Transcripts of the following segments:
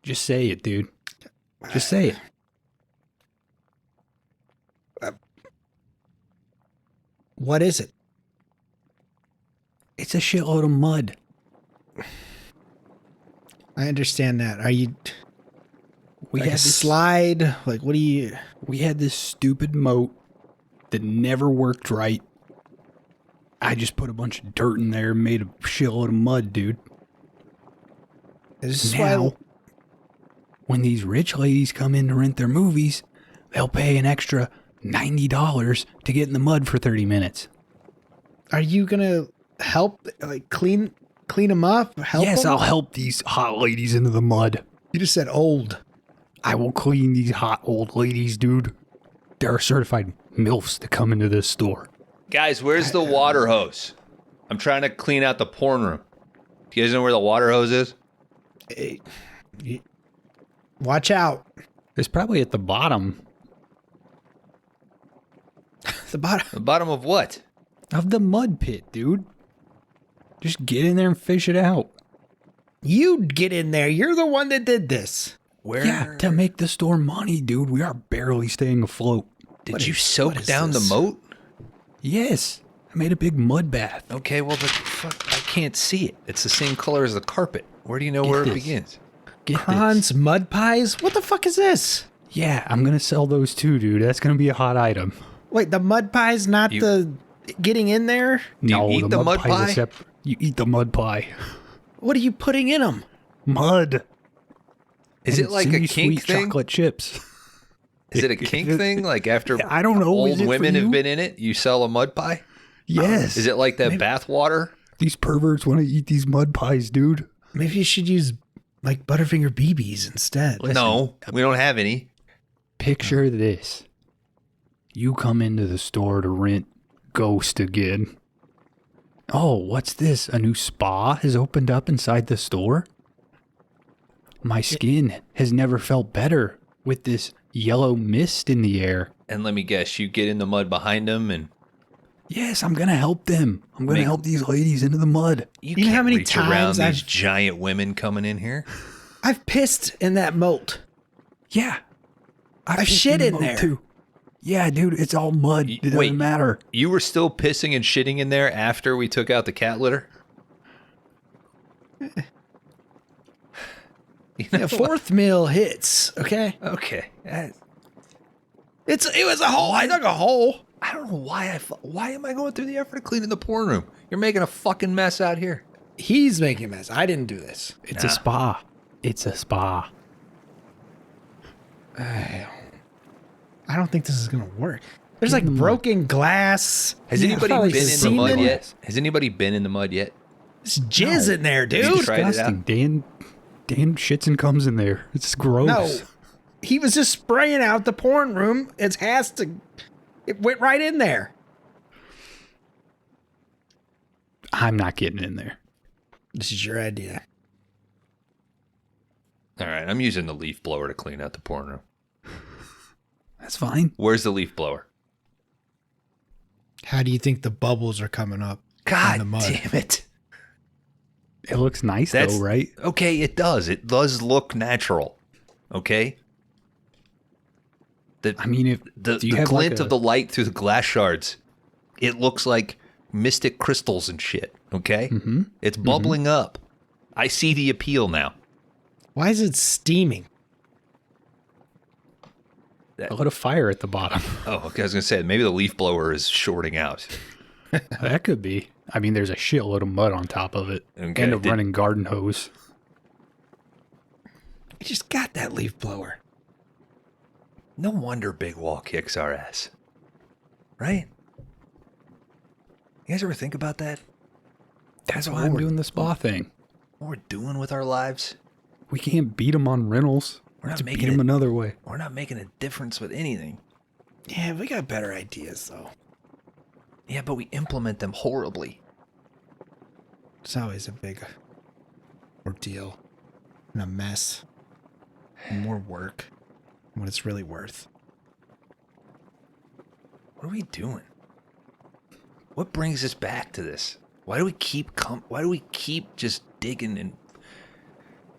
Just say it, dude. Just say it. What is it? It's a shitload of mud. I understand that. Are you... We like had a this slide? Like, what do you... We had this stupid moat that never worked right. I just put a bunch of dirt in there and made a shitload of mud, dude. Is this Now, why... when these rich ladies come in to rent their movies, they'll pay an extra $90 to get in the mud for 30 minutes. Are you gonna help, like, clean them up? Help Yes, them? I'll help these hot ladies into the mud. You just said old. I will clean these hot old ladies, dude. There are certified MILFs that come into this store. Guys, where's the water hose? I'm trying to clean out the porn room. Do you guys know where the water hose is? Hey, watch out. It's probably at the bottom The bottom. The bottom of what? of the mud pit, dude. Just get in there and fish it out. You get in there. You're the one that did this. Where? Yeah, to make the store money, dude. We are barely staying afloat. Did you soak down the this? moat? Yes, I made a big mud bath. Okay, well, I can't see it. It's the same color as the carpet. Where do you know Get where it this. begins? Get this. Kron's mud pies? What the fuck is this? Yeah, I'm gonna sell those too, dude. That's gonna be a hot item. Wait, the mud pie's not You- the getting in there? Do you eat the mud pie's a pie? separate- You eat the mud pie. What are you putting in them? Mud. Is And it like a kink semi-sweet thing? chocolate chips. Is it a kink thing? Like after I don't know. Is old it for women have you? been in it, you sell a mud pie? Yes. Is it like that bath water? These perverts want to eat these mud pies, dude. Maybe you should use, like, Butterfinger BBs instead. Listen, No, we don't have any. Picture this. You come into the store to rent Ghost again. Oh, what's this? A new spa has opened up inside the store? My skin has never felt better with this yellow mist in the air. And let me guess, you get in the mud behind them and Yes, I'm going to help them. I'm going to Make- help these ladies into the mud. you know can't how many reach around times these I've- giant women coming in here. I've pissed in that moat. Yeah. I've pissed shit the in moat, there. too. Yeah, dude, it's all mud. It doesn't wait. matter. You were still pissing and shitting in there after we took out the cat litter? You know The fourth meal hits, okay? what? Okay. It was a hole. I dug a hole. I don't know why am I going through the effort of cleaning the porn room? You're making a fucking mess out here. He's making a mess. I didn't do this. It's a spa. It's a spa. I don't think this is going to work. There's Get like in the mud. broken glass. Has Yeah, anybody probably been in the mud semen. yet? Has anybody been in the mud yet? There's jizz in there, you dude. tried it out? Disgusting. Dan shits and comes in there. It's gross. No. He was just spraying out the porn room. It went right in there. I'm not getting in there. This is your idea. All right, I'm using the leaf blower to clean out the porn room. That's fine. Where's the leaf blower? How do you think the bubbles are coming up in God the mud? damn it. It looks nice That's though, right? Okay, it does. It does look natural. Okay? I mean, if The do you have glint like a- of the light through the glass shards, it looks like mystic crystals and shit. Okay? Mm-hmm. It's bubbling up. I see the appeal now. Why is it steaming? a lot of fire at the bottom. Oh, okay. I was going to say, maybe the leaf blower is shorting out. That could be. I mean, there's a shitload of mud on top of it, Okay, and a did- running garden hose. I just got that leaf blower. No wonder Big Wall kicks our ass. Right? You guys ever think about that? That's why I'm doing the spa thing. What we're doing with our lives? We can't beat them on rentals. We're not Let's making beat them it- another way. We're not making a difference with anything. Yeah, we got better ideas, though. Yeah, but we implement them horribly. It's always a big ordeal and a mess. And more work than what it's really worth. What are we doing? What brings us back to this? Why do we keep just digging and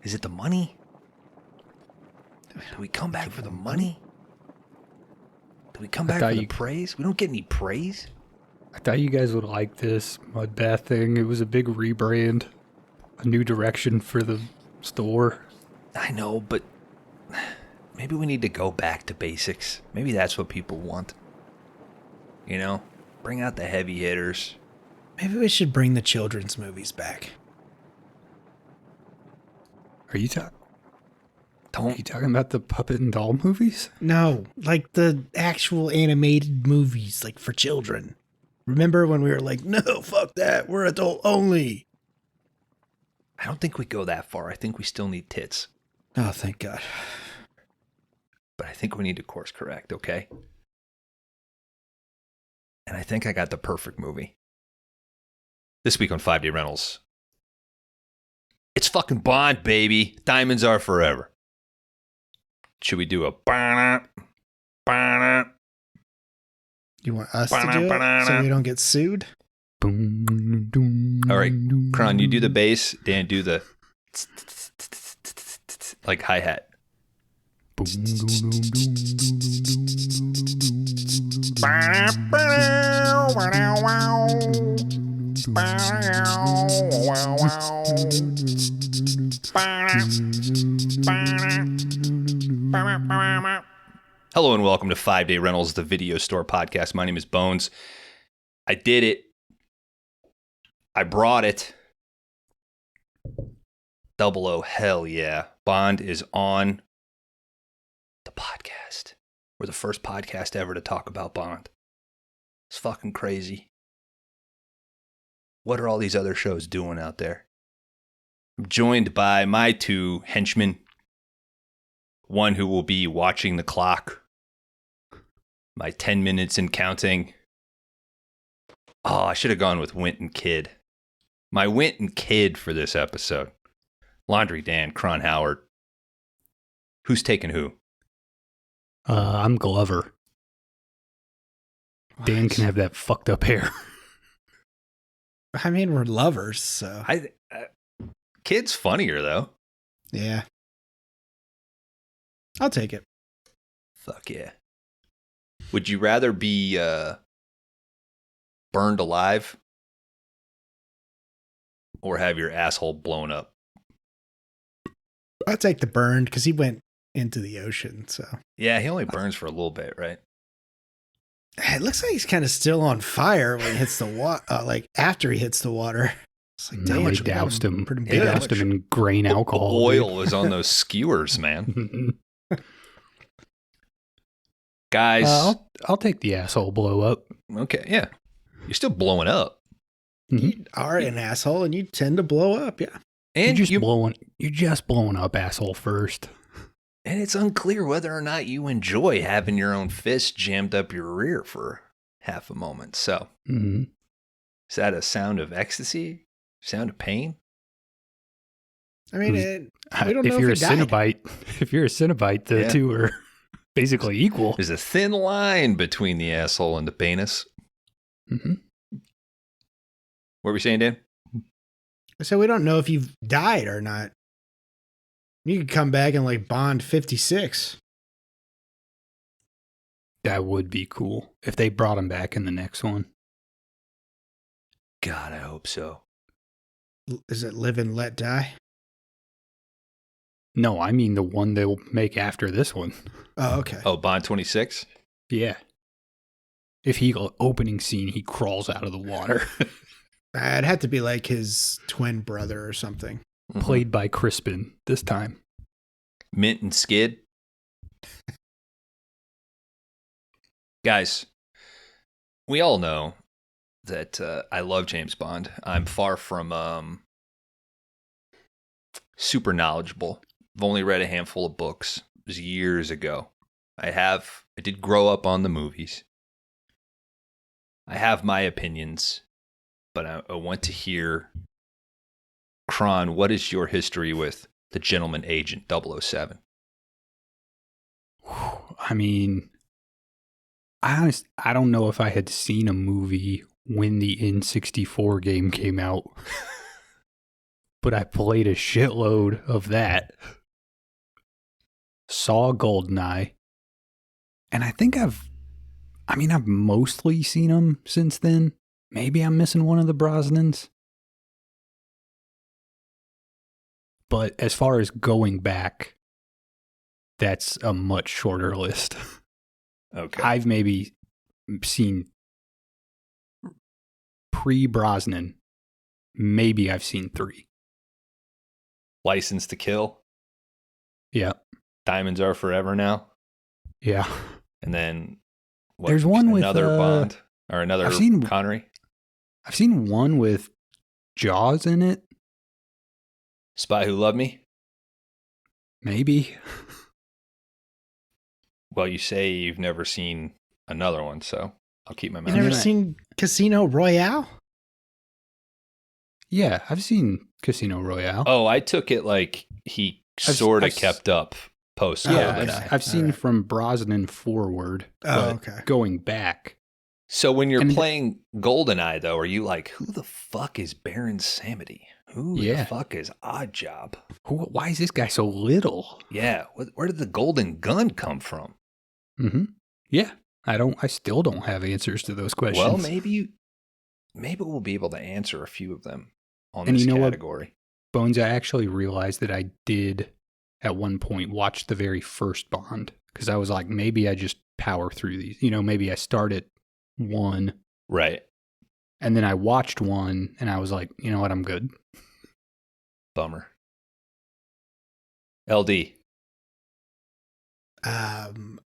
is it the money? Do we come back for the money? Do we come back thought for the you- praise? We don't get any praise? I thought you guys would like this mud bath thing. It was a big rebrand, a new direction for the store. I know, but maybe we need to go back to basics. Maybe that's what people want. You know? Bring out the heavy hitters. Maybe we should bring the children's movies back. Are you talking Don't. about the puppet and doll movies? No, like the actual animated movies, like for children. Remember when we were like, no, fuck that, we're adult only. I don't think we go that far. I think we still need tits. Oh, thank God. But I think we need to course correct, okay? And I think I got the perfect movie. This week on 5-Day Rentals. It's fucking Bond, baby. Diamonds are forever. Should we do a ba-na, ba-na? You want us to do it so we don't get sued? All right, Kron, you do the bass. Dan, do the like hi-hat. Hello and welcome to 5-Day Rentals, the video store podcast. My name is Bones. I did it. I brought it. 00, hell yeah. Bond is on the podcast. We're the first podcast ever to talk about Bond. It's fucking crazy. What are all these other shows doing out there? I'm joined by my two henchmen. One who will be watching the clock. My 10 minutes and counting. Oh, I should have gone with Winton Kid. My Winton Kid for this episode. Laundry Dan, Kron Howard. Who's taking who? I'm Glover. Dan can have that fucked up hair. I mean, we're lovers, so. Kid's funnier, though. Yeah. I'll take it. Fuck yeah. Would you rather be burned alive or have your asshole blown up? I'll take the burned because he went into the ocean, so. Yeah, he only burns for a little bit, right? It looks like he's kind of still on fire when he hits the water, like after he hits the water. It's like, No, damn, they we got doused him. pretty They big. doused him in grain alcohol. Oil was on those skewers, man. dude. Guys. I'll take the asshole blow up. Okay, yeah. You're still blowing up. You are an asshole and you tend to blow up, yeah. And You're just blowing up, asshole, first. And it's unclear whether or not you enjoy having your own fist jammed up your rear for half a moment. So, Mm-hmm. is that a sound of ecstasy? Sound of pain? I mean, we don't know If you're a if he died. Cenobite, the Yeah. two are basically equal. There's a thin line between the asshole and the penis. Mm-hmm. What were we saying, Dan? So we don't know if you've died or not. You could come back and like Bond 56. That would be cool if they brought him back in the next one. God, I hope so. Is it Live and Let Die? No, I mean the one they'll make after this one. Oh, okay. Oh, Bond 26? Yeah. If opening scene, he crawls out of the water, It'd have to be like his twin brother or something. played by Crispin this time. Mint and Skid. Guys, we all know that I love James Bond. I'm far from super knowledgeable. I've only read a handful of books. It was years ago. I did grow up on the movies. I have my opinions, but I want to hear, Kron, what is your history with the Gentleman Agent 007? I mean, I don't know if I had seen a movie when the N64 game came out, but I played a shitload of that. saw Goldeneye, and I think I've mostly seen them since then. Maybe I'm missing one of the Brosnans. But as far as going back, that's a much shorter list. Okay. I've maybe seen pre-Brosnan. Maybe I've seen 3. License to Kill. Yeah. Diamonds Are Forever Now. Yeah. And then There's one with another Bond or another Connery. I've seen one with Jaws in it. Spy Who Loved Me. Maybe. Well, you say you've never seen another one, so I'll keep my mouth You never shut. seen Casino Royale? Yeah, I've seen Casino Royale. Oh, I took it like he sort of kept up post. Yeah, I've seen from Brosnan forward. Oh, but okay. Going back. So when you're playing GoldenEye, though, are you like, who the fuck is Baron Samedi? Who the fuck is Oddjob? Why is this guy so little? Yeah, where did the golden gun come from? Mm-hmm. Yeah, I still don't have answers to those questions. Well, maybe we'll be able to answer a few of them on this category. What, Bones, I actually realized that I did at one point watch the very first Bond because I was like, maybe I just power through these. Maybe I start at 1. Right. And then I watched 1 and I was like, you know what, I'm good. Bummer. LD.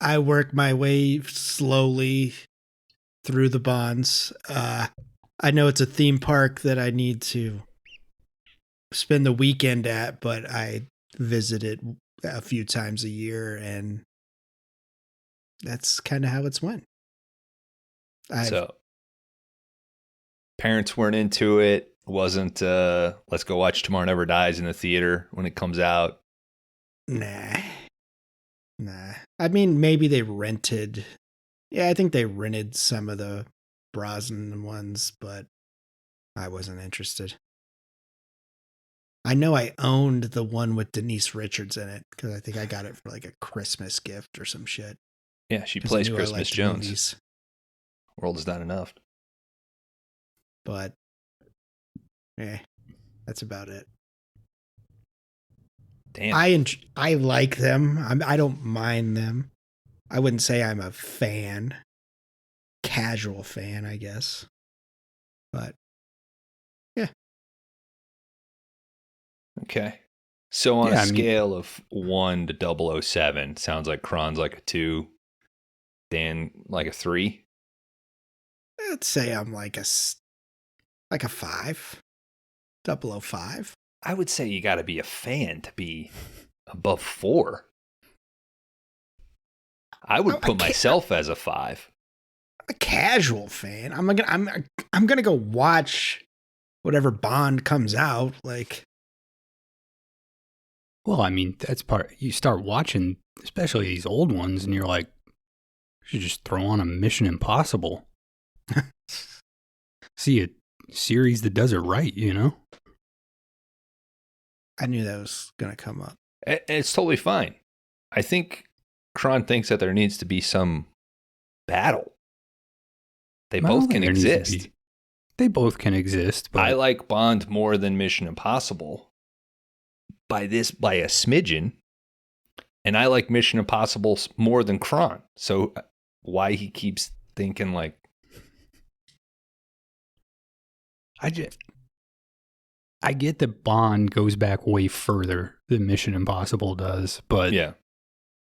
I work my way slowly through the Bonds. I know it's a theme park that I need to spend the weekend at, but I visit it a few times a year, and that's kind of how it's went. So parents weren't into it. Wasn't let's go watch Tomorrow Never Dies in the theater when it comes out. Nah. I mean, maybe they rented. Yeah, I think they rented some of the Brosnan ones, but I wasn't interested. I know I owned the one with Denise Richards in it because I think I got it for like a Christmas gift or some shit. Yeah, she plays Christmas Jones. Movies. World is not enough. But that's about it. Damn. I like them. I don't mind them. I wouldn't say I'm a fan. Casual fan, I guess. But yeah. Okay. So on a scale of 1 to 007, sounds like Kron's like a 2, Dan like a 3. I'd say I'm like a 5. 005. I would say you got to be a fan to be above 4. I would put myself as a 5. A casual fan. I'm gonna go watch whatever Bond comes out. Like, well, I mean, that's part. You start watching, especially these old ones, and you're like, you should just throw on a Mission Impossible. See a series that does it right, I knew that was gonna come up. It's totally fine. I think Kron thinks that there needs to be some battle. They both can exist. They both can exist. But I like Bond more than Mission Impossible by a smidgen, and I like Mission Impossible more than Kron. So why he keeps thinking like I get that Bond goes back way further than Mission Impossible does, but yeah,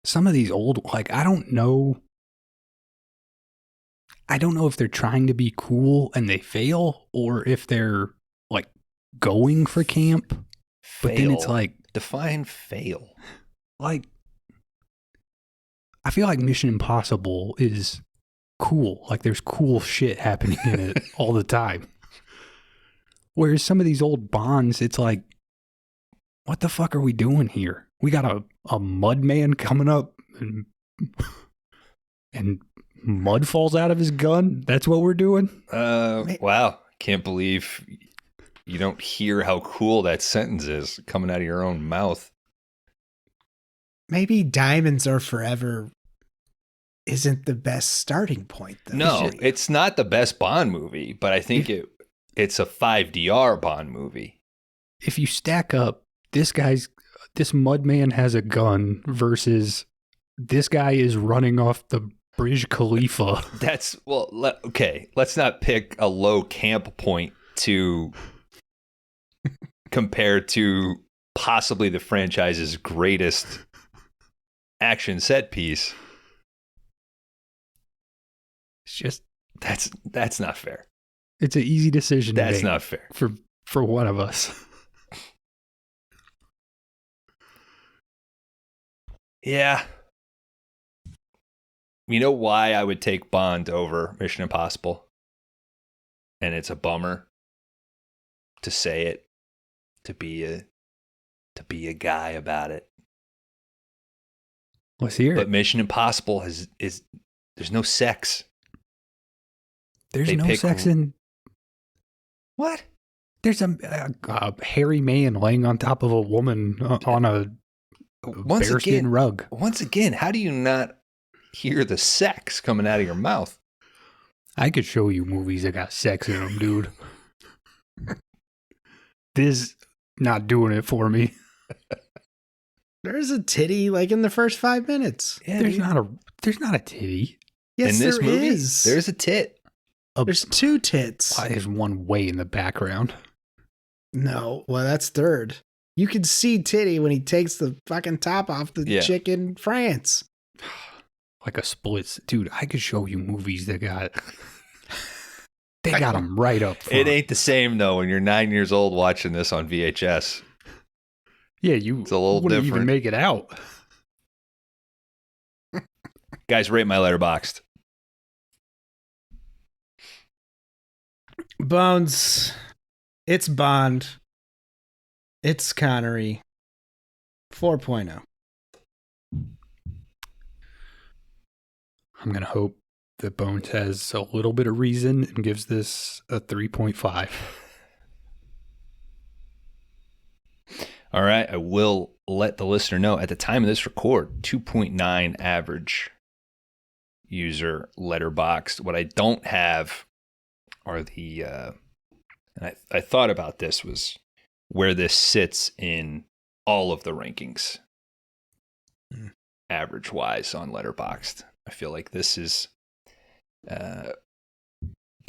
some of these old, like, I don't know if they're trying to be cool and they fail, or if they're like going for camp. But then it's like, define fail. Like, I feel like Mission Impossible is cool. Like, there's cool shit happening in it all the time. Whereas some of these old Bonds, it's like, what the fuck are we doing here? We got a mud man coming up and mud falls out of his gun. That's what we're doing? Wow. Can't believe you don't hear how cool that sentence is coming out of your own mouth. Maybe Diamonds Are Forever isn't the best starting point, though. No, it's not the best Bond movie, but I think it's a 5DR Bond movie. If you stack up this Mudman has a gun versus this guy is running off the Burj Khalifa. Okay. Let's not pick a low camp point to compare to possibly the franchise's greatest action set piece. It's just that's not fair. It's an easy decision. That's not fair for one of us. Yeah. You know why I would take Bond over Mission Impossible? And it's a bummer to say it, to be a guy about it. Let's hear But it. Mission Impossible is there's no sex. There's they no pick- sex in. What? There's a hairy man laying on top of a woman on a bearskin rug. Once again, how do you not hear the sex coming out of your mouth? I could show you movies that got sex in them, dude. This not doing it for me. There's a titty like in the first 5 minutes. Yeah, There's not a titty. Yes, in this there movie, is. there's a tit. There's 2 tits. There's one way in the background. No, well, that's third. You can see titty when he takes the fucking top off the chick in France. Like a split. Dude, I could show you movies that got... They got them right up front. It ain't the same, though, when you're 9 years old watching this on VHS. Yeah, It's a little wouldn't different. even make it out. Guys, rate my Letterboxd. Bones. It's Bond. It's Connery. 4.0. I'm going to hope that Bones has a little bit of reason and gives this a 3.5. All right, I will let the listener know at the time of this record, 2.9 average user Letterboxd. What I don't have are the, and I thought about this, was where this sits in all of the rankings, average-wise on Letterboxd. I feel like this is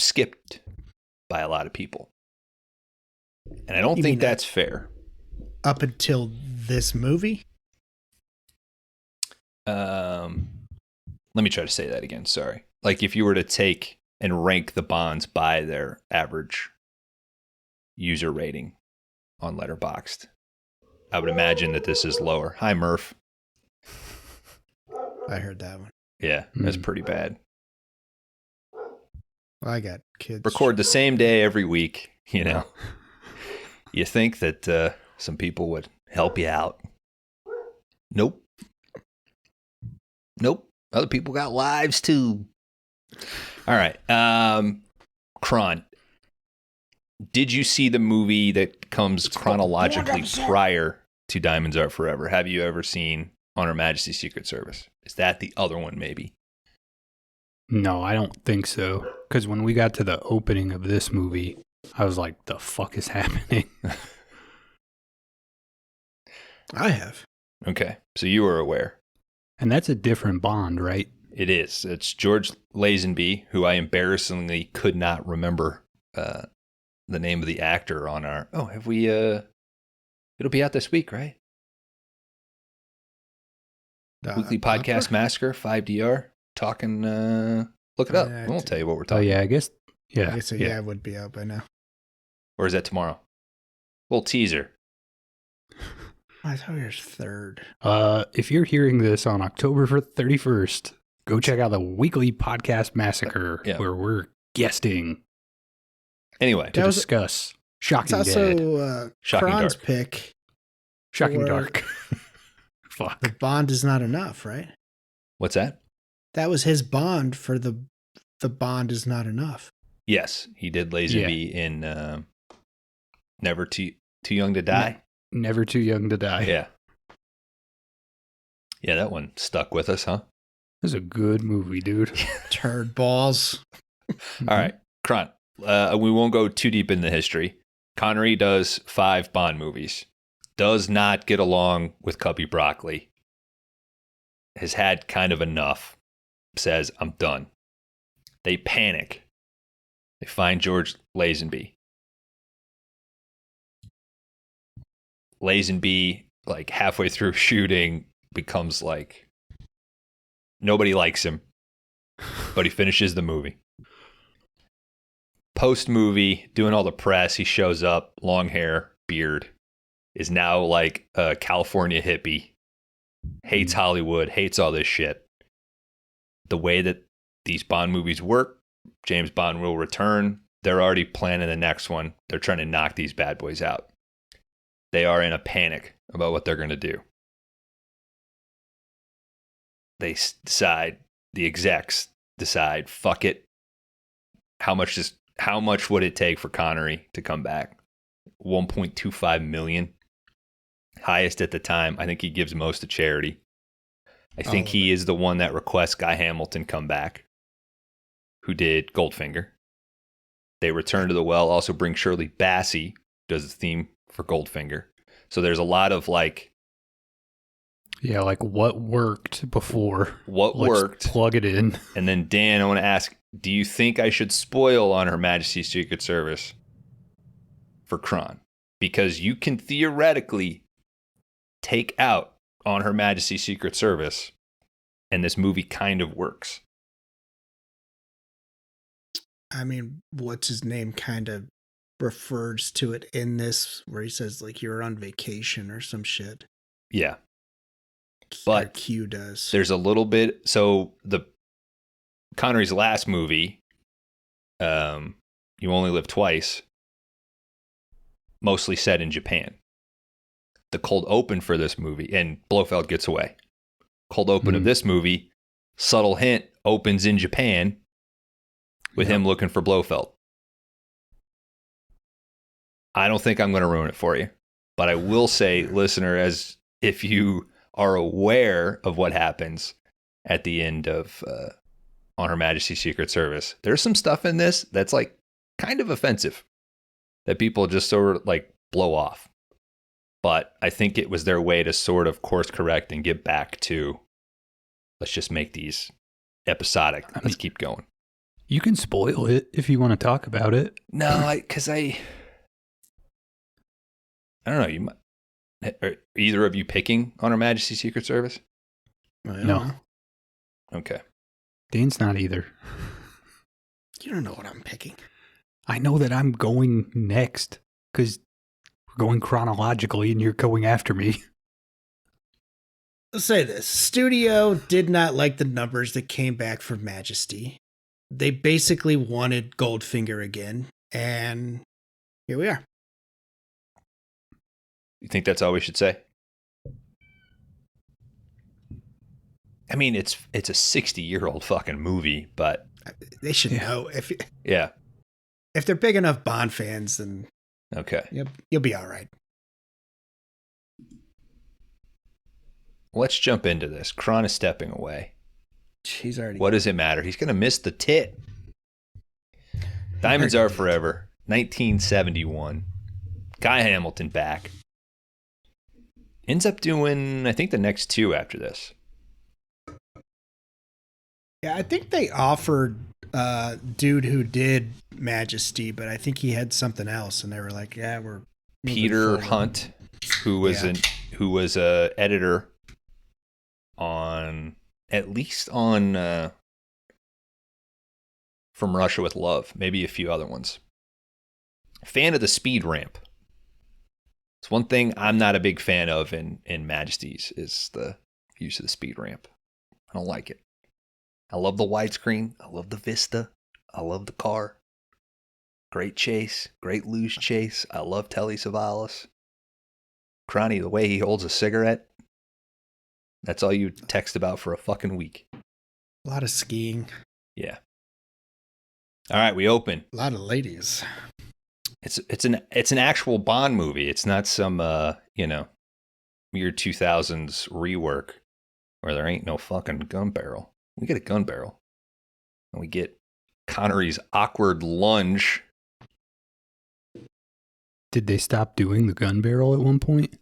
skipped by a lot of people. And I don't think that's fair. Up until this movie? Let me try to say that again. Sorry. Like if you were to take and rank the Bonds by their average user rating on Letterboxd, I would imagine that this is lower. Hi, Murph. I heard that one. Yeah, that's pretty bad. Well, I got kids. Record the same day every week, you know. You think that some people would help you out. Nope. Other people got lives too. All right. Kron. Did you see the movie that comes chronologically prior to Diamonds Are Forever? Have you ever seen On Her Majesty's Secret Service? Is that the other one, maybe? No, I don't think so. Because when we got to the opening of this movie, I was like, the fuck is happening? I have. Okay. So you were aware. And that's a different Bond, right? It is. It's George Lazenby, who I embarrassingly could not remember the name of the actor on our... Oh, have we... It'll be out this week, right? Weekly Podcast Massacre, 5DR. Talking... look it up. Yeah, I won't tell you what we're Oh, talking yeah, I guess. Yeah. I guess yeah, it would be out by now. Or is that tomorrow? Little teaser. I thought it was third. If you're hearing this on October 31st, go check out the Weekly Podcast Massacre, where we're guesting Anyway. to discuss Shocking It's Dead. also Shocking Kron's Dark. pick. Shocking for- Dark. The Fuck. Bond is not enough, right? What's that? That was his Bond for the Bond is not enough. Yes, he did Lazenby in Never Too Young to Die. Never Too Young to Die. Yeah. Yeah, that one stuck with us, huh? This is a good movie, dude. Turd balls. All right, Kron. We won't go too deep into history. Connery does 5 Bond movies. Does not get along with Cubby Broccoli. Has had kind of enough. Says, I'm done. They panic. They find George Lazenby. Lazenby, like halfway through shooting, becomes like nobody likes him, but he finishes the movie. Post movie, doing all the press, he shows up, long hair, beard, is now like a California hippie, hates Hollywood, hates all this shit. The way that these Bond movies work, James Bond will return. They're already planning the next one. They're trying to knock these bad boys out. They are in a panic about what they're going to do. They decide, the execs decide, fuck it. How much would it take for Connery to come back? 1.25 million. Highest at the time. I think he gives most to charity. I think he is the one that requests Guy Hamilton come back, who did Goldfinger. They return to the well, also bring Shirley Bassey, does the theme for Goldfinger. So there's a lot of like... Yeah, like what worked before. What Let's worked. Plug it in. And then, Dan, I want to ask, do you think I should spoil on Her Majesty's Secret Service for Kron? Because you can theoretically take out on Her Majesty's Secret Service, and this movie kind of works. I mean, what's his name kind of refers to it in this, where he says like you're on vacation or some shit. Yeah. But But Q does. there's a little bit. So the Connery's last movie, You Only Live Twice, mostly set in Japan. The cold open for this movie, and Blofeld gets away. Cold open of this movie, subtle hint, opens in Japan with him looking for Blofeld. I don't think I'm going to ruin it for you, but I will say, listener, as if you are aware of what happens at the end of On Her Majesty's Secret Service, there's some stuff in this that's like kind of offensive that people just sort of like blow off. But I think it was their way to sort of course correct and get back to, let's just make these episodic. Let's keep going. You can spoil it if you want to talk about it. No, because I don't know. You might, are either of you picking on Her Majesty's Secret Service? No. Okay. Dane's not either. You don't know what I'm picking. I know that I'm going next because we're going chronologically and you're going after me. Let's say this. Studio did not like the numbers that came back from Majesty. They basically wanted Goldfinger again, and here we are. You think that's all we should say? I mean, it's a 60-year-old fucking movie, but They should know. yeah. If they're big enough Bond fans, then Okay. you'll be all right. Let's jump into this. Kron is stepping away. He's already. What does it matter? He's going to miss the tit. Diamonds Are Forever, 1971. Guy Hamilton back. Ends up doing, I think, the next 2 after this. Yeah, I think they offered dude who did Majesty, but I think he had something else, and they were like, "Yeah, we're." Peter forward. Hunt, who was a editor on, at least on From Russia with Love, maybe a few other ones. Fan of the speed ramp. It's one thing I'm not a big fan of in Majesties is the use of the speed ramp. I don't like it. I love the widescreen. I love the vista. I love the car. Great chase. Great luge chase. I love Telly Savalas. Cronny, the way he holds a cigarette. That's all you text about for a fucking week. A lot of skiing. Yeah. All right, we open. A lot of ladies. It's an actual Bond movie. It's not some year 2000s rework where there ain't no fucking gun barrel. We get a gun barrel. And we get Connery's awkward lunge. Did they stop doing the gun barrel at one point?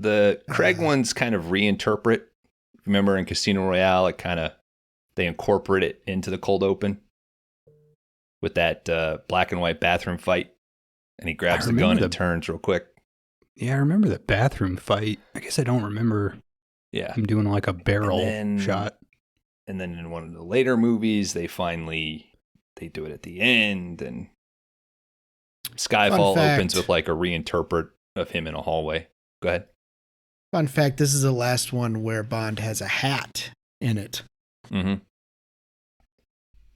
The Craig ones kind of reinterpret. Remember in Casino Royale, they incorporate it into the cold open with that black and white bathroom fight. And he grabs the gun and turns real quick. Yeah, I remember the bathroom fight. I guess I don't remember him doing like a barrel shot. And then in one of the later movies, they do it at the end. And Skyfall opens with like a reinterpret of him in a hallway. Go ahead. Fun fact, this is the last one where Bond has a hat in it. Mm-hmm.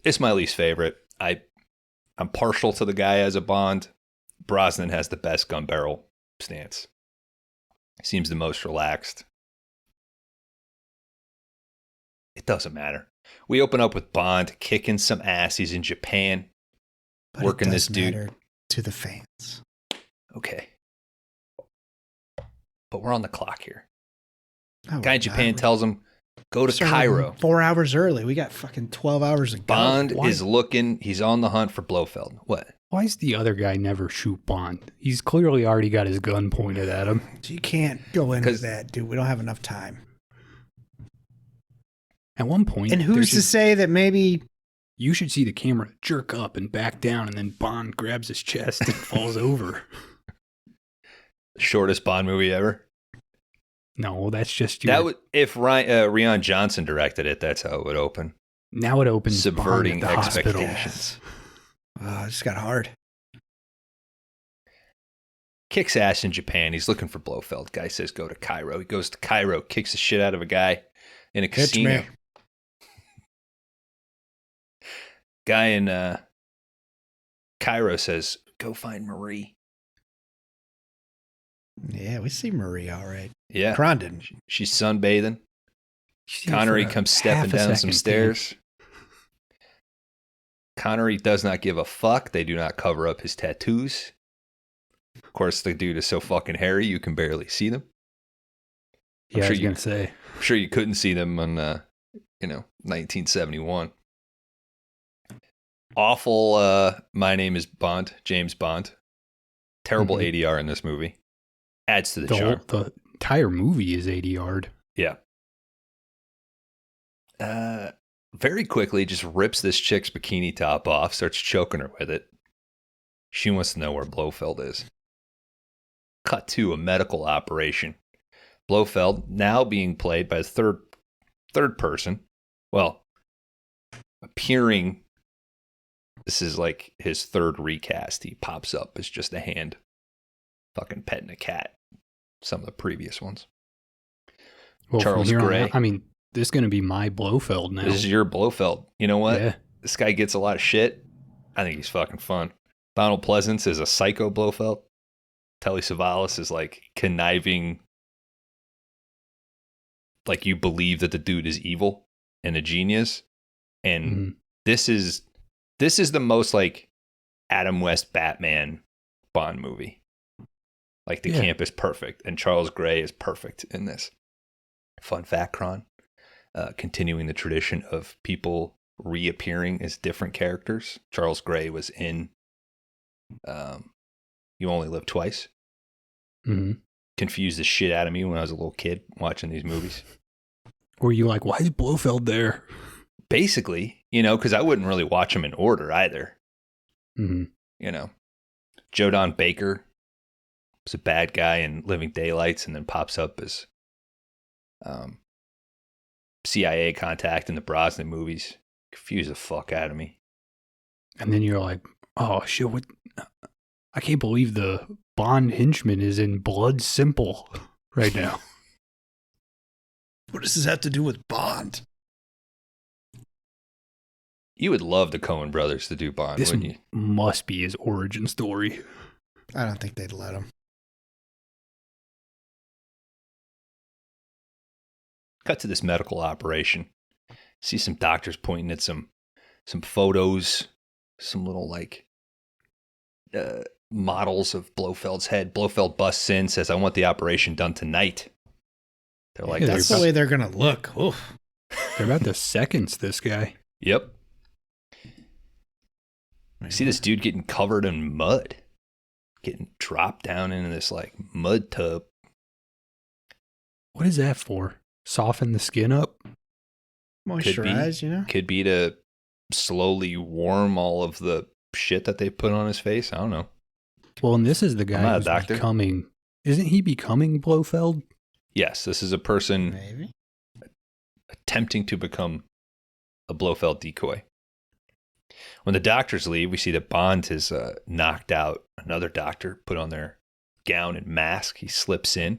It's my least favorite. I'm partial to the guy as a Bond. Brosnan has the best gun barrel stance. Seems the most relaxed. It doesn't matter. We open up with Bond kicking some ass. He's in Japan, but working this dude. Matter to the fans. Okay. But we're on the clock here. Oh, guy in Japan tells him, go to Cairo. 4 hours early. We got fucking 12 hours to go. Bond is looking. He's on the hunt for Blofeld. What? Why does the other guy never shoot Bond? He's clearly already got his gun pointed at him. You can't go into that, dude. We don't have enough time. At one point... And who's to say that maybe... You should see the camera jerk up and back down, and then Bond grabs his chest and falls over. Shortest Bond movie ever? No, that's just your... If Rian Johnson directed it, that's how it would open. Now it opens subverting expectations. Oh, it just got hard. Kicks ass in Japan. He's looking for Blofeld. Guy says go to Cairo. He goes to Cairo, kicks the shit out of a guy in a casino. Guy in Cairo says, go find Marie. Yeah, we see Marie all right. Yeah. Kron didn't. She's sunbathing. Connery comes stepping down some stairs. Connery does not give a fuck. They do not cover up his tattoos. Of course, the dude is so fucking hairy, you can barely see them. Yeah, I was going to say. I'm sure you couldn't see them on, 1971. Awful, My Name is Bond, James Bond. Terrible ADR in this movie. Adds to the charm. The entire movie is ADR'd. Yeah. Very quickly, just rips this chick's bikini top off, starts choking her with it. She wants to know where Blofeld is. Cut to a medical operation. Blofeld now being played by a third person. Well, appearing. This is like his third recast. He pops up as just a hand. Fucking petting a cat. Some of the previous ones. Well, Charles Gray. This is going to be my Blofeld now. This is your Blofeld. You know what? Yeah. This guy gets a lot of shit. I think he's fucking fun. Donald Pleasance is a psycho Blofeld. Telly Savalas is like conniving. Like you believe that the dude is evil and a genius. And this is the most like Adam West Batman Bond movie. Like the camp is perfect. And Charles Gray is perfect in this. Fun fact, Kron. Continuing the tradition of people reappearing as different characters. Charles Gray was in You Only Live Twice. Mm-hmm. Confused the shit out of me when I was a little kid watching these movies. Were you like, why is Blofeld there? Basically, because I wouldn't really watch them in order either. Mm-hmm. Joe Don Baker was a bad guy in Living Daylights and then pops up as CIA contact in the Brosnan movies. Confuse the fuck out of me. And then you're like, oh shit, what? I can't believe the Bond henchman is in Blood Simple right now. What does this have to do with Bond? You would love the Coen brothers to do Bond, wouldn't you? Must be his origin story. I don't think they'd let him. Cut to this medical operation. See some doctors pointing at some photos, some little like models of Blofeld's head. Blofeld busts in, says, I want the operation done tonight. They're like, Yeah, That's the way they're gonna look. Oof. They're about to seconds this guy. Yep. See this dude getting covered in mud, getting dropped down into this like mud tub. What is that for? Soften the skin up? Moisturize, you know? Could be to slowly warm all of the shit that they put on his face. I don't know. Well, and this is the I'm not guy a who's doctor. becoming... Isn't he becoming Blofeld? Yes, this is a person Maybe. attempting to become a Blofeld decoy. When the doctors leave, we see that Bond has knocked out another doctor, put on their gown and mask. He slips in.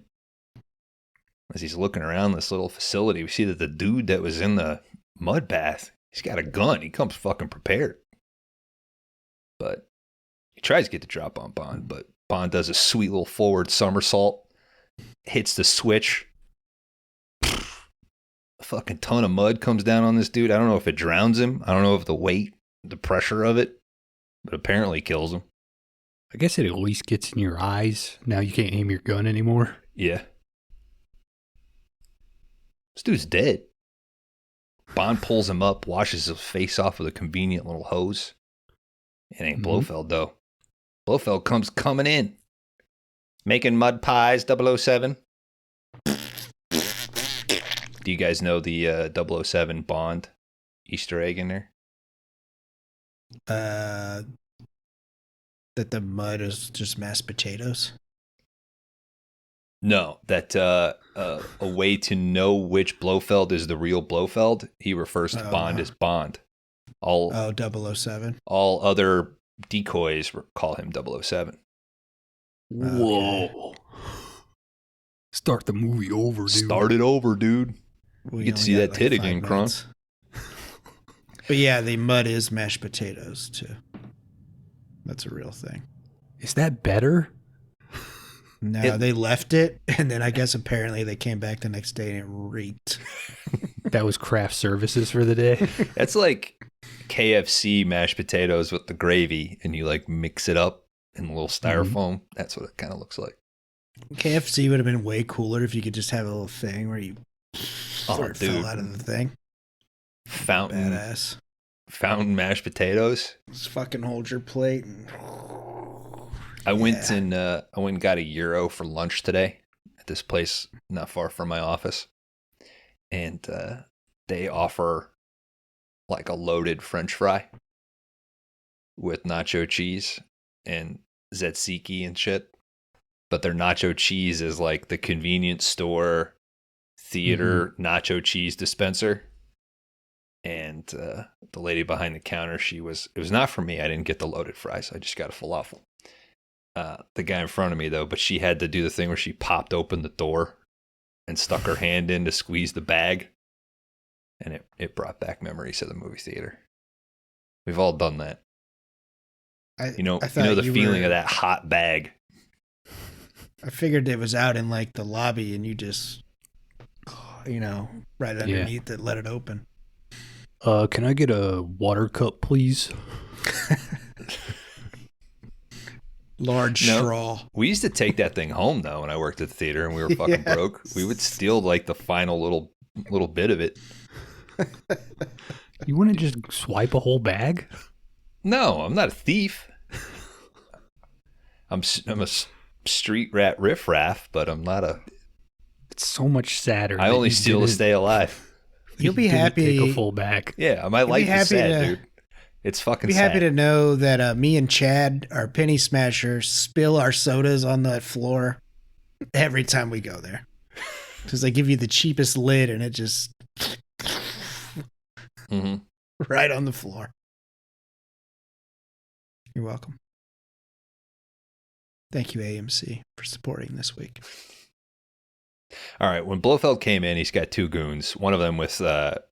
As he's looking around this little facility, we see that the dude that was in the mud bath, he's got a gun. He comes fucking prepared. But he tries to get the drop on Bond, but Bond does a sweet little forward somersault, hits the switch. A fucking ton of mud comes down on this dude. I don't know if it drowns him. I don't know if the weight, the pressure of it, but apparently kills him. I guess it at least gets in your eyes. Now you can't aim your gun anymore. Yeah. This dude's dead. Bond pulls him up, washes his face off with a convenient little hose. It ain't Blofeld, though. Blofeld comes coming in. Making mud pies, 007. Do you guys know the 007 Bond Easter egg in there? That the mud is just mashed potatoes. No, that a way to know which Blofeld is the real Blofeld, he refers to Bond as Bond. All 007. All other decoys call him 007. Whoa. Start the movie over, dude. Start it over, dude. We You can only see got that like tit 5 again, Kron. minutes. But yeah, the mud is mashed potatoes too. That's a real thing. Is that better? No, they left it, and then I guess apparently they came back the next day and it reeked. That was craft services for the day. That's like KFC mashed potatoes with the gravy, and you like mix it up in a little styrofoam. That's what it kind of looks like. KFC would have been way cooler if you could just have a little thing where you fell out of the thing. Fountain Badass. mashed potatoes. Just fucking hold your plate and I went and got a gyro for lunch today at this place not far from my office, and they offer like a loaded French fry with nacho cheese and tzatziki and shit. But their nacho cheese is like the convenience store theater nacho cheese dispenser. And the lady behind the counter, it was not for me. I didn't get the loaded fries. I just got a falafel. The guy in front of me, though, but she had to do the thing where she popped open the door and stuck her hand in to squeeze the bag. And it brought back memories of the movie theater. We've all done that. You know the feeling of that hot bag. I figured it was out in like the lobby and you just, right underneath it, let it open. Can I get a water cup, please? Large straw. We used to take that thing home, though, when I worked at the theater and we were fucking broke. We would steal like the final little bit of it. You wouldn't just swipe a whole bag? No, I'm not a thief. I'm a street rat riffraff, but I'm not a... It's so much sadder. I only steal to stay alive. You'll be happy. Take a full bag. Yeah, my life is sad, dude. It's fucking sad. Be happy to know that me and Chad, our penny smashers, spill our sodas on that floor every time we go there. Because they give you the cheapest lid and it just right on the floor. You're welcome. Thank you, AMC, for supporting this week. All right, when Blofeld came in, he's got 2 goons. One of them with the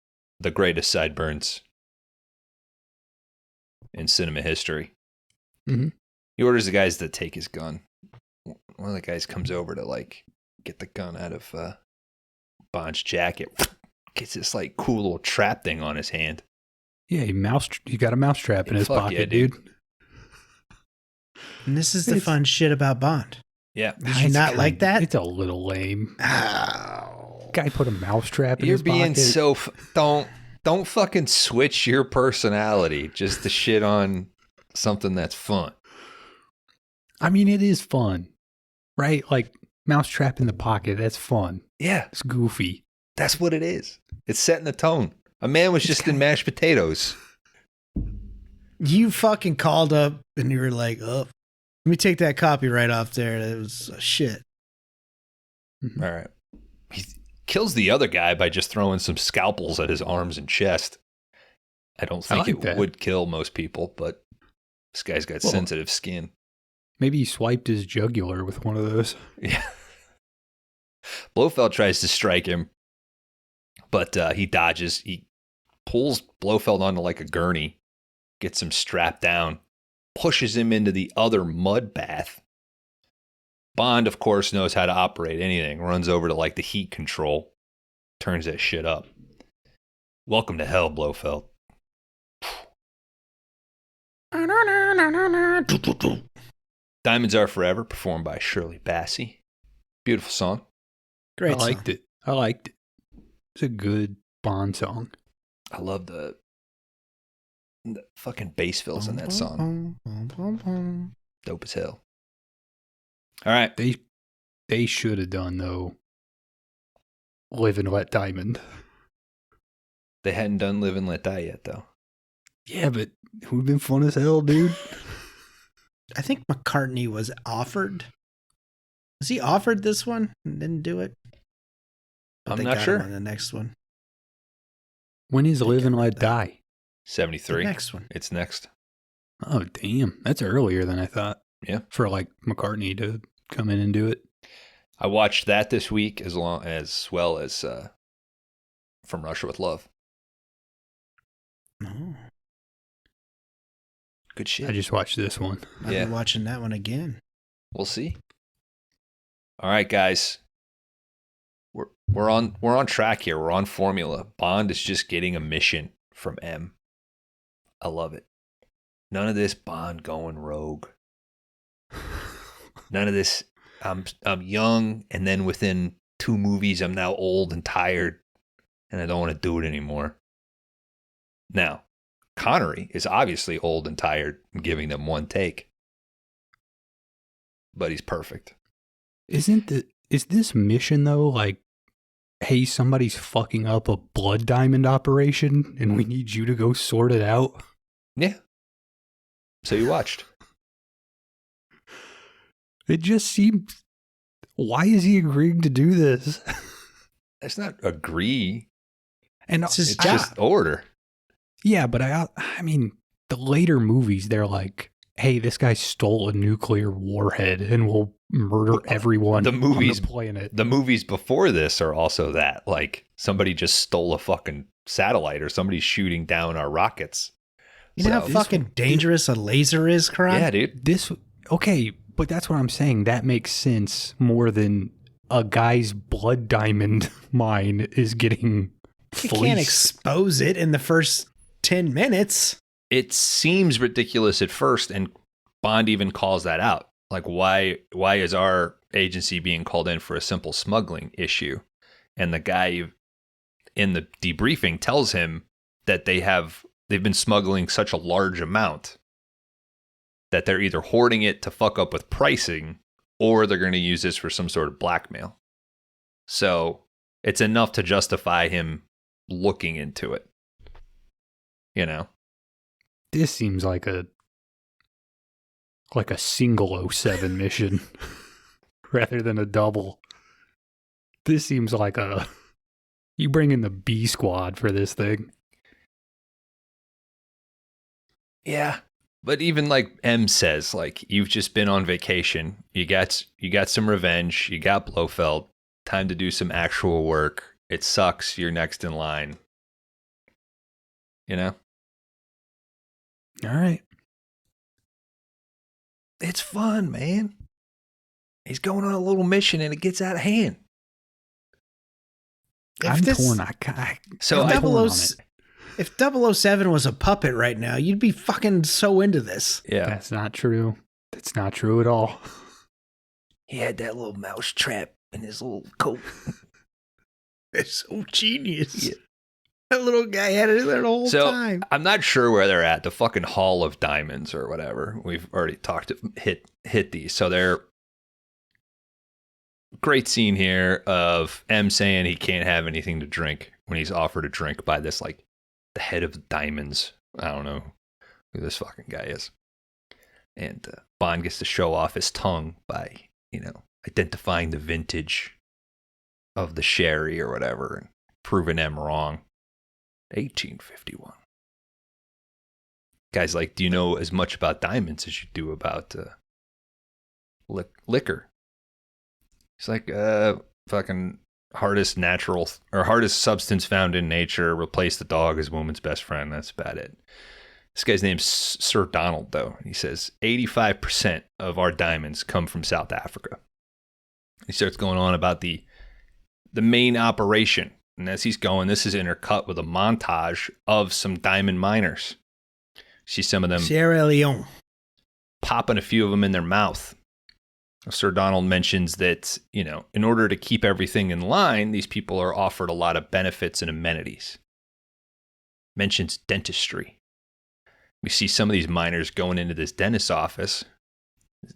greatest sideburns in cinema history. Mm-hmm. He orders the guys to take his gun. One of the guys comes over to like get the gun out of Bond's jacket. Gets this like cool little trap thing on his hand. Yeah, he got a mousetrap in his pocket, yeah, dude. And this is the fun shit about Bond. Yeah. Did you not like that? It's a little lame. Ow. Guy put a mousetrap in You're his being pocket. so don't fucking switch your personality just to shit on something that's fun. I mean, it is fun, right? Like mousetrap in the pocket. That's fun. Yeah, It's goofy. that's what it is. It's setting the tone. A man was just in mashed potatoes. You fucking called up and you were like, oh, let me take that copyright off there. That was shit. Mhm. All right. He kills the other guy by just throwing some scalpels at his arms and chest. I don't think like it that. would kill most people, but this guy's got Well- sensitive skin. Maybe he swiped his jugular with one of those. Yeah. Blofeld tries to strike him, but he dodges. He pulls Blofeld onto like a gurney, gets him strapped down, pushes him into the other mud bath. Bond, of course, knows how to operate anything, runs over to like the heat control, turns that shit up. Welcome to hell, Blofeld. Diamonds Are Forever, performed by Shirley Bassey. Beautiful song. Great I liked it. I liked it. It's a good Bond song. I love the fucking bass fills in that song. Dope as hell. All right. They should have done though. Live and Let Diamond. They hadn't done Live and Let Die yet, though. Yeah, but it would have been fun as hell, dude. I think McCartney was offered. Was he offered this one and didn't do it? But I'm they not got sure. him on the next one. When is Live and Let that. Die? 73. The next one. It's next. Oh, damn. That's earlier than I thought. Yeah. For like McCartney to come in and do it. I watched that this week as well as From Russia with Love. Oh, Good shit. I just watched this one. I'll Yeah. be watching that one again. We'll see. All right, guys. We're on track here. We're on formula. Bond is just getting a mission from M. I love it. None of this Bond going rogue. None of this. I'm young, and then within 2 movies, I'm now old and tired, and I don't want to do it anymore. Now, Connery is obviously old and tired and giving them one take, but he's perfect. Is this mission though like, hey, somebody's fucking up a blood diamond operation and we need you to go sort it out? Yeah. So you watched. It just seems. Why is he agreeing to do this? That's not agree. And It's his It's job. just order. yeah, but I mean, the later movies, they're like, hey, this guy stole a nuclear warhead and will murder everyone The movies- on the planet. The movies before this are also that. Like, somebody just stole a fucking satellite or somebody's shooting down our rockets. You know how So- fucking dangerous a laser is, Kron? Yeah, dude. Okay, but that's what I'm saying. That makes sense more than a guy's blood diamond mine is getting You can't fleeced. expose it in the first 10 minutes. It seems ridiculous at first, and Bond even calls that out. Like, why is our agency being called in for a simple smuggling issue? And the guy in the debriefing tells him that they've been smuggling such a large amount that they're either hoarding it to fuck up with pricing, or they're going to use this for some sort of blackmail. So it's enough to justify him looking into it. You know? This seems like a single 07 mission rather than a double. This seems like you bring in the B squad for this thing. Yeah. But even like M says, like, you've just been on vacation. You got some revenge. You got Blofeld. Time to do some actual work. It sucks. You're next in line. You know? All right. It's fun, man. He's going on a little mission and it gets out of hand. I'm this- torn. So I'm I, torn on it. If 007 was a puppet right now, you'd be fucking so into this. yeah. That's not true. That's not true at all. He had that little mouse trap in his little coat. It's so genius. Yeah. That little guy had it in there the whole time. I'm not sure where they're at. The fucking Hall of Diamonds or whatever. We've already hit these. So they're great scene here of M saying he can't have anything to drink when he's offered a drink by this, like, the head of diamonds. I don't know who this fucking guy is. And Bond gets to show off his tongue by, identifying the vintage of the sherry or whatever and proving M wrong. 1851. Guy's like, do you know as much about diamonds as you do about liquor? He's like, fucking hardest substance found in nature. Replace the dog as woman's best friend. That's about it. This guy's name's Sir Donald, though. He says 85% of our diamonds come from South Africa. He starts going on about the main operation. And as he's going, this is intercut with a montage of some diamond miners. See some of them Sierra Leone popping a few of them in their mouth. Sir Donald mentions that, in order to keep everything in line, these people are offered a lot of benefits and amenities. Mentions dentistry. We see some of these miners going into this dentist's office.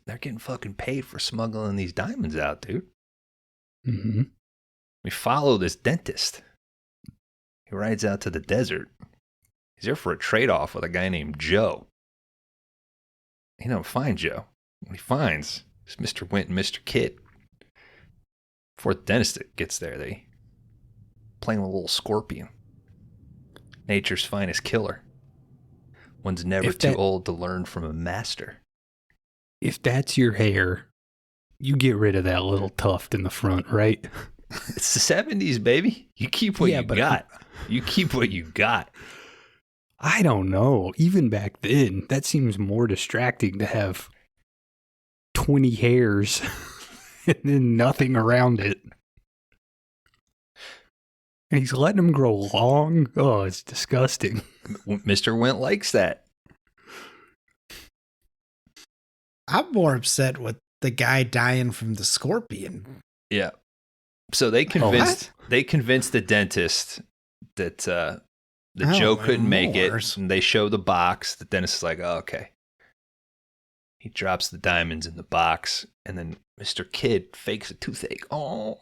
They're getting fucking paid for smuggling these diamonds out, dude. Mm-hmm. We follow this dentist. He rides out to the desert. He's there for a trade-off with a guy named Joe. He don't find Joe. What he finds is Mr. Wint and Mr. Kidd. Before the dentist gets there, they playing with a little scorpion. Nature's finest killer. One's never too old to learn from a master. If that's your hair, you get rid of that little tuft in the front, right? It's the 70s, baby. You keep what you got. You keep what you got. I don't know. Even back then, that seems more distracting to have 20 hairs and then nothing around it. And he's letting them grow long. Oh, it's disgusting. Mr. Wint likes that. I'm more upset with the guy dying from the scorpion. Yeah. So they convinced the dentist that Joe couldn't make it. And they show the box. The dentist is like, oh, okay. He drops the diamonds in the box, and then Mr. Kidd fakes a toothache. Oh,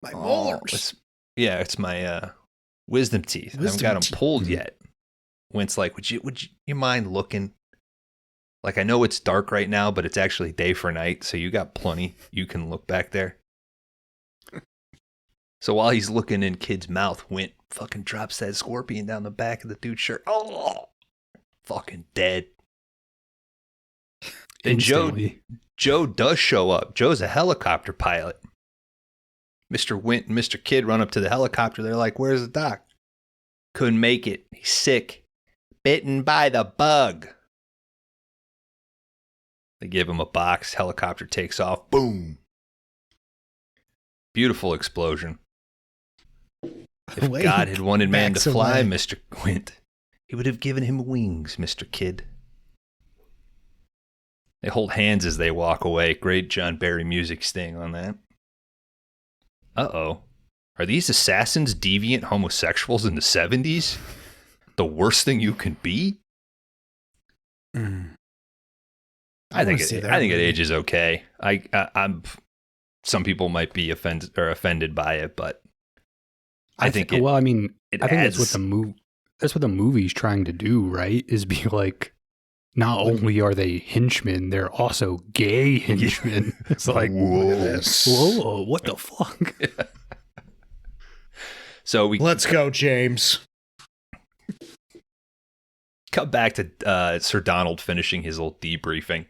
my molars. It's my wisdom teeth. I haven't got them pulled yet. Wint's like, would you mind looking? Like, I know it's dark right now, but it's actually day for night, so you got plenty. You can look back there. So while he's looking in Kidd's mouth, Wint fucking drops that scorpion down the back of the dude's shirt. Oh, fucking dead. Then Joe does show up. Joe's a helicopter pilot. Mr. Wint and Mr. Kidd run up to the helicopter. They're like, where's the doc? Couldn't make it. He's sick. Bitten by the bug. They give him a box. Helicopter takes off. Boom. Beautiful explosion. If God had wanted man to fly, Mr. Wint, he would have given him wings, Mr. Kidd. They hold hands as they walk away. Great John Barry music sting on that. Uh-oh. Are these assassins deviant homosexuals in the 70s? The worst thing you can be? I think it ages okay. I'm. Some people might be offended by it, but I think it. Well, I mean, I think that's what the movie's trying to do, right? Is be like, not only are they henchmen, they're also gay henchmen. It's like, whoa, what the fuck? Yeah. So let's go, James. Cut back to Sir Donald finishing his little debriefing.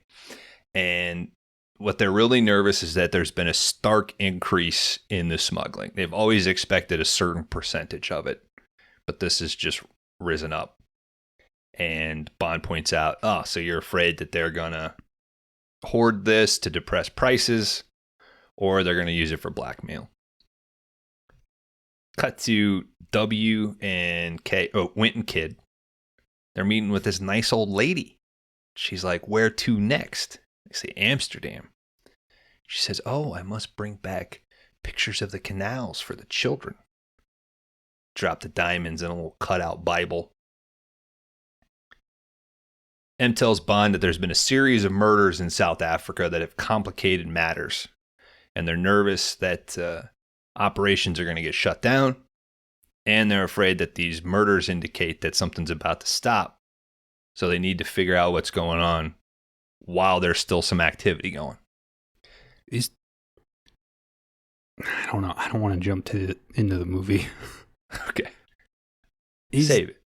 And what they're really nervous is that there's been a stark increase in the smuggling. They've always expected a certain percentage of it, but this has just risen up. And Bond points out, so you're afraid that they're going to hoard this to depress prices, or they're going to use it for blackmail. Cut to W and K, Wint and Kidd. They're meeting with this nice old lady. She's like, where to next? They say Amsterdam. She says, I must bring back pictures of the canals for the children. Drop the diamonds in a little cutout Bible. M tells Bond that there's been a series of murders in South Africa that have complicated matters, and they're nervous that operations are going to get shut down, and they're afraid that these murders indicate that something's about to stop, so they need to figure out what's going on while there's still some activity going. I don't know. I don't want to jump into the movie. Okay. Save it.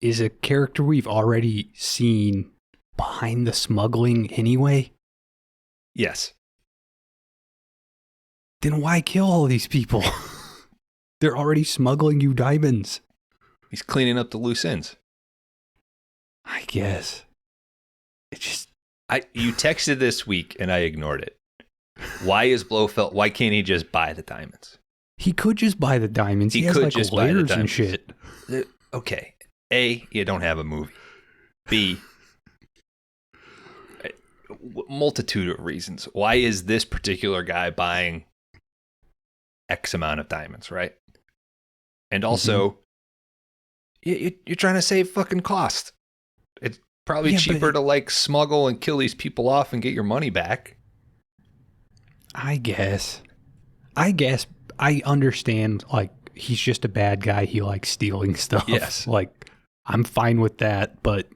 Is a character we've already seen behind the smuggling anyway? Yes. Then why kill all these people? They're already smuggling you diamonds. He's cleaning up the loose ends. I guess. It just... You texted this week and I ignored it. Why is Blofeld... Why can't he just buy the diamonds? He could just buy the diamonds. He has could like just buy the layers and diamonds. shit. Okay. A, you don't have a movie. B, multitude of reasons. Why is this particular guy buying X amount of diamonds, right? And also, you're trying to save fucking cost. It's probably cheaper to like smuggle and kill these people off and get your money back. I guess I understand, like, he's just a bad guy. He likes stealing stuff. Yes. Like, I'm fine with that, but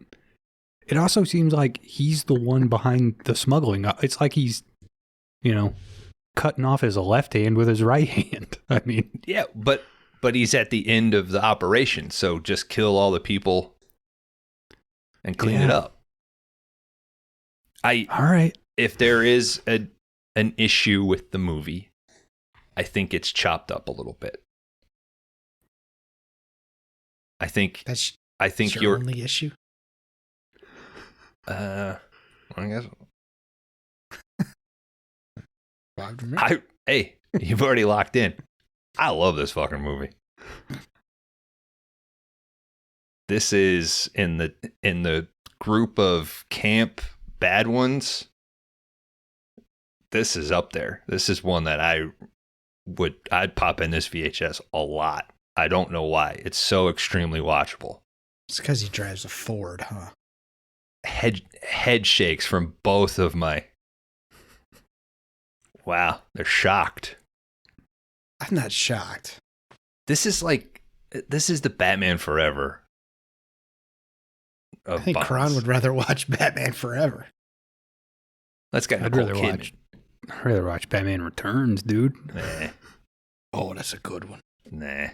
it also seems like he's the one behind the smuggling. It's like he's, cutting off his left hand with his right hand. I mean, yeah, but he's at the end of the operation, so just kill all the people and clean it up. All right. If there is an issue with the movie, I think it's chopped up a little bit. I think That's your only issue. I guess. Bob, Hey, you've already locked in. I love this fucking movie. This is in the group of camp bad ones. This is up there. This is one that I'd pop in this VHS a lot. I don't know why. It's so extremely watchable. It's because he drives a Ford, huh? Head shakes from both of my... Wow, they're shocked. I'm not shocked. This is the Batman Forever. I think Kron would rather watch Batman Forever. Let's get I'd rather watch Batman Returns, dude. Nah. Oh, that's a good one. Nah.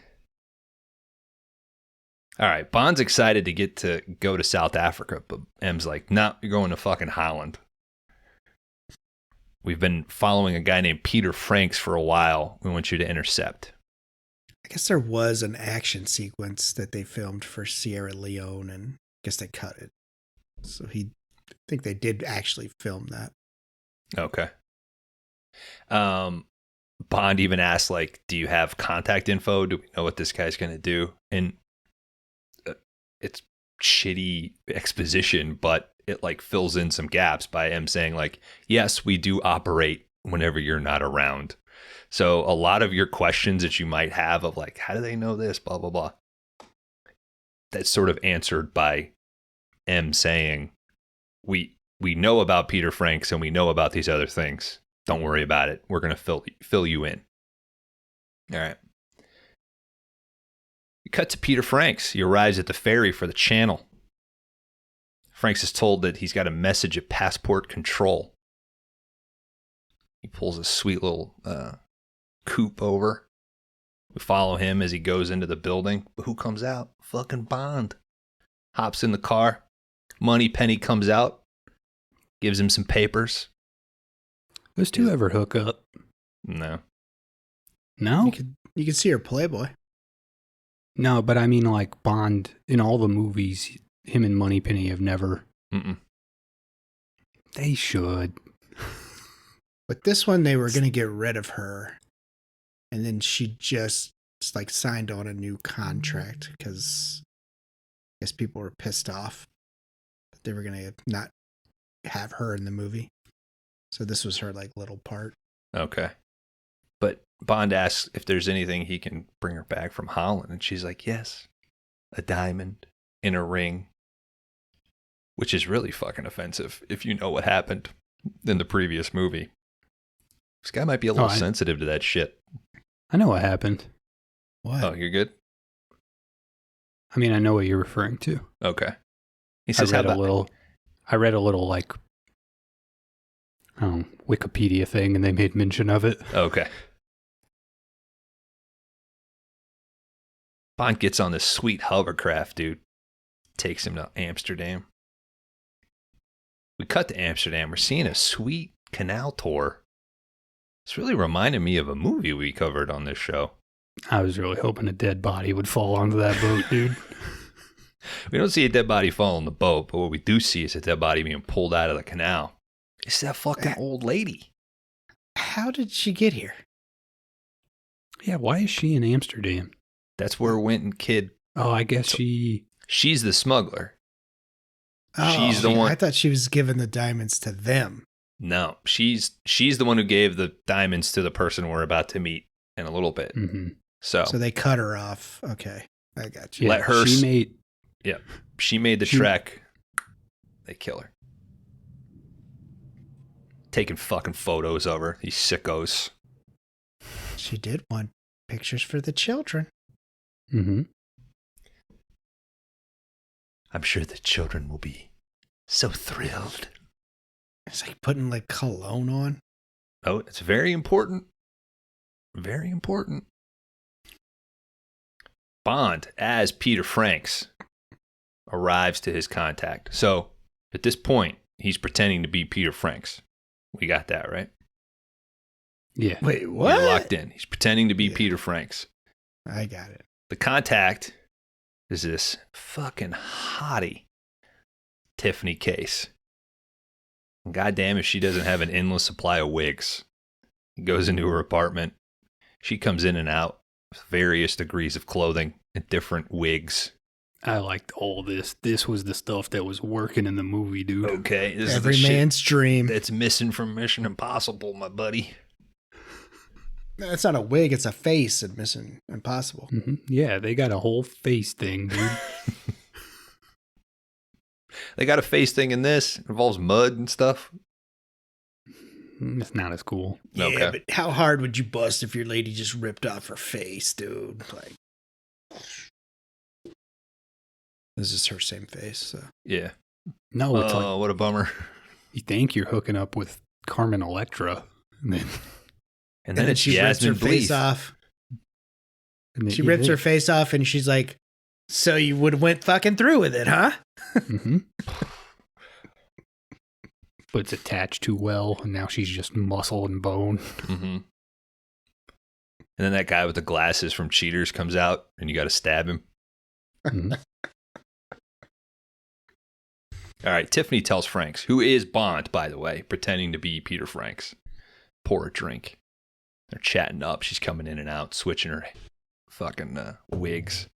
All right, Bond's excited to go to South Africa, but M's like, nah, you're going to fucking Holland. We've been following a guy named Peter Franks for a while. We want you to intercept. I guess there was an action sequence that they filmed for Sierra Leone, and I guess they cut it. So I think they did actually film that. Okay. Bond even asked, like, do you have contact info? Do we know what this guy's going to do? And it's shitty exposition, but it like fills in some gaps by him saying like, yes, we do operate whenever you're not around. So a lot of your questions that you might have of like, how do they know this, blah, blah, blah. That's sort of answered by M saying, we know about Peter Franks and we know about these other things. Don't worry about it. We're going to fill you in. All right. We cut to Peter Franks. He arrives at the ferry for the channel. Franks is told that he's got a message at passport control. He pulls a sweet little coupe over. We follow him as he goes into the building. But who comes out? Fucking Bond. Hops in the car. Moneypenny comes out. Gives him some papers. Those two ever hook up? No. No? You can see her Playboy. No, but I mean, like, Bond, in all the movies, him and Moneypenny have never. Mm-mm. They should. But this one, they were going to get rid of her. And then she just like signed on a new contract because I guess people were pissed off that they were going to not have her in the movie. So this was her like little part. Okay. But Bond asks if there's anything he can bring her back from Holland. And she's like, yes, a diamond in a ring. Which is really fucking offensive if you know what happened in the previous movie. This guy might be a little sensitive to that shit. I know what happened. What? Oh, you're good? I mean, I know what you're referring to. Okay. He says, I read a little like, Wikipedia thing, and they made mention of it. Okay. Bond gets on this sweet hovercraft, dude. Takes him to Amsterdam. We cut to Amsterdam. We're seeing a sweet canal tour. It's really reminding me of a movie we covered on this show. I was really hoping a dead body would fall onto that boat, dude. We don't see a dead body fall on the boat, but what we do see is a dead body being pulled out of the canal. It's that fucking old lady. How did she get here? Yeah, why is she in Amsterdam? That's where Winton Kid. Oh, I guess She's the smuggler. Oh, She's the one. I thought she was giving the diamonds to them. No, she's the one who gave the diamonds to the person we're about to meet in a little bit. Mm-hmm. So they cut her off. Okay, I got you. Yeah, let her. She made the she- trek. They kill her. Taking fucking photos of her. These sickos. She did want pictures for the children. Mm-hmm. I'm sure the children will be so thrilled. It's like putting like cologne on. Oh, it's very important. Very important. Bond, as Peter Franks, arrives to his contact. So, at this point, he's pretending to be Peter Franks. We got that, right? Yeah. Wait, what? You're locked in. He's pretending to be Yeah. Peter Franks. I got it. The contact is this fucking hottie Tiffany Case. God damn if she doesn't have an endless supply of wigs. He goes into her apartment. She comes in and out with various degrees of clothing and different wigs. I liked all this. This was the stuff that was working in the movie, dude. Okay. This Every is the man's shit dream. that's missing from Mission Impossible, my buddy. It's not a wig, it's a face in Mission Impossible. Mm-hmm. Yeah, they got a whole face thing, dude. They got a face thing in this. It involves mud and stuff. It's not as cool. Yeah, Okay. but how hard would you bust if your lady just ripped off her face, dude? Like, this is her same face, so. Yeah. No, it's Oh, like what a bummer. you think you're hooking up with Carmen Electra, and then, And then it's she rips her Jasmine face Bleeth. off. and then She rips her face off and she's like, so you would have went fucking through with it, huh? Mm-hmm. But it's attached too well, and now she's just muscle and bone. Mm-hmm. And then that guy with the glasses from Cheaters comes out, and you got to stab him. Mhm. All right, Tiffany tells Franks, who is Bond, by the way, pretending to be Peter Franks. Pour a drink. They're chatting up. She's coming in and out, switching her fucking wigs.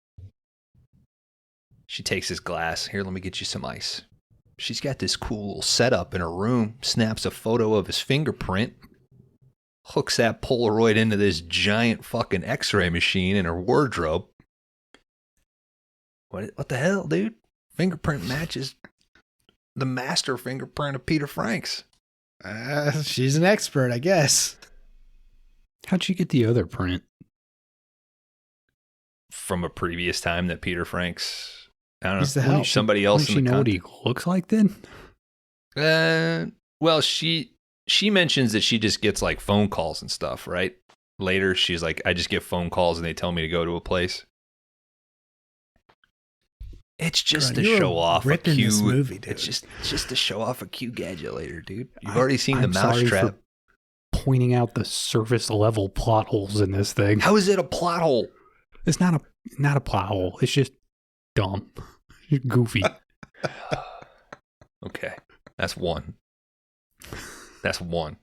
She takes his glass. Here, let me get you some ice. She's got this cool little setup in her room, snaps a photo of his fingerprint, hooks that Polaroid into this giant fucking x-ray machine in her wardrobe. What the hell, dude? Fingerprint matches the master fingerprint of Peter Franks. She's an expert, I guess. How'd she get the other print? From a previous time that Peter Franks, I don't He's the know, help. somebody else Wouldn't in she the know what he looks like then? Well, she mentions that she just gets like phone calls and stuff, right? Later, she's like, I just get phone calls and they tell me to go to a place. It's just Kron, to you show were off a ripping Q. this movie, dude. It's just to show off a Q gadget later, dude. You've already seen the I'm sorry mousetrap. for pointing out the surface level plot holes in this thing. How is it a plot hole? It's not a plot hole. It's just dumb, goofy. Okay, that's one. That's one.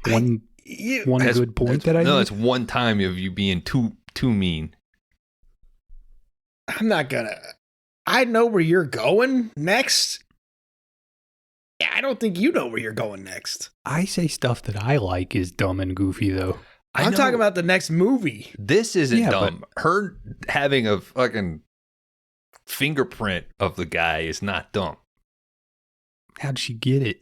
One That's- good point that's- that I no, made? it's one time of you being too mean. I'm not gonna. I know where you're going next. Yeah, I don't think you know where you're going next. I say stuff that I like is dumb and goofy, though. I'm talking about the next movie. This isn't Yeah, dumb. Her having a fucking fingerprint of the guy is not dumb. How'd she get it?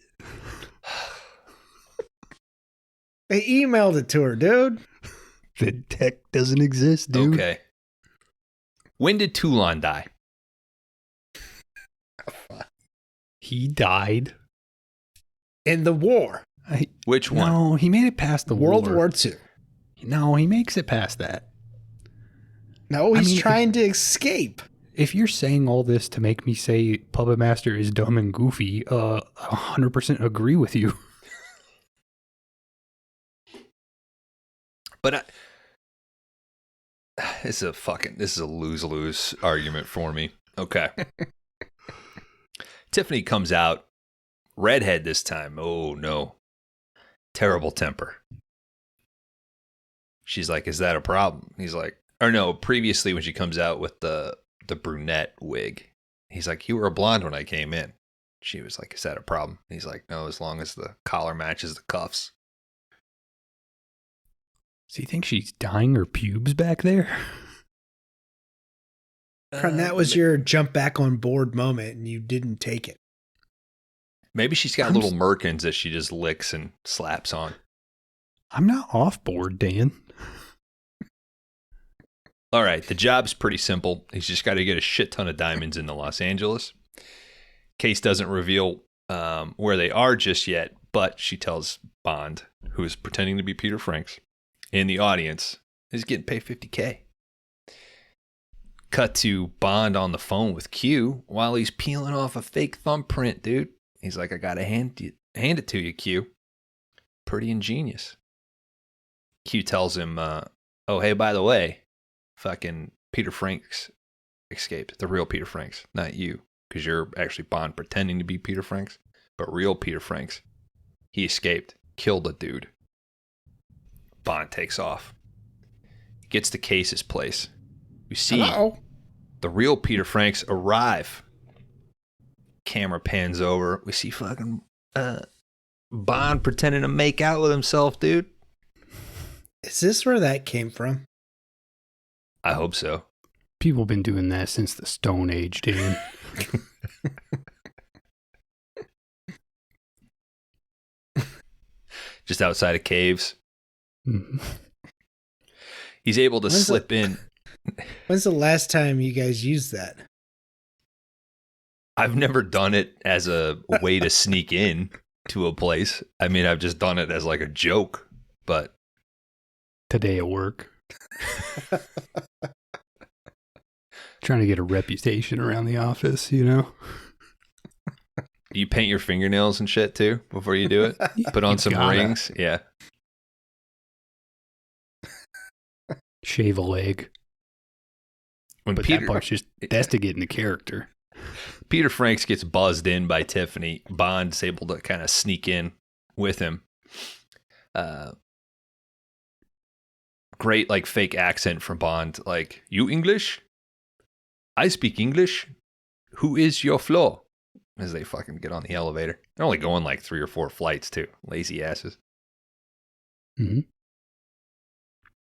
They emailed it to her, dude. The tech doesn't exist, dude. Okay. When did Toulon die? He died. In the war. Which one? No, he made it past the World war. War II. No, he makes it past that. No, he's trying to escape. If you're saying all this to make me say Puppet Master is dumb and goofy, 100% agree with you. But this is a lose-lose argument for me. Okay. Tiffany comes out, redhead this time. Oh no. Terrible temper. She's like, is that a problem? He's like, or no, previously when she comes out with the brunette wig, he's like, you were a blonde when I came in. She was like, is that a problem? He's like, no, as long as the collar matches the cuffs. So you think she's dyeing her pubes back there? And that was your jump back on board moment, and you didn't take it. Maybe she's got little merkins that she just licks and slaps on. I'm not off board, Dan. All right, the job's pretty simple. He's just got to get a shit ton of diamonds into Los Angeles. Case doesn't reveal where they are just yet, but she tells Bond, who is pretending to be Peter Franks, in the audience, he's getting paid $50K. Cut to Bond on the phone with Q while he's peeling off a fake thumbprint, dude. He's like, I gotta hand it to you, Q. Pretty ingenious. Q tells him, oh, hey, by the way, fucking Peter Franks escaped. The real Peter Franks, not you, because you're actually Bond pretending to be Peter Franks, but real Peter Franks. He escaped, killed a dude. Bond takes off. Gets to Case's place. We see the real Peter Franks arrive. Camera pans over. We see fucking Bond pretending to make out with himself, dude. Is this where that came from? I hope so. People have been doing that since the Stone Age, Dan. Just outside of caves. Mhm. He's able to slip in. When's the last time you guys used that? I've never done it as a way to sneak in to a place. I mean, I've just done it as like a joke, but Today at work. Trying to get a reputation around the office, you know? do you paint your fingernails and shit too before you do it? Put on some gotta. rings. Yeah. Shave a leg. When But that part's just, that's to get into character. Peter Franks gets buzzed in by Tiffany, Bond's able to kind of sneak in with him. Great, like, fake accent from Bond. Like, you English? I speak English. Who is your floor? As they fucking get on the elevator. They're only going like 3 or 4 flights, too. Lazy asses. Mm-hmm.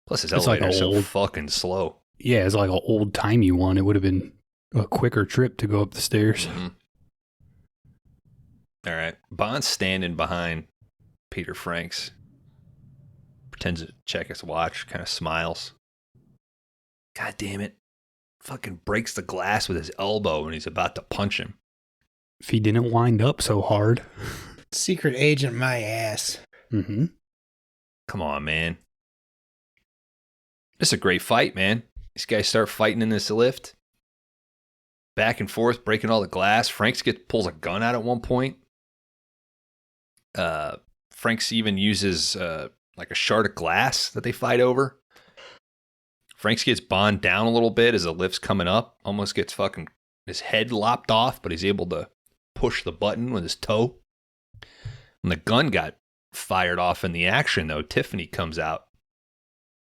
Plus, his It's like elevator's so old- fucking slow. Yeah, it's like an old-timey one. It would have been a quicker trip to go up the stairs. Mm-hmm. All right. Bond's standing behind Peter Franks. Pretends to check his watch, kind of smiles. God damn it. Fucking breaks the glass with his elbow when he's about to punch him. If he didn't wind up so hard. Secret agent, my ass. Mm-hmm. Come on, man. This is a great fight, man. These guys start fighting in this lift. Back and forth, breaking all the glass. Franks pulls a gun out at one point. Franks even uses like a shard of glass that they fight over. Franks gets Bond down a little bit as the lift's coming up. Almost gets fucking his head lopped off, but he's able to push the button with his toe. When the gun got fired off in the action, though, Tiffany comes out.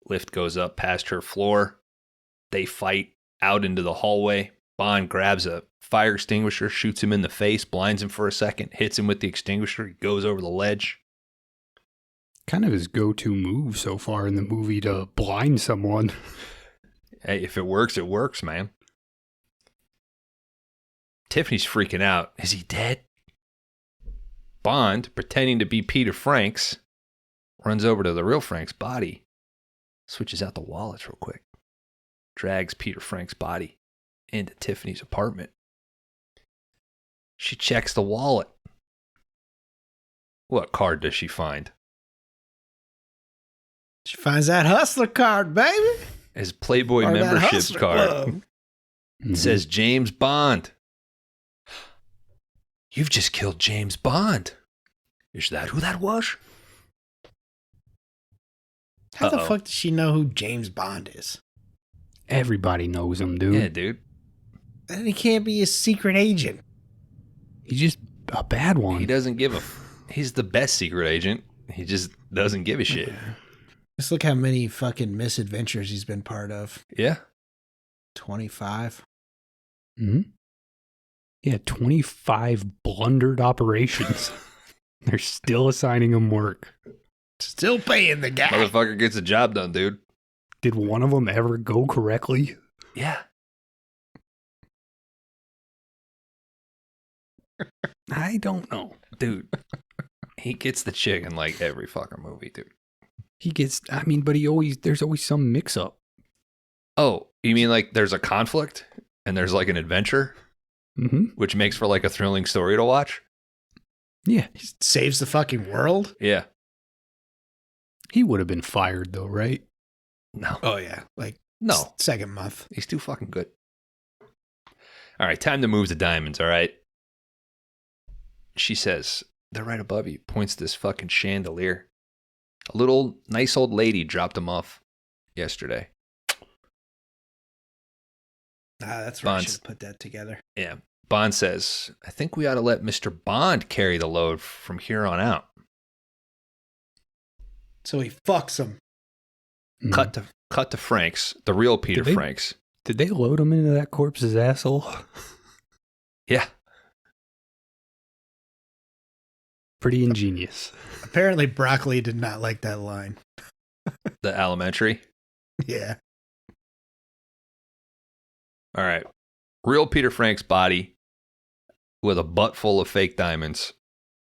Lift goes up past her floor. They fight out into the hallway. Bond grabs a fire extinguisher, shoots him in the face, blinds him for a second, hits him with the extinguisher, he goes over the ledge. Kind of his go-to move so far in the movie to blind someone. Hey, if it works, man. Tiffany's freaking out. Is he dead? Bond, pretending to be Peter Franks, runs over to the real Frank's body, switches out the wallets real quick, drags Peter Frank's body into Tiffany's apartment. She checks the wallet. What card does she find? She finds that hustler card, baby. His Playboy Or that membership hustler card. club. It says James Bond. You've just killed James Bond. Is that who that was? How the Uh-oh. fuck does she know who James Bond is? Everybody knows him, dude. Yeah, dude. And he can't be a secret agent. He's just a bad one. He doesn't give a... He's the best secret agent. He just doesn't give a shit. Just look how many fucking misadventures he's been part of. Yeah. 25. Hmm? Yeah, 25 blundered operations. They're still assigning him work. Still paying the guy. Motherfucker gets the job done, dude. Did one of them ever go correctly? Yeah. I don't know. Dude. He gets the chick in like every fucking movie, dude. He gets, but there's always some mix up. Oh, you mean like there's a conflict and there's like an adventure, Mm-hmm. which makes for like a thrilling story to watch? Yeah. He saves the fucking world. Yeah. He would have been fired though, right? No. Oh, yeah. Like, No. second month. He's too fucking good. All right, time to move the diamonds, all right? She says, they're right above you. Points to this fucking chandelier. A little nice old lady dropped them off yesterday. That's right. I Bonds. should have put that together. Yeah. Bond says, I think we ought to let Mr. Bond carry the load from here on out. So he fucks him. Mhm. Cut to Franks, the real Peter they- Franks. Did they load him into that corpse's asshole? Yeah. Pretty ingenious. Apparently, Broccoli did not like that line. The elementary. Yeah. All right. Real Peter Frank's body with a butt full of fake diamonds.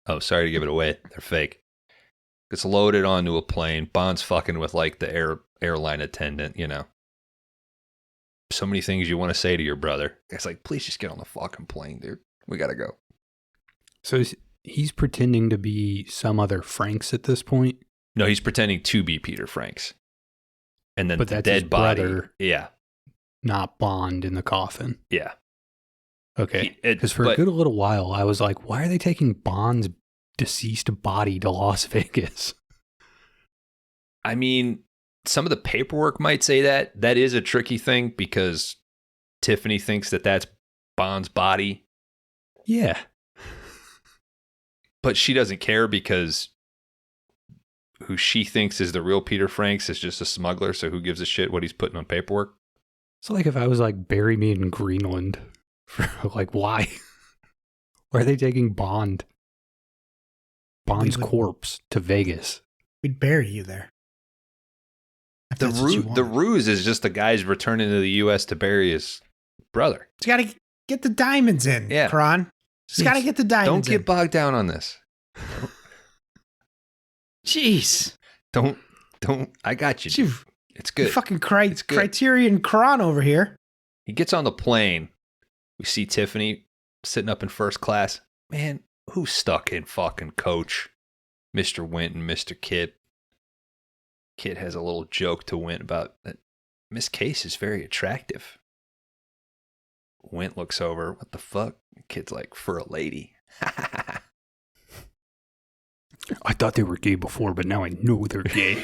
Oh, sorry to give it away. They're fake. Gets loaded onto a plane. Bond's fucking with like the airline attendant, you know. So many things you want to say to your brother. It's like, please just get on the fucking plane, dude. We got to go. So he's pretending to be some other Franks at this point? No, he's pretending to be Peter Franks. And then But the that's his dead body. brother. Yeah. Not Bond in the coffin. Yeah. Okay. Because for a good little while, I was like, why are they taking Bond's deceased body to Las Vegas? I mean, some of the paperwork might say that. That is a tricky thing because Tiffany thinks that that's Bond's body. Yeah. But she doesn't care because who she thinks is the real Peter Franks is just a smuggler. So who gives a shit what he's putting on paperwork? It's like if I was like, bury me in Greenland. Like, why? Why are they taking Bond's would- corpse to Vegas? We'd bury you there. If The that's what you the want. ruse is just the guy's returning to the U.S. to bury his brother. Just got to get the diamonds in, Yeah. Kron. Just got to Please, get the Don't diamonds get in. bogged down on this. Jeez. Don't. I got you. Gee, Dude. It's good. fucking It's good. Criterion Kron over here. He gets on the plane. We see Tiffany sitting up in first class. Man, who's stuck in fucking coach? Mr. Wint and Mr. Kidd. Kid has a little joke to Wint about that Miss Case is very attractive. Wint looks over. What the fuck? Kid's like, for a lady. I thought they were gay before, but now I know they're gay.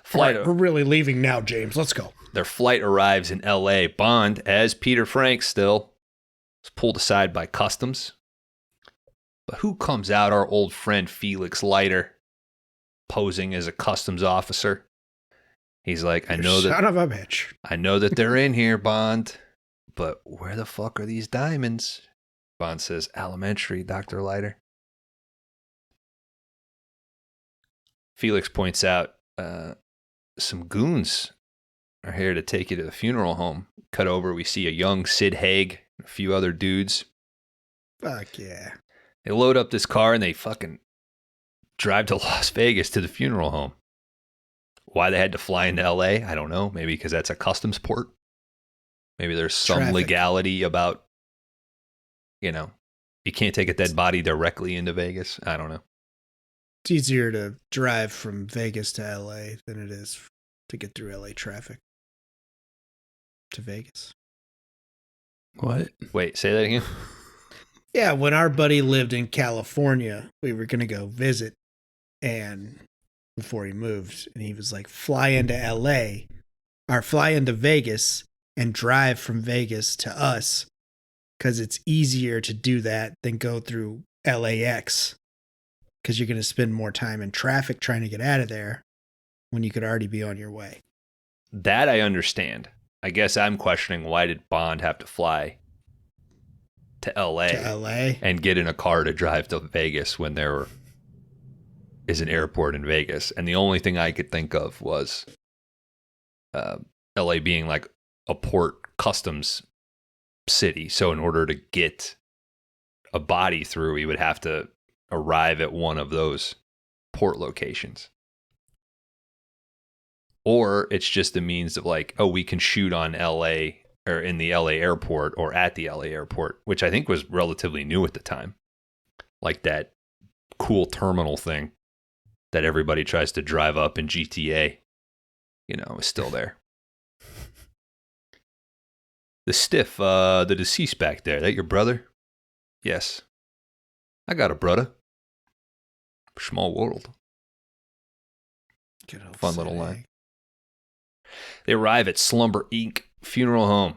Flight. All right, we're really leaving now, James. Let's go. Their flight arrives in L.A. Bond, as Peter Frank still, is pulled aside by customs. But who comes out? Our old friend Felix Leiter, posing as a customs officer. He's like, I know Son of a bitch. that they're in here, Bond, but where the fuck are these diamonds? Bond says, elementary, Dr. Leiter. Felix points out, some goons are here to take you to the funeral home. Cut over, we see a young Sid Haig, a few other dudes. Fuck yeah. They load up this car and they fucking drive to Las Vegas to the funeral home. Why they had to fly into LA, I don't know. Maybe because that's a customs port. Maybe there's some Traffic. legality about, you can't take a dead body directly into Vegas. I don't know. It's easier to drive from Vegas to LA than it is to get through LA traffic to Vegas. What? Wait, say that again? Yeah, when our buddy lived in California, we were going to go visit, and before he moved, and he was like, fly into LA or fly into Vegas and drive from Vegas to us, because it's easier to do that than go through LAX, because you're going to spend more time in traffic trying to get out of there when you could already be on your way. That I understand. I guess I'm questioning, why did Bond have to fly to LA, and get in a car to drive to Vegas when there is an airport in Vegas? And the only thing I could think of was LA being like a port customs city. So in order to get a body through, he would have to arrive at one of those port locations. Or it's just a means of like, oh, we can shoot on LA or in the LA airport or at the LA airport, which I think was relatively new at the time. Like that cool terminal thing that everybody tries to drive up in GTA, is still there. The stiff, the deceased back there, that your brother? Yes. I got a brother. Small world. Fun little line. They arrive at Slumber Inc. funeral home.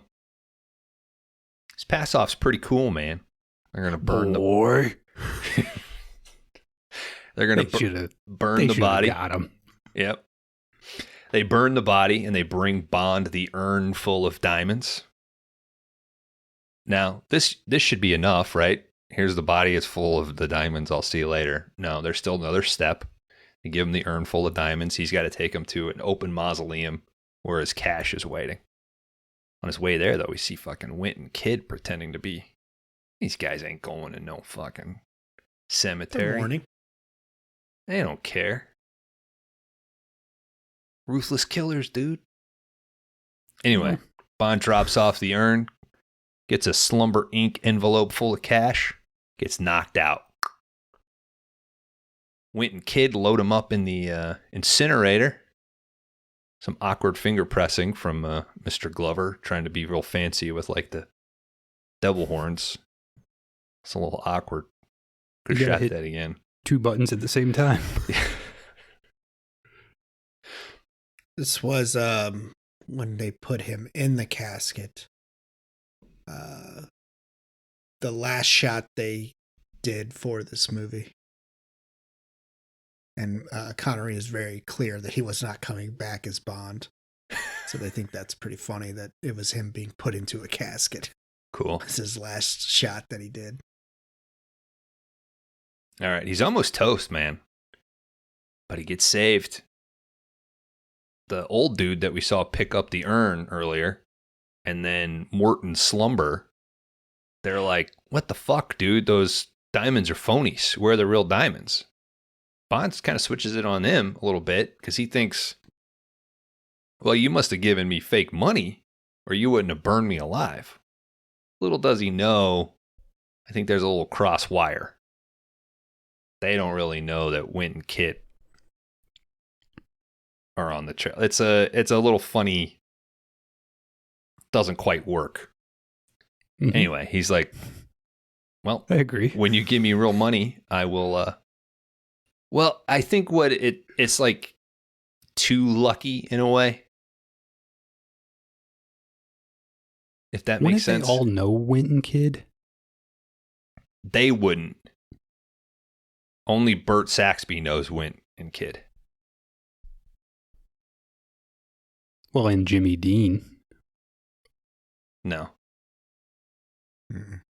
This pass-off's pretty cool, man. They're gonna burn They're gonna burn the body. Got him. Yep. They burn the body and they bring Bond the urn full of diamonds. Now, this should be enough, right? Here's the body, it's full of the diamonds. I'll see you later. No, there's still another step. They give him the urn full of diamonds. He's got to take him to an open mausoleum where his cash is waiting. On his way there, though, we see fucking Winton Kid pretending to be. These guys ain't going to no fucking cemetery. Good morning. They don't care. Ruthless killers, dude. Anyway, Bond drops off the urn, gets a Slumber Inc. envelope full of cash, gets knocked out. Winton Kid load him up in the incinerator. Some awkward finger pressing from Mr. Glover, trying to be real fancy with like the devil horns. It's a little awkward. Could have shot that again. 2 buttons at the same time. This was when they put him in the casket. The last shot they did for this movie. And Connery is very clear that he was not coming back as Bond. So they think that's pretty funny that it was him being put into a casket. Cool. This is his last shot that he did. All right, he's almost toast, man. But he gets saved. The old dude that we saw pick up the urn earlier, and then Morton Slumber, they're like, what the fuck, dude? Those diamonds are phonies. Where are the real diamonds? Bond kind of switches it on him a little bit because he thinks, well, you must have given me fake money or you wouldn't have burned me alive. Little does he know, I think there's a little cross wire. They don't really know that Winton Kit are on the trail. It's a little funny. Doesn't quite work. Mm-hmm. Anyway, he's like, well, I agree. When you give me real money, I will, well, I think it's like too lucky in a way. If that makes sense. They all know Winton Kid? They wouldn't. Only Bert Saxby knows Winton Kid. Well, and Jimmy Dean. No. Mm.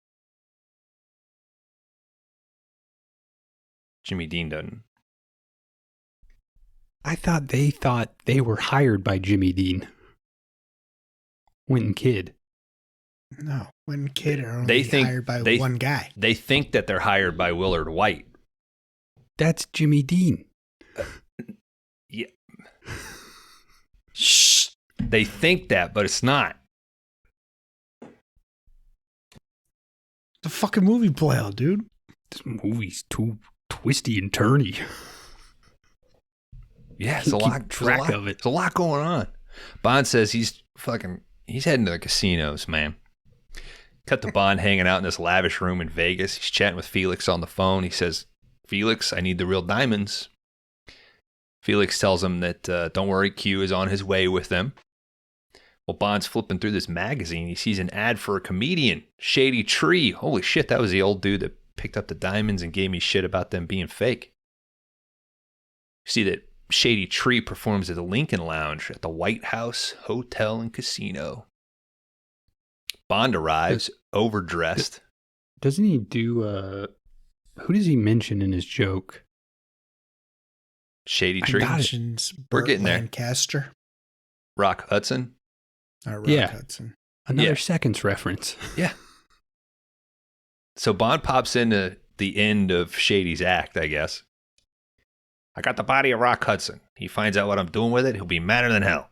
Jimmy Dean doesn't. I thought they were hired by Jimmy Dean. Winton Kid. No, when kid are only They think hired by they- one guy. They think that they're hired by Willard White. That's Jimmy Dean. Yeah. Shh. They think that, but it's not. The fucking movie play out, dude. This movie's too twisty and turny. Yeah, it's a Keep lot. track there's a lot, of it. There's a lot going on. Bond says he's heading to the casinos, man. Cut to Bond hanging out in this lavish room in Vegas. He's chatting with Felix on the phone. He says, Felix, I need the real diamonds. Felix tells him that, don't worry, Q is on his way with them. Well, Bond's flipping through this magazine. He sees an ad for a comedian, Shady Tree. Holy shit, that was the old dude that picked up the diamonds and gave me shit about them being fake. You see that Shady Tree performs at the Lincoln Lounge at the White House Hotel and Casino. Bond arrives, overdressed. Doesn't he do, who does he mention in his joke? Shady I Tree. got it. Mentions We're Burt getting there. Lancaster. Rock Hudson. Rock Yeah. Hudson. Another Yeah. Seconds reference. Yeah. So Bond pops into the end of Shady's act, I guess. I got the body of Rock Hudson. He finds out what I'm doing with it. He'll be madder than hell.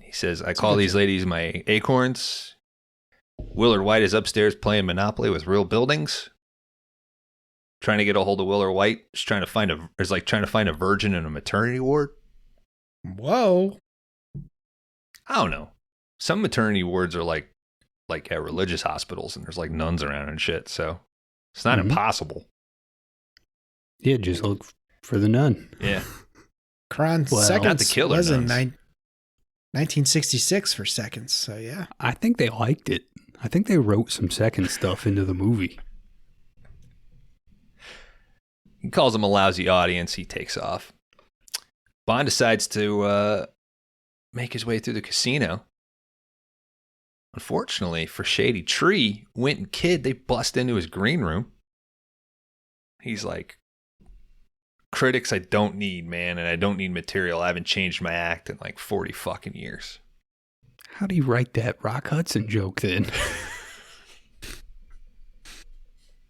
He says, I call these ladies my acorns. Willard White is upstairs playing Monopoly with real buildings. Trying to get a hold of Willard White. Just trying to find a virgin in a maternity ward. Whoa. I don't know. Some maternity wards are like at religious hospitals and there's like nuns around and shit. So it's not Mhm. impossible. Yeah, just look for the nun. Yeah. Kron Well, Seconds not the killer was in nuns. 1966 for Seconds. So yeah. I think they liked it. I think they wrote some second stuff into the movie. He calls him a lousy audience. He takes off. Bond decides to make his way through the casino. Unfortunately for Shady Tree, Winton Kid, they bust into his green room. He's like, critics I don't need, man, and I don't need material. I haven't changed my act in like 40 fucking years. How'd he write that Rock Hudson joke then?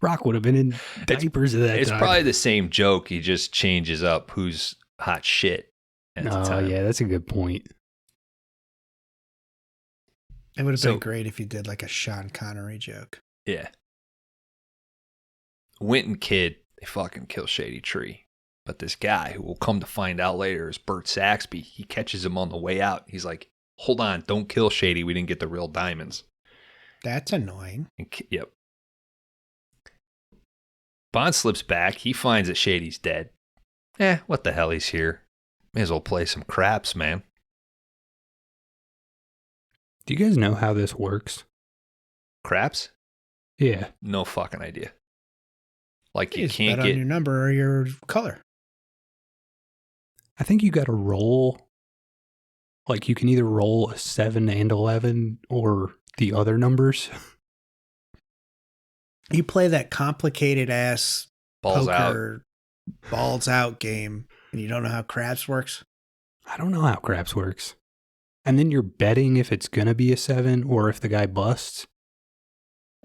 Rock would have been in diapers at that It's time. probably the same joke. He just changes up who's hot shit at the Oh, time. yeah, that's a good point. It would have So- been great if you did like a Sean Connery joke. Yeah. Winton Kid, they fucking kill Shady Tree. But this guy, who we'll come to find out later is Bert Saxby, he catches him on the way out. He's like, hold on, don't kill Shady. We didn't get the real diamonds. That's annoying. Yep. Bond slips back. He finds that Shady's dead. What the hell, he's here. May as well play some craps, man. Do you guys know how this works? Craps? Yeah. No fucking idea. Like, you Just can't bet get... on your number or your color. I think you got to roll. Like, you can either roll a 7 and 11 or the other numbers. You play that complicated ass balls out. poker balls out game and you don't know how craps works. I don't know how craps works. And then you're betting if it's going to be a 7 or if the guy busts.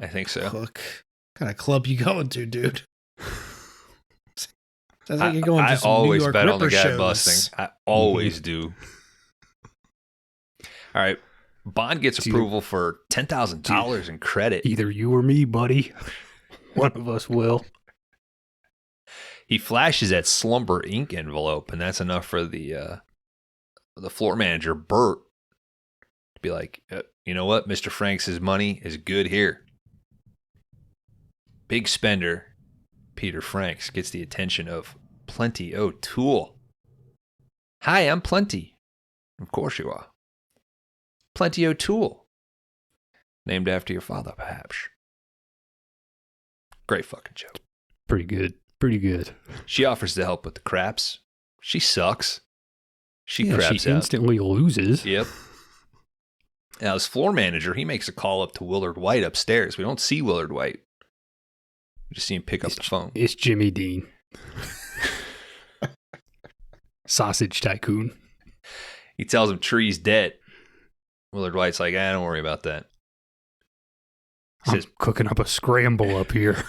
I think so. What kind of club you going to, dude? Sounds like you're going to I some always New York bet on the Ripper guy shows. busting. I always do. All right. Bond gets See, approval for $10,000 in credit. Either you or me, buddy. One of us will. He flashes that Slumber Inc. envelope, and that's enough for the floor manager, Bert, to be like, you know what? Mr. Franks' money is good here. Big spender, Peter Franks, gets the attention of Plenty O'Toole. Hi, I'm Plenty. Of course you are. Plenty O'Toole. Named after your father, perhaps. Great fucking joke. Pretty good. Pretty good. She offers to help with the craps. She sucks. She Yeah, craps she out. instantly loses. Yep. Now, as floor manager, he makes a call up to Willard White upstairs. We don't see Willard White. We just see him pick up the phone. It's Jimmy Dean. Sausage tycoon. He tells him Tree's dead. Willard White's like, don't worry about that. He I'm cooking up a scramble up here.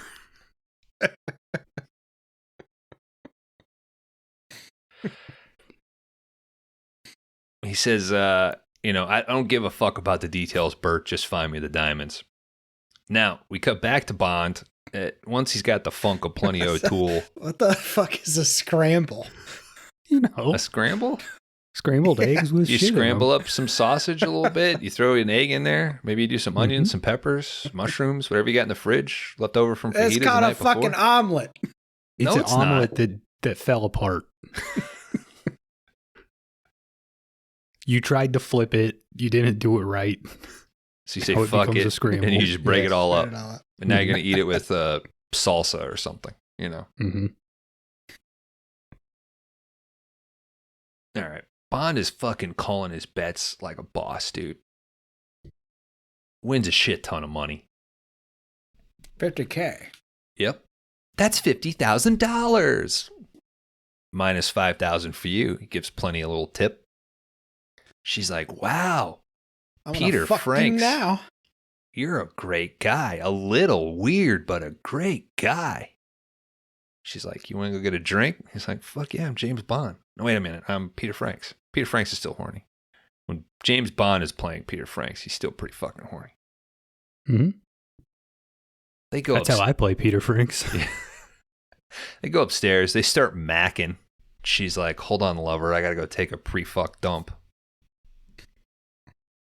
He says, I don't give a fuck about the details, Bert. Just find me the diamonds. Now, we cut back to Bond. Once he's got the funk of Plenty O'Toole. What the fuck is a scramble? You know. A scramble? Scrambled eggs with You shit scramble up some sausage a little bit. You throw an egg in there. Maybe you do some onions, some peppers, mushrooms, whatever you got in the fridge, left over from fajitas It's the called a night fucking before. omelet. It's No, an it's omelet not. that fell apart. You tried to flip it. You didn't do it right. So you say, How it fuck becomes it, a scramble. and you just break it all up. Spread it all up. And now you're going to eat it with salsa or something, Mm-hmm. All right. Bond is fucking calling his bets like a boss, dude. Wins a shit ton of money. 50K. Yep. That's $50,000. Minus $5,000 for you. He gives Plenty a little tip. She's like, wow, I'm Peter gonna fuck you Franks. now. You're a great guy. A little weird, but a great guy. She's like, you want to go get a drink? He's like, fuck yeah, I'm James Bond. No, wait a minute. I'm Peter Franks. Peter Franks is still horny. When James Bond is playing Peter Franks, he's still pretty fucking horny. Mm-hmm. They go That's how I play Peter Franks. They go upstairs. They start macking. She's like, hold on, lover. I got to go take a pre-fuck dump.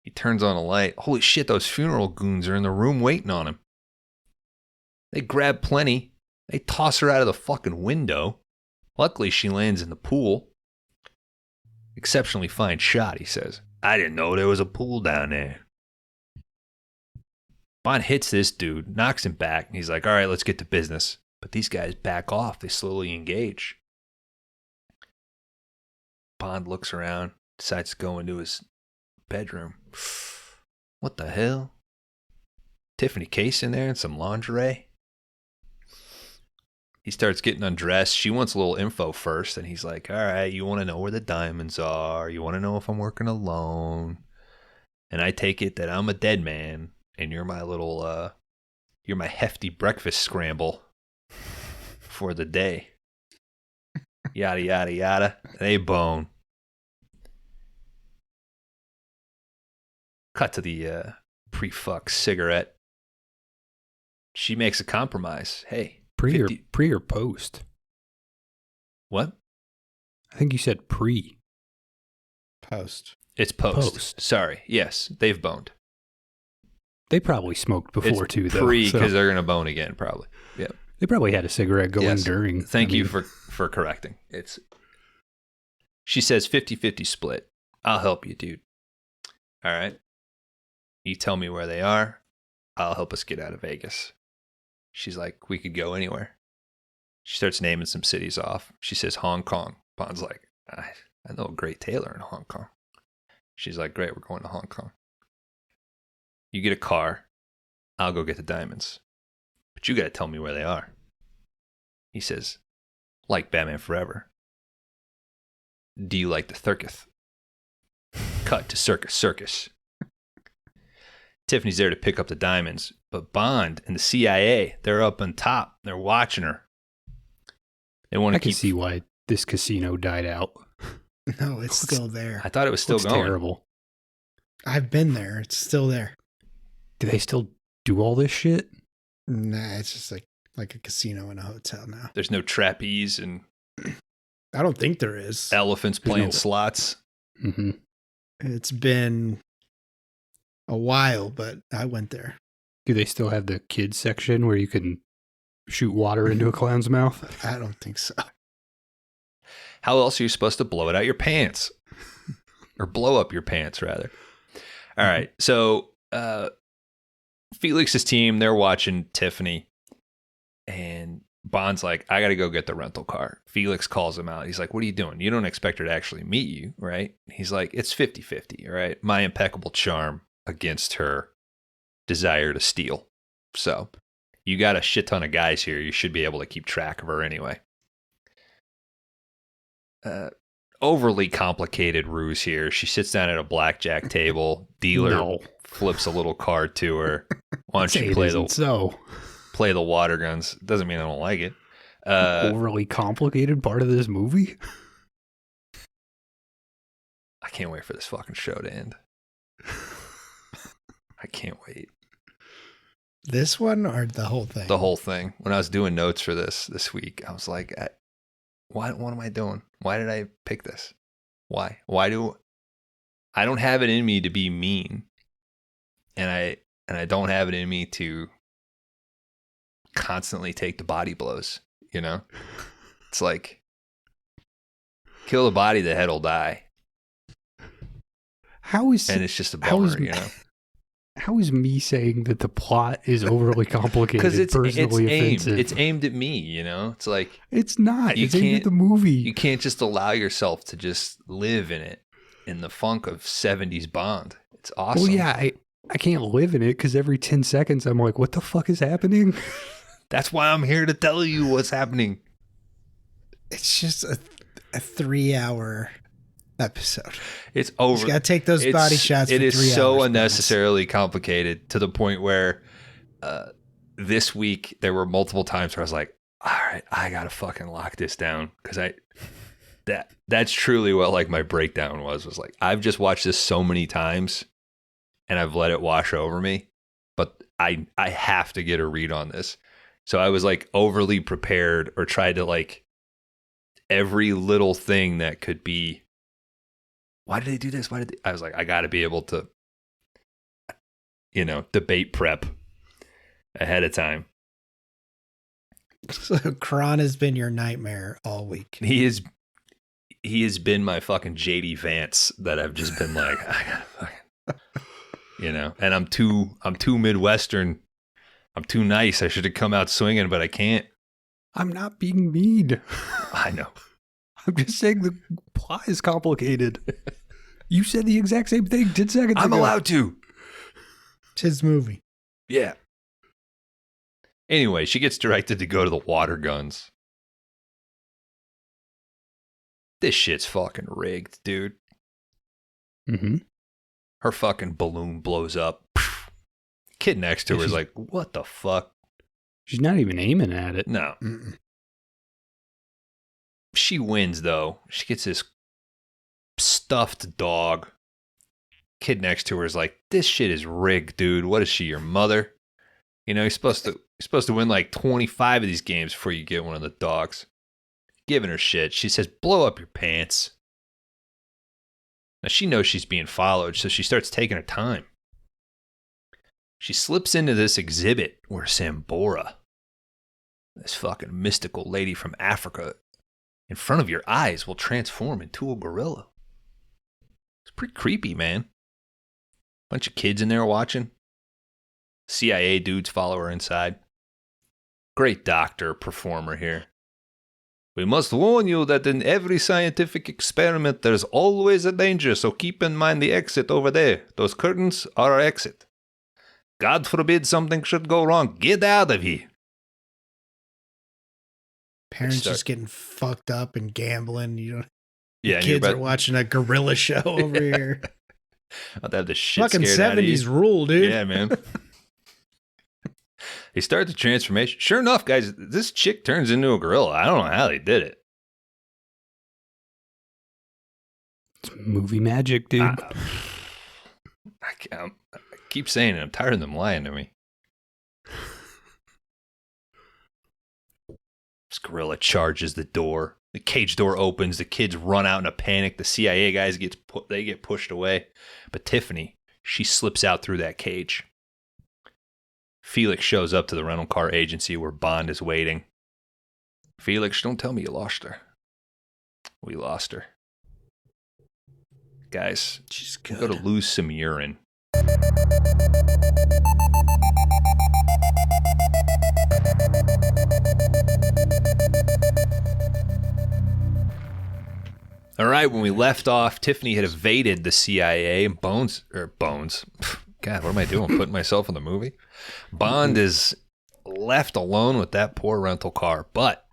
He turns on a light. Holy shit, those funeral goons are in the room waiting on him. They grab Plenty. They toss her out of the fucking window. Luckily, she lands in the pool. Exceptionally fine shot, he says. I didn't know there was a pool down there. Bond hits this dude, knocks him back, and he's like, all right, let's get to business. But these guys back off. They slowly engage. Bond looks around, decides to go into his bedroom. What the hell? Tiffany case in there and some lingerie. He starts getting undressed. She wants a little info first, and he's like, all right, you want to know where the diamonds are. You want to know if I'm working alone. And I take it that I'm a dead man, and you're my little, you're my hefty breakfast scramble for the day. Yada, yada, yada. They bone. Cut to the pre-fuck cigarette. She makes a compromise. Hey. Pre or post? What? I think you said pre. Post. It's post. Post. Sorry. Yes, they've boned. They probably smoked before It's too, though. pre because so they're going to bone again, probably. Yep. they probably had a cigarette going Yes. during. Thank you for correcting. She says 50-50 split. I'll help you, dude. All right. You tell me where they are. I'll help us get out of Vegas. She's like, we could go anywhere. She starts naming some cities off. She says Hong Kong. Bond's like, I know a great tailor in Hong Kong. She's like, great, we're going to Hong Kong. You get a car. I'll go get the diamonds. But you got to tell me where they are. He says, like Batman Forever. Do you like the circus? Cut to circus. Tiffany's there to pick up the diamonds, but Bond and the CIA, they're up on top. They're watching her. They want I to can keep. see why this casino died out. No, it's still there. I thought it was still Looks going. terrible. I've been there. It's still there. Do they still do all this shit? Nah, it's just like a casino in a hotel now. There's no trapeze and I don't think there is. elephants There's playing no- slots. Mm-hmm. It's been a while, but I went there. Do they still have the kids section where you can shoot water into a clown's mouth? I don't think so. How else are you supposed to blow it out your pants? Or blow up your pants, rather. All right. So Felix's team, they're watching Tiffany. And Bond's like, I got to go get the rental car. Felix calls him out. He's like, what are you doing? You don't expect her to actually meet you, right? He's like, it's 50-50, all right? My impeccable charm against her desire to steal. So you got a shit ton of guys here. You should be able to keep track of her anyway. Overly complicated ruse here. She sits down at a blackjack table. Dealer flips a little card to her. Why don't you play the water guns? Doesn't mean I don't like it. Overly complicated part of this movie? I can't wait for this fucking show to end. I can't wait. This one or the whole thing? The whole thing. When I was doing notes for this week, I was like, what am I doing? Why did I pick this? Why do I don't have it in me to be mean. And I don't have it in me to constantly take the body blows, you know? It's like, kill the body, the head will die. And it's just a bummer, you know? How is me saying that the plot is overly complicated because it's offensive? It's aimed at me, you know? It's like... It's not. It's aimed at the movie. You can't just allow yourself to just live in it, in the funk of 70s Bond. It's awesome. Well, yeah, I can't live in it because every 10 seconds I'm like, what the fuck is happening? That's why I'm here to tell you what's happening. It's just a 3-hour episode. It's over. You got to take those body shots. It for 3 is so hours, unnecessarily complicated to the point where this week there were multiple times where I was like, all right, I got to fucking lock this down. Because that's truly what like my breakdown was like, I've just watched this so many times and I've let it wash over me. But I have to get a read on this. So I was like overly prepared or tried to like every little thing that could be, why did they do this? I was like, I got to be able to, you know, debate prep ahead of time. So Kron has been your nightmare all week. He has been my fucking JD Vance that I've just been like, I gotta fucking, you know, and I'm too Midwestern. I'm too nice. I should have come out swinging, but I can't. I'm not being mean. I know. I'm just saying the plot is complicated. You said the exact same thing 10 seconds ago. I'm allowed to. It's his movie. Yeah. Anyway, she gets directed to go to the water guns. This shit's fucking rigged, dude. Mm-hmm. Her fucking balloon blows up. Kid next to her is like, what the fuck? She's not even aiming at it. No. Mm-mm. She wins, though. She gets this stuffed dog. Kid next to her is like, this shit is rigged, dude. What is she, your mother? You know, you're supposed to win like 25 of these games before you get one of the dogs. Giving her shit. She says, blow up your pants. Now, she knows she's being followed, so she starts taking her time. She slips into this exhibit where Sambora, this fucking mystical lady from Africa, in front of your eyes will transform into a gorilla. It's pretty creepy, man. Bunch of kids in there watching. CIA dudes follow her inside. Great doctor, performer here. We must warn you that in every scientific experiment there's always a danger, so keep in mind the exit over there. Those curtains are our exit. God forbid something should go wrong. Get out of here. Parents just getting fucked up and gambling. You know, yeah, kids are watching a gorilla show over here. I'll have the shit fucking scared 70s rule, dude. Yeah, man. They start the transformation. Sure enough, guys, this chick turns into a gorilla. I don't know how they did it. It's movie magic, dude. I keep saying it. I'm tired of them lying to me. This gorilla charges the door. The cage door opens. The kids run out in a panic. The CIA guys get pushed away. But Tiffany, she slips out through that cage. Felix shows up to the rental car agency where Bond is waiting. Felix, don't tell me you lost her. We lost her. Guys, she's good. Go to lose some urine. All right, when we left off, Tiffany had evaded the CIA and God, what am I doing? Putting myself in the movie? Bond is left alone with that poor rental car, but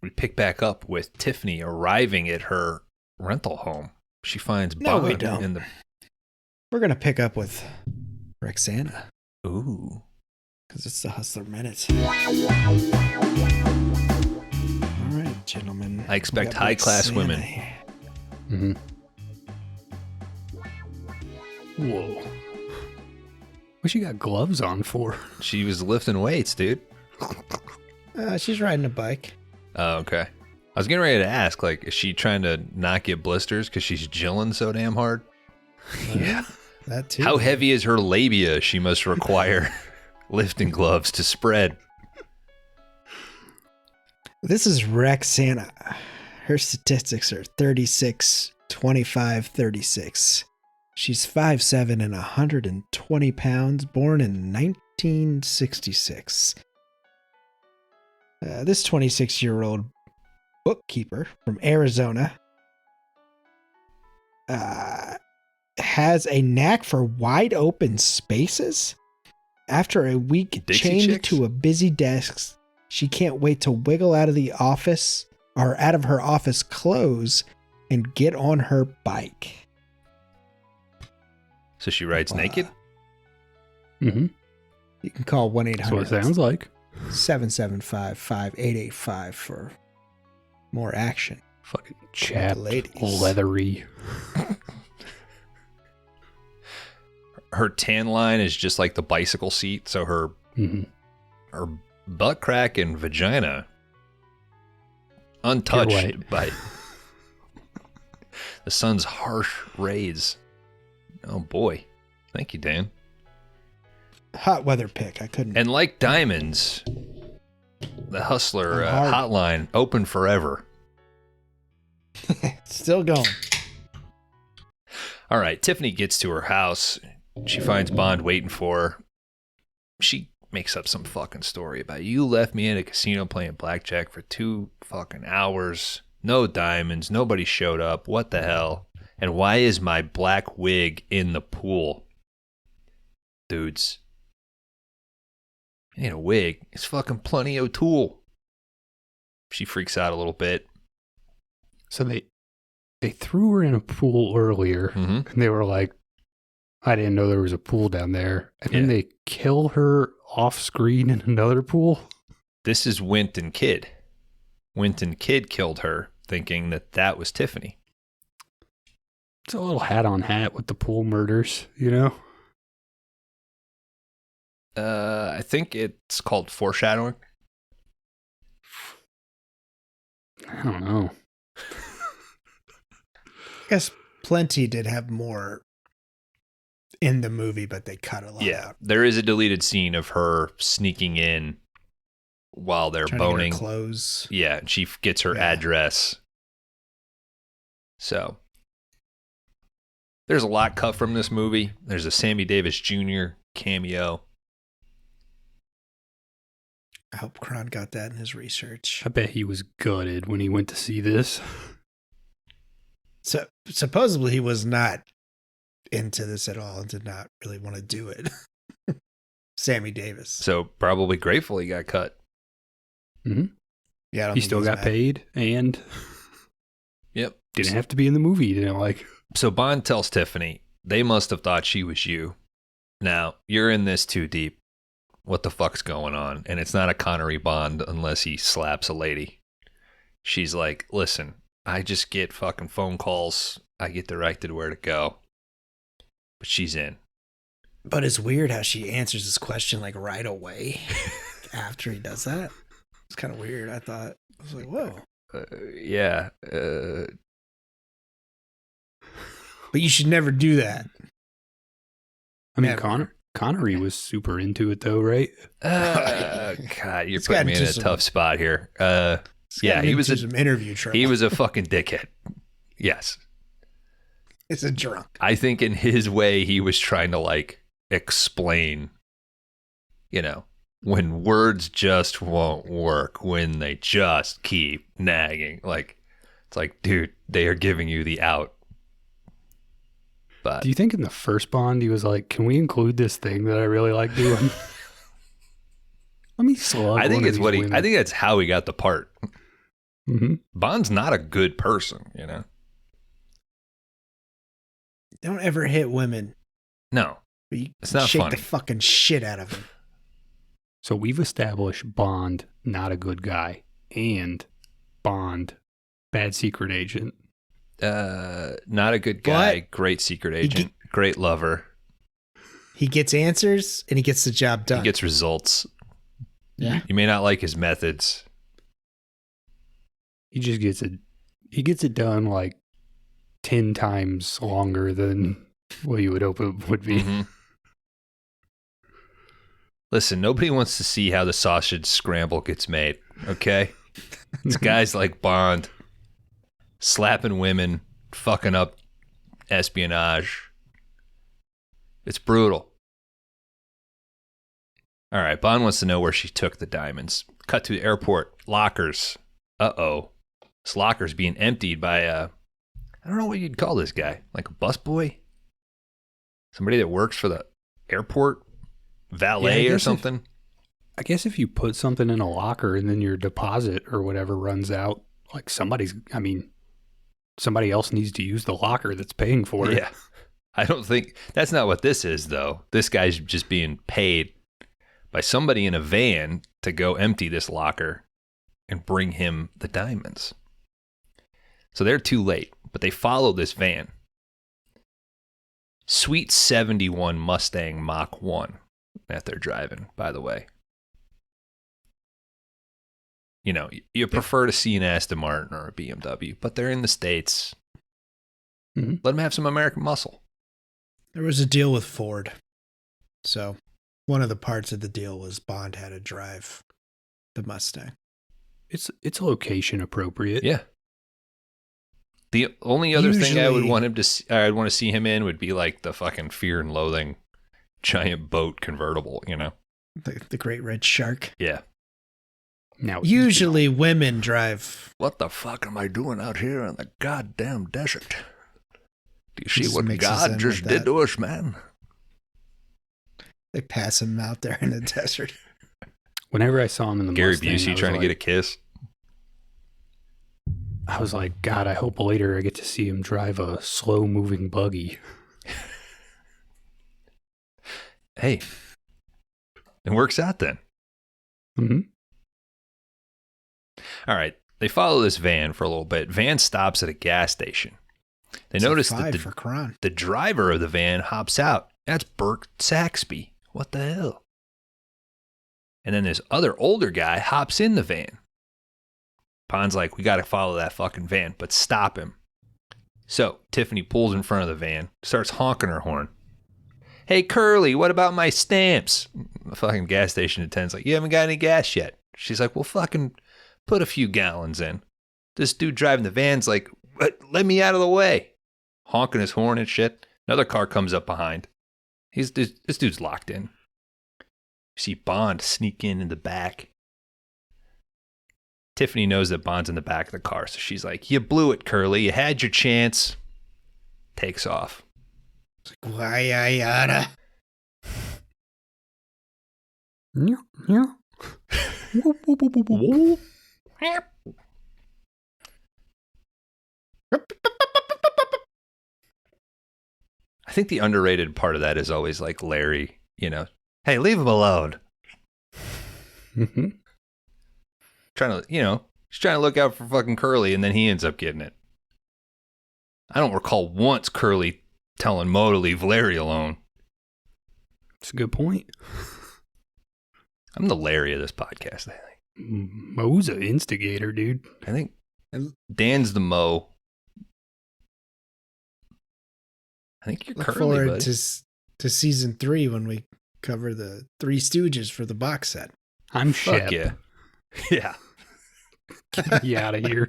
we pick back up with Tiffany arriving at her rental home. She finds No, we Bond don't. in the... We're going to pick up with Roxana. Ooh. Because it's the Hustler Minute. All right, gentlemen. I expect We got high-class Roxana women. here. Mm-hmm. Whoa. What you got gloves on for? She was lifting weights, dude. She's riding a bike. Oh, okay. I was getting ready to ask, like, is she trying to not get blisters because she's jilling so damn hard? Yeah. That too. How heavy is her labia she must require lifting gloves to spread? This is Roxana. Her statistics are 36, 25, 36. She's 5'7" and 120 pounds, born in 1966. This 26-year-old bookkeeper from Arizona has a knack for wide open spaces. After a week Dixie chained Chicks? to a busy desk, she can't wait to wiggle out of the office or out of her office clothes and get on her bike. So she rides naked? Mm-hmm. You can call That's what it 1-800 sounds like. 775-5885 for more action. Fucking chapped, ladies. leathery. Her tan line is just like the bicycle seat, so her butt crack and vagina untouched white. by the sun's harsh rays. Oh boy. Thank you, Dan. Hot weather pick. I couldn't. And like diamonds, the Hustler hotline open forever. Still going. All right, Tiffany gets to her house. She finds Bond waiting for her. She makes up some fucking story about, you left me in a casino playing blackjack for 2 fucking hours. No diamonds. Nobody showed up. What the hell? And why is my black wig in the pool? Dudes. It ain't a wig. It's fucking Plenty O'Toole. She freaks out a little bit. So they threw her in a pool earlier, Mm-hmm. and they were like, I didn't know there was a pool down there. And then Yeah. they kill her off screen in another pool. This is Winton Kid. Winton Kid killed her, thinking that that was Tiffany. It's a little hat on hat with the pool murders, you know? I think it's called foreshadowing. I don't know. I guess Plenty did have more in the movie, but they cut a lot Yeah, out. there is a deleted scene of her sneaking in while they're Trying to get her boning. clothes. Yeah, and she gets her Yeah. address. So there's a lot cut from this movie. There's a Sammy Davis Jr. cameo. I hope Kron got that in his research. I bet he was gutted when he went to see this. So supposedly he was not into this at all and did not really want to do it. Sammy Davis. So probably grateful he got cut. Mm-hmm. Yeah, I don't He think still he's got mad. paid and Yep. didn't have to be in the movie. Didn't like. So Bond tells Tiffany, they must have thought she was you. Now, you're in this too deep. What the fuck's going on? And it's not a Connery Bond unless he slaps a lady. She's like, listen, I just get fucking phone calls. I get directed where to go. But she's in. But it's weird how she answers this question like right away after he does that. It's kind of weird. I thought, I was like, whoa. Yeah. But you should never do that. I mean, Never. Connery was super into it though, right? God, you're It's putting gotten me in to a some- tough spot here. It's Yeah, gotten he was into some interview trouble. He was a fucking dickhead. Yes. It's a drunk. I think in his way, he was trying to like explain, you know, when words just won't work, when they just keep nagging. Like, it's like, dude, they are giving you the out. spot. Do you think in the first Bond he was like, "Can we include this thing that I really like doing? Let me slug." I think one it's of what these he. women." I think that's how he got the part. Mm-hmm. Bond's not a good person, you know. Don't ever hit women. No, But you it's not shake funny. the fucking shit out of them. So we've established Bond not a good guy, and Bond bad secret agent. Not a good guy. Great secret agent. Great lover. He gets answers and he gets the job done. He gets results. Yeah. You may not like his methods. He just gets it. He gets it done like 10 times longer than what you would hope it would be. Mhm. Listen, nobody wants to see how the sausage scramble gets made, okay? It's guys like Bond slapping women, fucking up espionage. It's brutal. All right, Bond wants to know where she took the diamonds. Cut to the airport. Lockers. Uh-oh. This locker's being emptied by I don't know what you'd call this guy. Like a busboy? Somebody that works for the airport? Valet Yeah, or something? I guess if you put something in a locker and then your deposit or whatever runs out, like somebody else needs to use the locker that's paying for it. Yeah. I don't think that's not what this is, though. This guy's just being paid by somebody in a van to go empty this locker and bring him the diamonds. So they're too late, but they follow this van. Sweet 71 Mustang Mach 1 that they're driving, by the way. You know, you prefer to see an Aston Martin or a BMW, but they're in the States. Mm-hmm. Let them have some American muscle. There was a deal with Ford. So one of the parts of the deal was Bond had to drive the Mustang. It's location appropriate. Yeah. The only other thing I would Usually- want him to I'd want to see him in would be like the fucking Fear and Loathing giant boat convertible, you know? The Great Red Shark. Yeah. Now Usually women drive. What the fuck am I doing out here in the goddamn desert? Do you see Just what mixes God in just with did that. to us, man? They pass him out there in the desert. whenever I saw him in the Gary Mustang, Busey trying to get a kiss. I was like, God, I hope later I get to see him drive a slow moving buggy. Hey, it works out then. Mm-hmm. All right. They follow this van for a little bit. Van stops at a gas station. They It's a notice 5 that for Kron. the driver of the van hops out. That's Burt Saxby. What the hell? And then this other older guy hops in the van. Bond's like, we got to follow that fucking van, but stop him. So Tiffany pulls in front of the van, starts honking her horn. Hey, Curly, what about my stamps? The fucking gas station attendant's like, you haven't got any gas yet. She's like, well, fucking put a few gallons in. This dude driving the van's like, let me out of the way. Honking his horn and shit. Another car comes up behind. This dude's locked in. You see Bond sneak in the back. Tiffany knows that Bond's in the back of the car, so she's like, you blew it, Curly. You had your chance. Takes off. It's like, why I oughta. Yeah. Whoop, whoop, whoop, whoop, whoop. I think the underrated part of that is always like Larry, you know, hey, leave him alone. Mm-hmm. Trying to, you know, he's trying to look out for fucking Curly, and then he ends up getting it. I don't recall once Curly telling Mo to leave Larry alone. It's a good point. I'm the Larry of this podcast, I think. Mo's an instigator, dude. I think Dan's the Mo. I think you're Look Curly, forward buddy. to season 3 when we cover the Three Stooges for the box set. I'm Fuck Shep. yeah. Yeah. Get you out of here.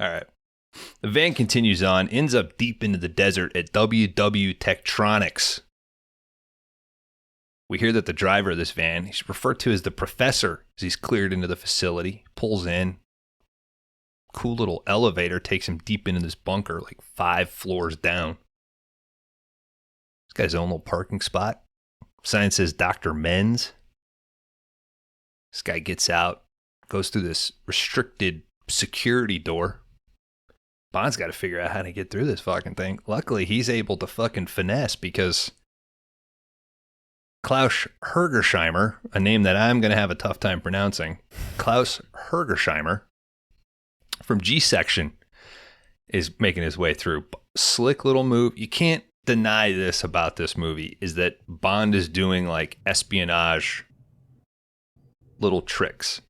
All right. The van continues on, ends up deep into the desert at WW Tektronics. We hear that the driver of this van, he's referred to as the professor as he's cleared into the facility, pulls in, cool little elevator takes him deep into this bunker, like 5 floors down. He's got his own little parking spot. Sign says Dr. Men's. This guy gets out, goes through this restricted security door. Bond's got to figure out how to get through this fucking thing. Luckily, he's able to fucking finesse because Klaus Hergersheimer, a name that I'm going to have a tough time pronouncing, Klaus Hergersheimer from G-Section is making his way through. Slick little move. You can't deny this about this movie, is that Bond is doing like espionage little tricks.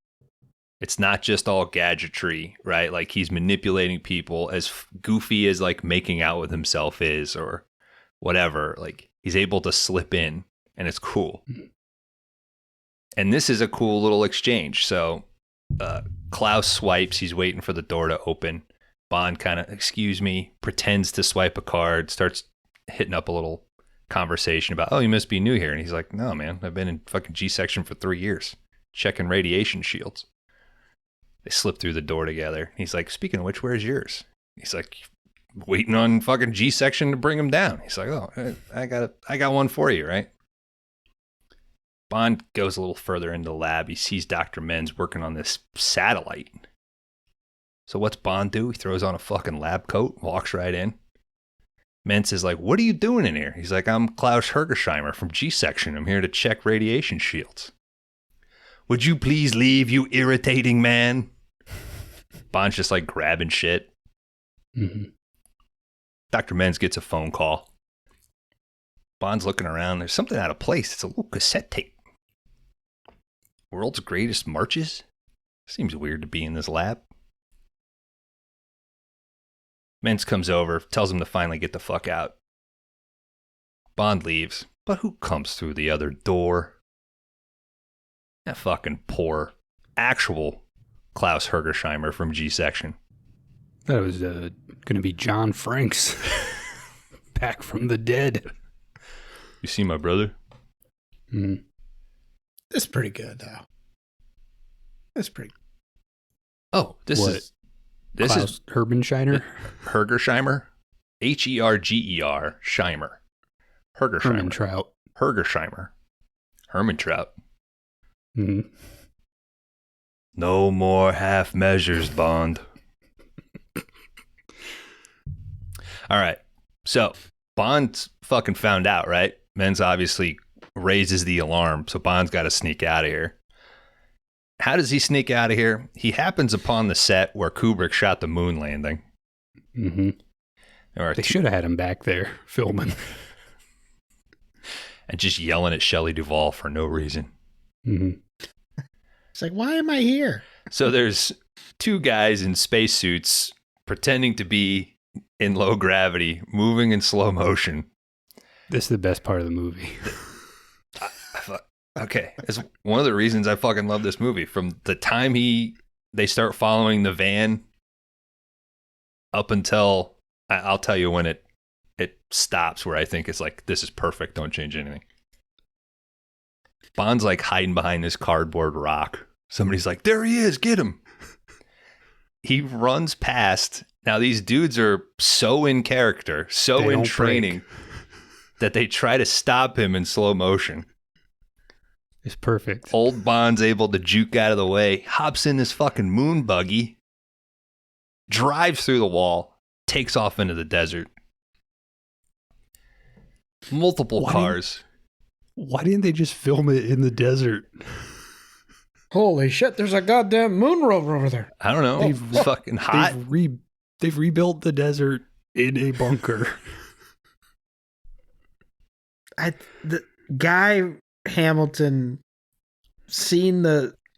It's not just all gadgetry, right? Like he's manipulating people, as goofy as like making out with himself is or whatever. Like he's able to slip in and it's cool. And this is a cool little exchange. So Klaus swipes, he's waiting for the door to open. Bond kind of, excuse me, pretends to swipe a card, starts hitting up a little conversation about, oh, you must be new here. And he's like, no, man, I've been in fucking G-Section for 3 years, checking radiation shields. They slip through the door together. He's like, speaking of which, where's yours? He's like, waiting on fucking G-Section to bring him down. He's like, oh, I got one for you, right? Bond goes a little further into the lab. He sees Dr. Men's working on this satellite. So what's Bond do? He throws on a fucking lab coat, walks right in. Men's is like, what are you doing in here? He's like, I'm Klaus Hergersheimer from G-Section. I'm here to check radiation shields. Would you please leave, you irritating man? Bond's just like grabbing shit. Mm-hmm. Dr. Men's gets a phone call. Bond's looking around. There's something out of place. It's a little cassette tape. World's Greatest Marches? Seems weird to be in this lab. Men's comes over, tells him to finally get the fuck out. Bond leaves, but who comes through the other door? That fucking poor, actual Klaus Hergersheimer from G-Section. That was going to be John Franks. Back from the dead. You see my brother? Mm. It's pretty good, though. It's pretty. Oh, this What? is Herbenshiner? Hergersheimer. Herger Scheimer. Hergersheimer. Hermantraut. Hergersheimer. Hermantraut. Mm-hmm. No more half measures, Bond. All right. So Bond's fucking found out, right? Men's obviously raises the alarm, so Bond's got to sneak out of here. How does he sneak out of here? He happens upon the set where Kubrick shot the moon landing. Mm-hmm. They should have had him back there filming. And just yelling at Shelley Duvall for no reason. Mm-hmm. It's like, why am I here? So there's 2 guys in spacesuits pretending to be in low gravity, moving in slow motion. This is the best part of the movie. Okay, it's one of the reasons I fucking love this movie. From the time they start following the van up until I'll tell you when it stops, where I think it's like, this is perfect. Don't change anything. Bond's like hiding behind this cardboard rock. Somebody's like, there he is, get him. He runs past. Now these dudes are so in character, so in training, that they try to stop him in slow motion. It's perfect. Old Bond's able to juke out of the way, hops in this fucking moon buggy, drives through the wall, takes off into the desert. Multiple cars. Why didn't they just film it in the desert? Holy shit, there's a goddamn moon rover over there. I don't know. It's fucking hot. They've rebuilt the desert in a bunker. The guy Hamilton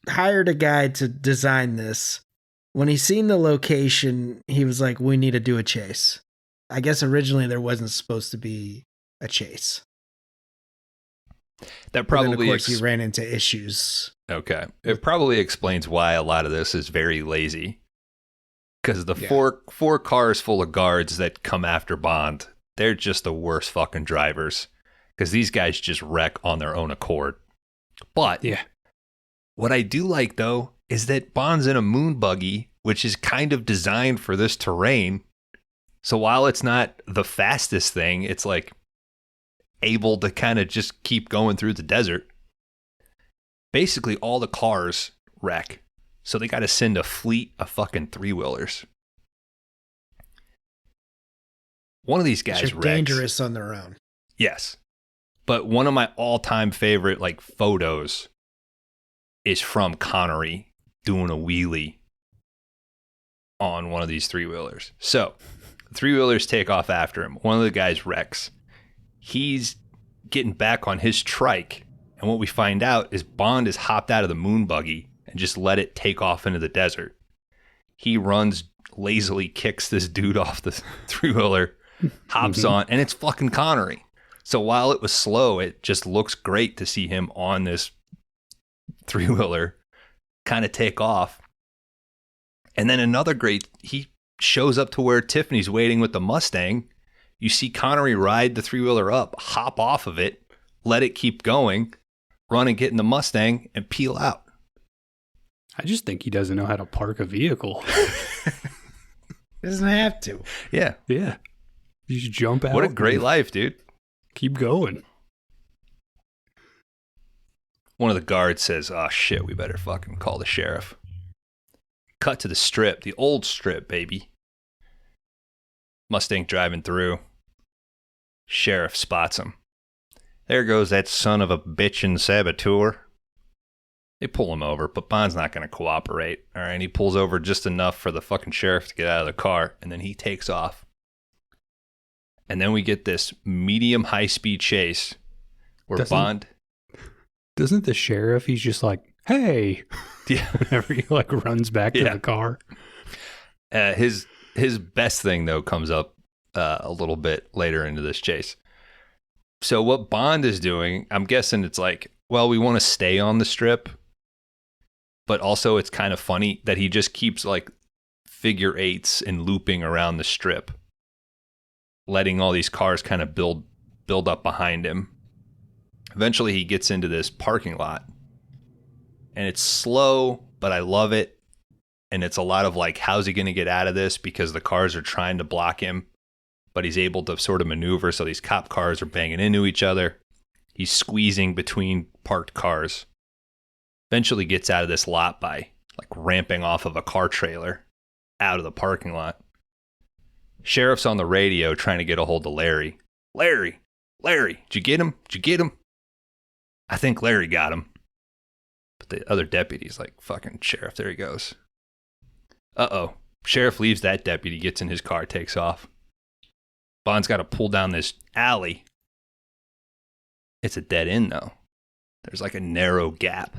hired a guy to design this. When he seen the location, he was like, we need to do a chase. I guess originally there wasn't supposed to be a chase. That probably, of course, he ran into issues. Okay. It probably explains why a lot of this is very lazy. Because the four cars full of guards that come after Bond, they're just the worst fucking drivers. Because these guys just wreck on their own accord. But what I do like, though, is that Bond's in a moon buggy which is kind of designed for this terrain. So while it's not the fastest thing, it's like able to kind of just keep going through the desert. Basically, all the cars wreck. So they got to send a fleet of fucking 3-wheelers. One of these guys Which are wrecks. dangerous on their own. Yes. But one of my all-time favorite like photos is from Connery doing a wheelie on one of these 3-wheelers. So, 3-wheelers take off after him. One of the guys wrecks. He's getting back on his trike, and what we find out is Bond has hopped out of the moon buggy and just let it take off into the desert. He runs, lazily kicks this dude off the 3-wheeler, hops on, and it's fucking Connery. So while it was slow, it just looks great to see him on this 3-wheeler kind of take off. And then another great, he shows up to where Tiffany's waiting with the Mustang. You see Connery ride the 3-wheeler up, hop off of it, let it keep going, run and get in the Mustang, and peel out. I just think he doesn't know how to park a vehicle. Doesn't have to. Yeah. Yeah. You just jump out. What a great and life, dude. Keep going. One of the guards says, "Oh shit, we better fucking call the sheriff." Cut to the strip, the old strip, baby. Mustang driving through. Sheriff spots him. There goes that son of a bitchin' saboteur. They pull him over, but Bond's not going to cooperate. All right, he pulls over just enough for the fucking sheriff to get out of the car, and then he takes off. And then we get this medium high-speed chase where Bond... Doesn't the sheriff, he's just like, hey, Yeah. whenever he like runs back to the car. His best thing, though, comes up a little bit later into this chase. So what Bond is doing, I'm guessing it's like, well, we want to stay on the strip, but also it's kind of funny that he just keeps like figure 8s and looping around the strip, letting all these cars kind of build up behind him. Eventually he gets into this parking lot, and it's slow, but I love it. And it's a lot of like, how's he going to get out of this? Because the cars are trying to block him, but he's able to sort of maneuver. So these cop cars are banging into each other. He's squeezing between parked cars. Eventually gets out of this lot by like ramping off of a car trailer out of the parking lot. Sheriff's on the radio trying to get a hold of Larry. Larry, did you get him? I think Larry got him. But the other deputy's like, fucking sheriff, there he goes. Uh-oh. Sheriff leaves that deputy, gets in his car, takes off. Bond's got to pull down this alley. It's a dead end, though. There's like a narrow gap.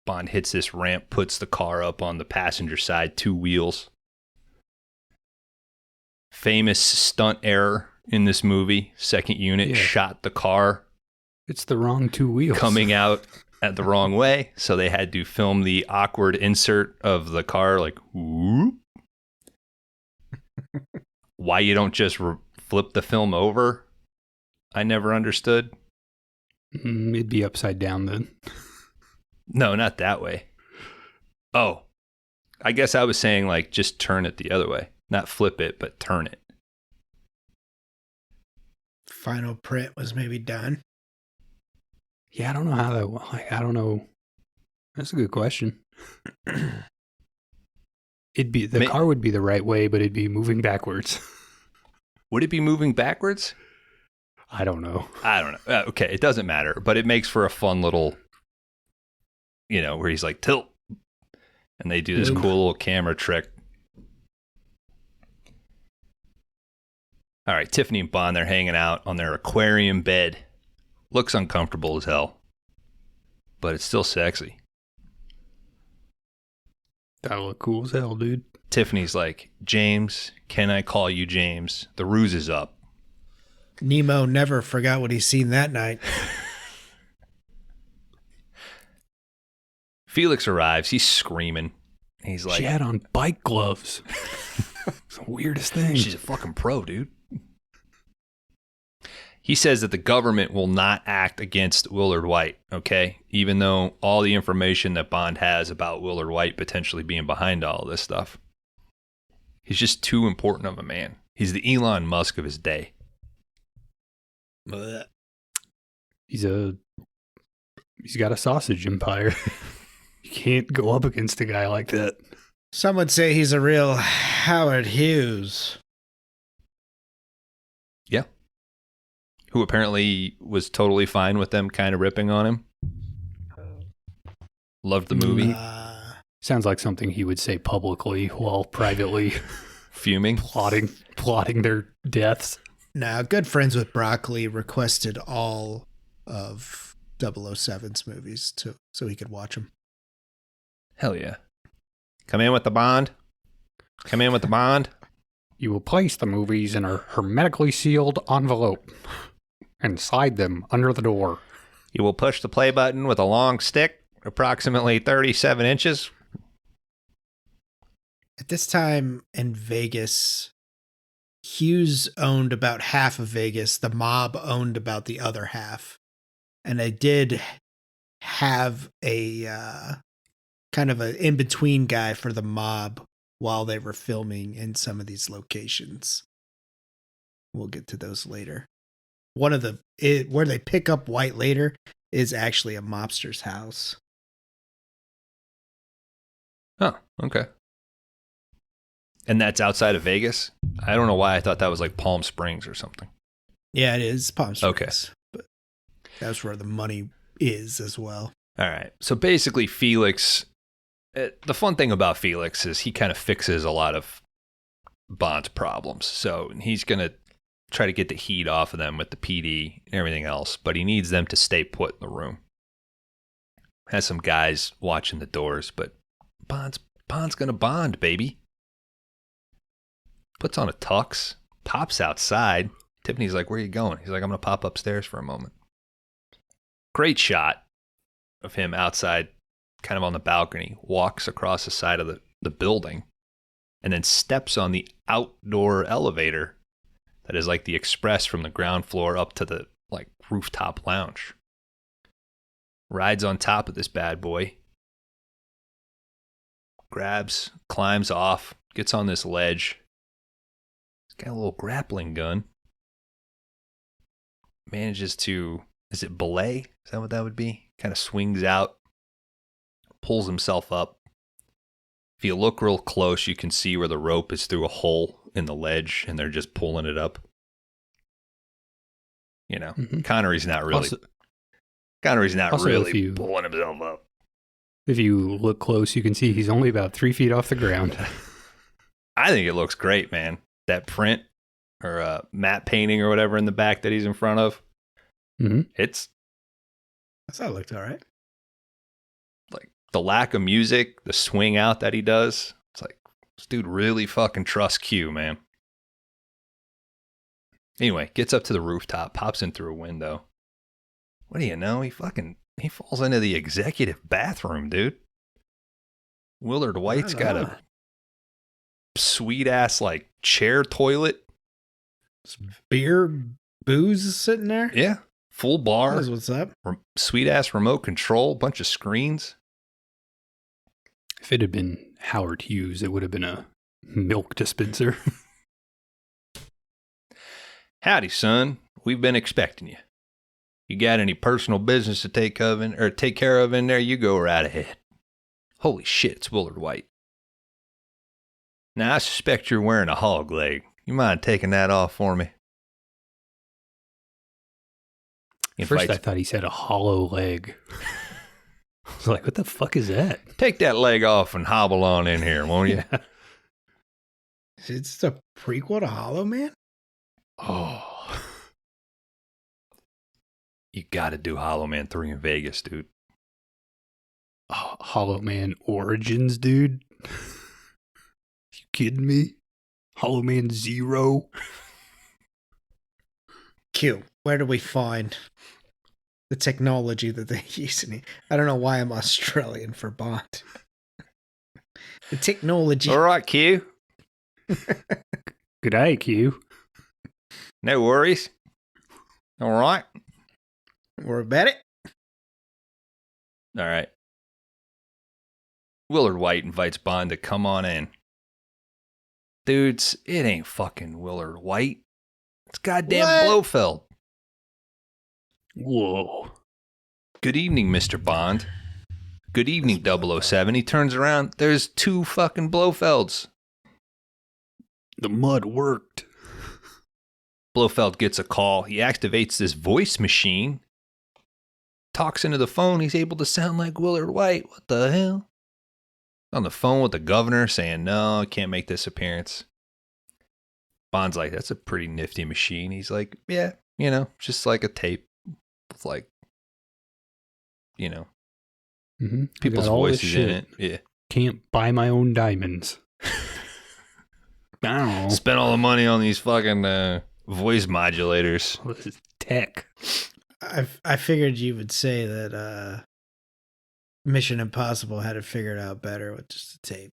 Bond hits this ramp, puts the car up on the passenger side, 2 wheels. Famous stunt error in this movie. Second unit shot the car. It's the wrong 2 wheels. Coming out at the wrong way. So they had to film the awkward insert of the car, like, whoop. Why you don't just flip the film over, I never understood. It'd be upside down then. No, not that way. Oh, I guess I was saying like just turn it the other way. Not flip it, but turn it. Final print was maybe done. Yeah, I don't know how that, like, I don't know. That's a good question. The car would be the right way, but it'd be moving backwards. Would it be moving backwards? I don't know. Okay, it doesn't matter, but it makes for a fun little, where he's like, tilt. And they do this cool little camera trick. All right, Tiffany and Bond, they're hanging out on their aquarium bed. Looks uncomfortable as hell, but it's still sexy. That look cool as hell, dude. Tiffany's like, James, can I call you James? The ruse is up. Nemo never forgot what he seen that night. Felix arrives. He's screaming. He's like, she had on bike gloves. It's the weirdest thing. She's a fucking pro, dude. He says that the government will not act against Willard White, okay? Even though all the information that Bond has about Willard White potentially being behind all of this stuff. He's just too important of a man. He's the Elon Musk of his day. Blech. He's got a sausage empire. You can't go up against a guy like that. Some would say he's a real Howard Hughes. Yeah. Who apparently was totally fine with them kind of ripping on him. Loved the movie. Sounds like something he would say publicly while privately Fuming. plotting their deaths. Now, Good Friends with Broccoli requested all of 007's movies so he could watch them. Hell yeah. Come in with the Bond. Come in with the Bond. You will place the movies in a hermetically sealed envelope and slide them under the door. You will push the play button with a long stick, approximately 37 inches. At this time in Vegas, Hughes owned about half of Vegas. The mob owned about the other half. And they did have a kind of an in-between guy for the mob while they were filming in some of these locations. We'll get to those later. One of where they pick up White later is actually a mobster's house. Oh, okay. And that's outside of Vegas? I don't know why I thought that was like Palm Springs or something. Yeah, it is Palm Springs. Okay. But that's where the money is as well. All right. So basically, Felix, the fun thing about Felix is he kind of fixes a lot of Bond's problems. So he's going to try to get the heat off of them with the PD and everything else, but he needs them to stay put in the room. Has some guys watching the doors, but Bond's going to Bond, baby. Puts on a tux, pops outside. Tiffany's like, where are you going? He's like, I'm going to pop upstairs for a moment. Great shot of him outside, kind of on the balcony, walks across the side of the building, and then steps on the outdoor elevator that is like the express from the ground floor up to the like rooftop lounge. Rides on top of this bad boy. Grabs, climbs off, gets on this ledge. He's got a little grappling gun. Manages to, is it belay? Is that what that would be? Kind of swings out, pulls himself up. If you look real close, you can see where the rope is through a hole in the ledge and they're just pulling it up. You know, Connery's not really, pulling himself up. If you look close, you can see he's only about 3 feet off the ground. I think it looks great, man. That print or matte painting or whatever in the back that he's in front of. Mm-hmm. It's, I thought it looked all right. like the lack of music, the swing out that he does. It's like, this dude really fucking trusts Q, man. Anyway, gets up to the rooftop, pops in through a window. What do you know? He falls into the executive bathroom, dude. Willard White's got a sweet ass like chair toilet. Beer, booze is sitting there. Yeah. Full bar. That's what's up. Sweet ass remote control, bunch of screens. If it had been Howard Hughes, it would have been a milk dispenser. Howdy, son. We've been expecting you. You got any personal business to take care of in there? You go right ahead. Holy shit, it's Willard White. Now, I suspect you're wearing a hog leg. You mind taking that off for me? At first, I thought he said a hollow leg. I was like, what the fuck is that? Take that leg off and hobble on in here, won't you? Yeah. It's a prequel to Hollow Man? Oh. You gotta do Hollow Man 3 in Vegas, dude. Oh, Hollow Man Origins, dude. You kidding me? Hollow Man 0? Q, where do we find the technology that they're using? I don't know why I'm Australian for Bond. The technology. All right, Q. Good day, Q. No worries. All right. We're bet it. All right. Willard White invites Bond to come on in. Dudes, it ain't fucking Willard White. It's goddamn What? Blofeld. Whoa. Good evening, Mr. Bond. Good evening, 007. He turns around. There's 2 fucking Blofelds. The mud worked. Blofeld gets a call. He activates this voice machine. Talks into the phone. He's able to sound like Willard White. What the hell? On the phone with the governor saying, no, I can't make this appearance. Bond's like, that's a pretty nifty machine. He's like, yeah, just like a tape with like, people's voices in it. Yeah. Can't buy my own diamonds. I don't know. Spent all the money on these fucking voice modulators. This is tech. I figured you would say that Mission Impossible had it figured out better with just the tape.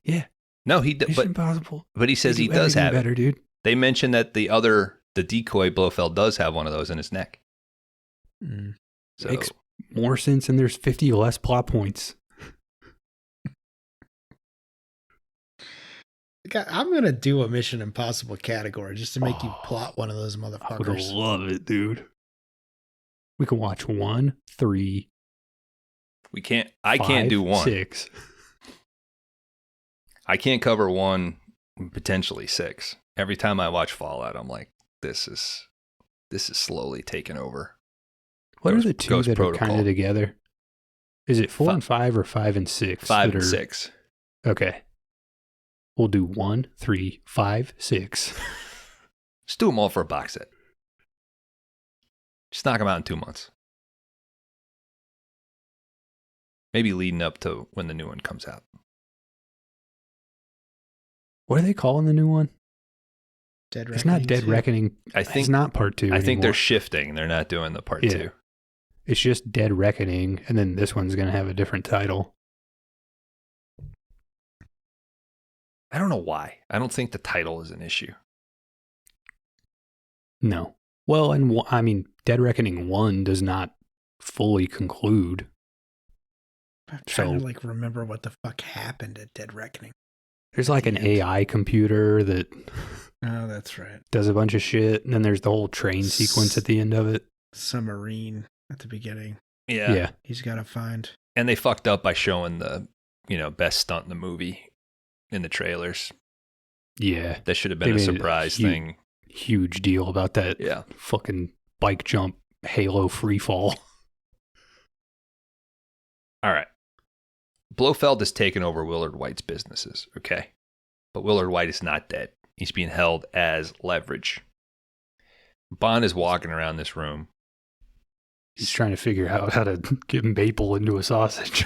Yeah. No, Mission Impossible. But he says he does have better, it. Dude. They mentioned that the decoy Blofeld does have one of those in his neck. So Makes more sense, and there's 50 less plot points. I'm going to do a Mission Impossible category just to make you plot one of those I would motherfuckers. love it, dude. We can watch 1, 3. we can't. I can't do 1. 6. I can't cover 1, potentially 6. Every time I watch Fallout, I'm like, this is slowly taking over. What Ghost- are the 2 Ghost that Protocol. are kind of together? Is it 4 and 5 or 5 and 6? 5 that and are- 6. Okay. We'll do 1, 3, 5, 6. Just do them all for a box set. Just knock them out in 2 months. Maybe leading up to when the new one comes out. What are they calling the new one? Dead It's not Dead 2. Reckoning. It's not part 2 I think they're anymore. shifting. They're not doing the part Yeah. 2. It's just Dead Reckoning, and then this one's going to have a different title. I don't know why. I don't think the title is an issue. No. Well, and I mean, Dead Reckoning 1 does not fully conclude. I'm trying So- to remember what the fuck happened at Dead Reckoning. There's like an AI computer that Oh, that's right. does a bunch of shit, and then there's the whole train sequence at the end of it. Submarine at the beginning. Yeah. He's got to find. And they fucked up by showing the, best stunt in the movie in the trailers. Yeah. That should have been They a made it surprise huge. thing. Huge deal about that Yeah. fucking bike jump Halo free fall. All right. Blofeld has taken over Willard White's businesses, okay? But Willard White is not dead. He's being held as leverage. Bond is walking around this room. He's trying to figure out how to get maple into a sausage.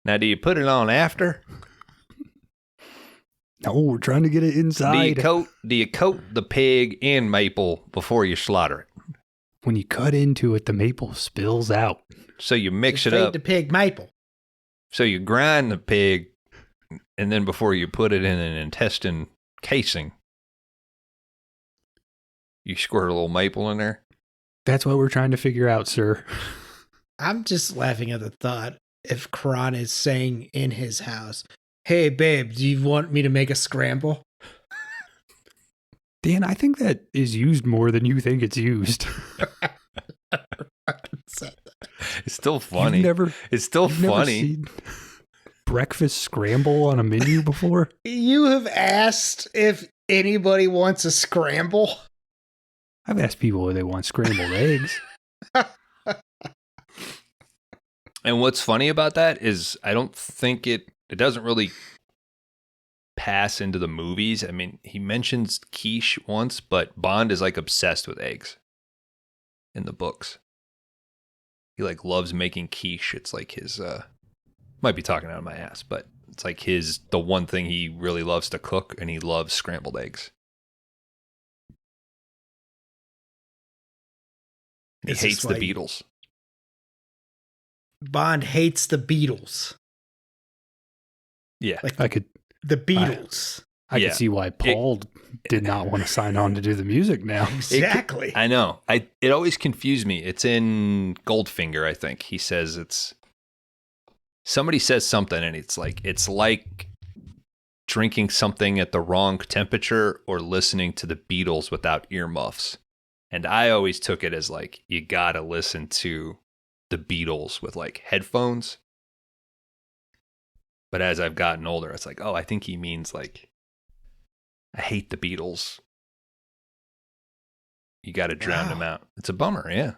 Now, do you put it on after? No, we're trying to get it inside. Do you coat the pig in maple before you slaughter it? When you cut into it, the maple spills out. So you mix it Fade up. to pig maple. So you grind the pig, and then before you put it in an intestine casing, you squirt a little maple in there. That's what we're trying to figure out, sir. I'm just laughing at the thought if Kron is saying in his house, "Hey, babe, do you want me to make a scramble?" Dan, I think that is used more than you think it's used. It's still funny. It's still you've never funny. seen breakfast scramble on a menu before? You have asked if anybody wants a scramble. I've asked people if they want scrambled eggs. And what's funny about that is I don't think it doesn't really pass into the movies. I mean, he mentions quiche once, but Bond is obsessed with eggs in the books. He loves making quiche. It's his might be talking out of my ass, but it's the one thing he really loves to cook, and he loves scrambled eggs. He hates the Beatles. Bond hates the Beatles. Yeah. I could The Beatles. I can see why Paul did not want to sign on to do the music now. Exactly. I know. It always confused me. It's in Goldfinger, I think. He says somebody says something and it's like drinking something at the wrong temperature or listening to the Beatles without earmuffs. And I always took it as like, you gotta listen to the Beatles with like headphones. But as I've gotten older, it's like, oh, I think he means like, I hate the Beatles. You gotta drown them out. It's a bummer, yeah.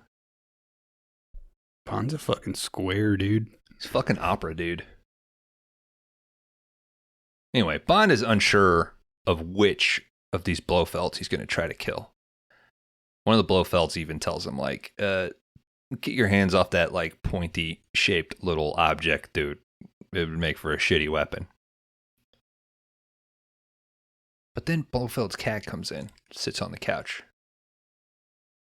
Bond's a fucking square, dude. He's fucking opera, dude. Anyway, Bond is unsure of which of these Blofelds he's going to try to kill. One of the Blofelds even tells him, like, get your hands off that, like, pointy-shaped little object, dude. It would make for a shitty weapon. But then Blofeld's cat comes in, sits on the couch.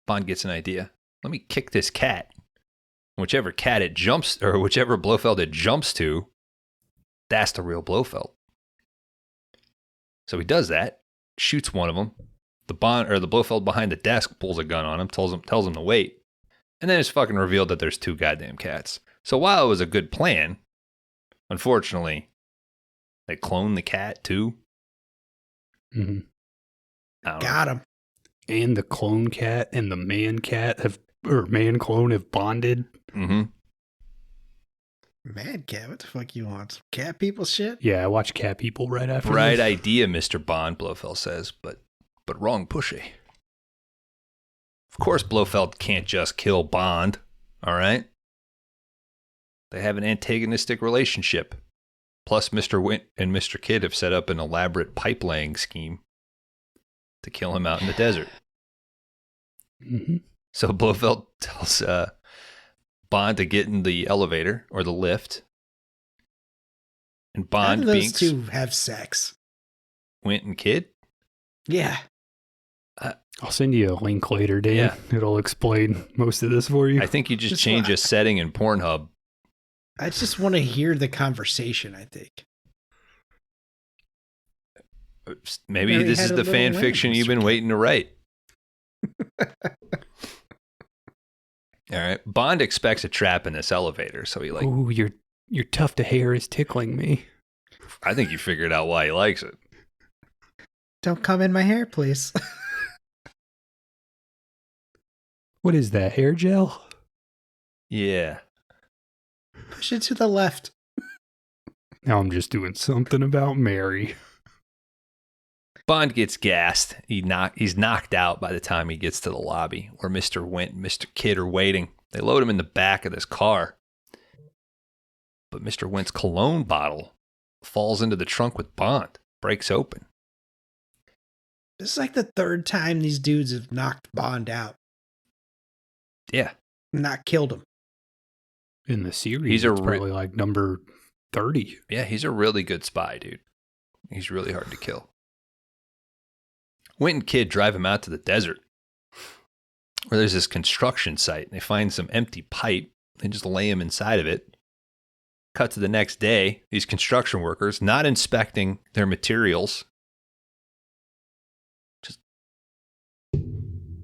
Bond gets an idea. Let me kick this cat. Whichever cat it jumps, or whichever Blofeld it jumps to, that's the real Blofeld. So he does that, shoots one of them. The Blofeld behind the desk pulls a gun on him, tells him to wait, and then it's fucking revealed that there's two goddamn cats. So while it was a good plan, unfortunately, they cloned the cat too. Mm-hmm. Got him. And the clone cat and the man clone have bonded. Mm-hmm. Mad cat, what the fuck you want? Some cat people shit? Yeah, I watched Cat People right after Right this. idea, Mr. Bond, Blofeld says, but wrong pushy. Of course, Blofeld can't just kill Bond, all right? They have an antagonistic relationship. Plus, Mr. Wint and Mr. Kidd have set up an elaborate pipe-laying scheme to kill him out in the desert. Mm-hmm. So Blofeld tells Bond to get in the elevator or the lift. And Bond, How do those two have sex? Wint and Kidd? Yeah. I'll send you a link later, Dan. Yeah. It'll explain most of this for you. I think you just change a setting in Pornhub. I just want to hear the conversation, I think. Maybe Mary this had is a the little fan lamb, fiction you've Mr. been Kidd. waiting to write. All right. Bond expects a trap in this elevator, so he Ooh, your tuft of hair is tickling me. I think you figured out why he likes it. Don't come in my hair, please. What is that, hair gel? Yeah. Push it to the left. Now I'm just doing something about Mary. Bond gets gassed. He's knocked out by the time he gets to the lobby where Mr. Wint and Mr. Kidd are waiting. They load him in the back of this car. But Mr. Wint's cologne bottle falls into the trunk with Bond, breaks open. This is like the third time these dudes have knocked Bond out. Yeah. Not killed him. In the series, He's a it's probably like number 30. Yeah, he's a really good spy, dude. He's really hard to kill. Wint and Kidd drive him out to the desert where there's this construction site. They find some empty pipe. They just lay him inside of it. Cut to the next day. These construction workers, not inspecting their materials, just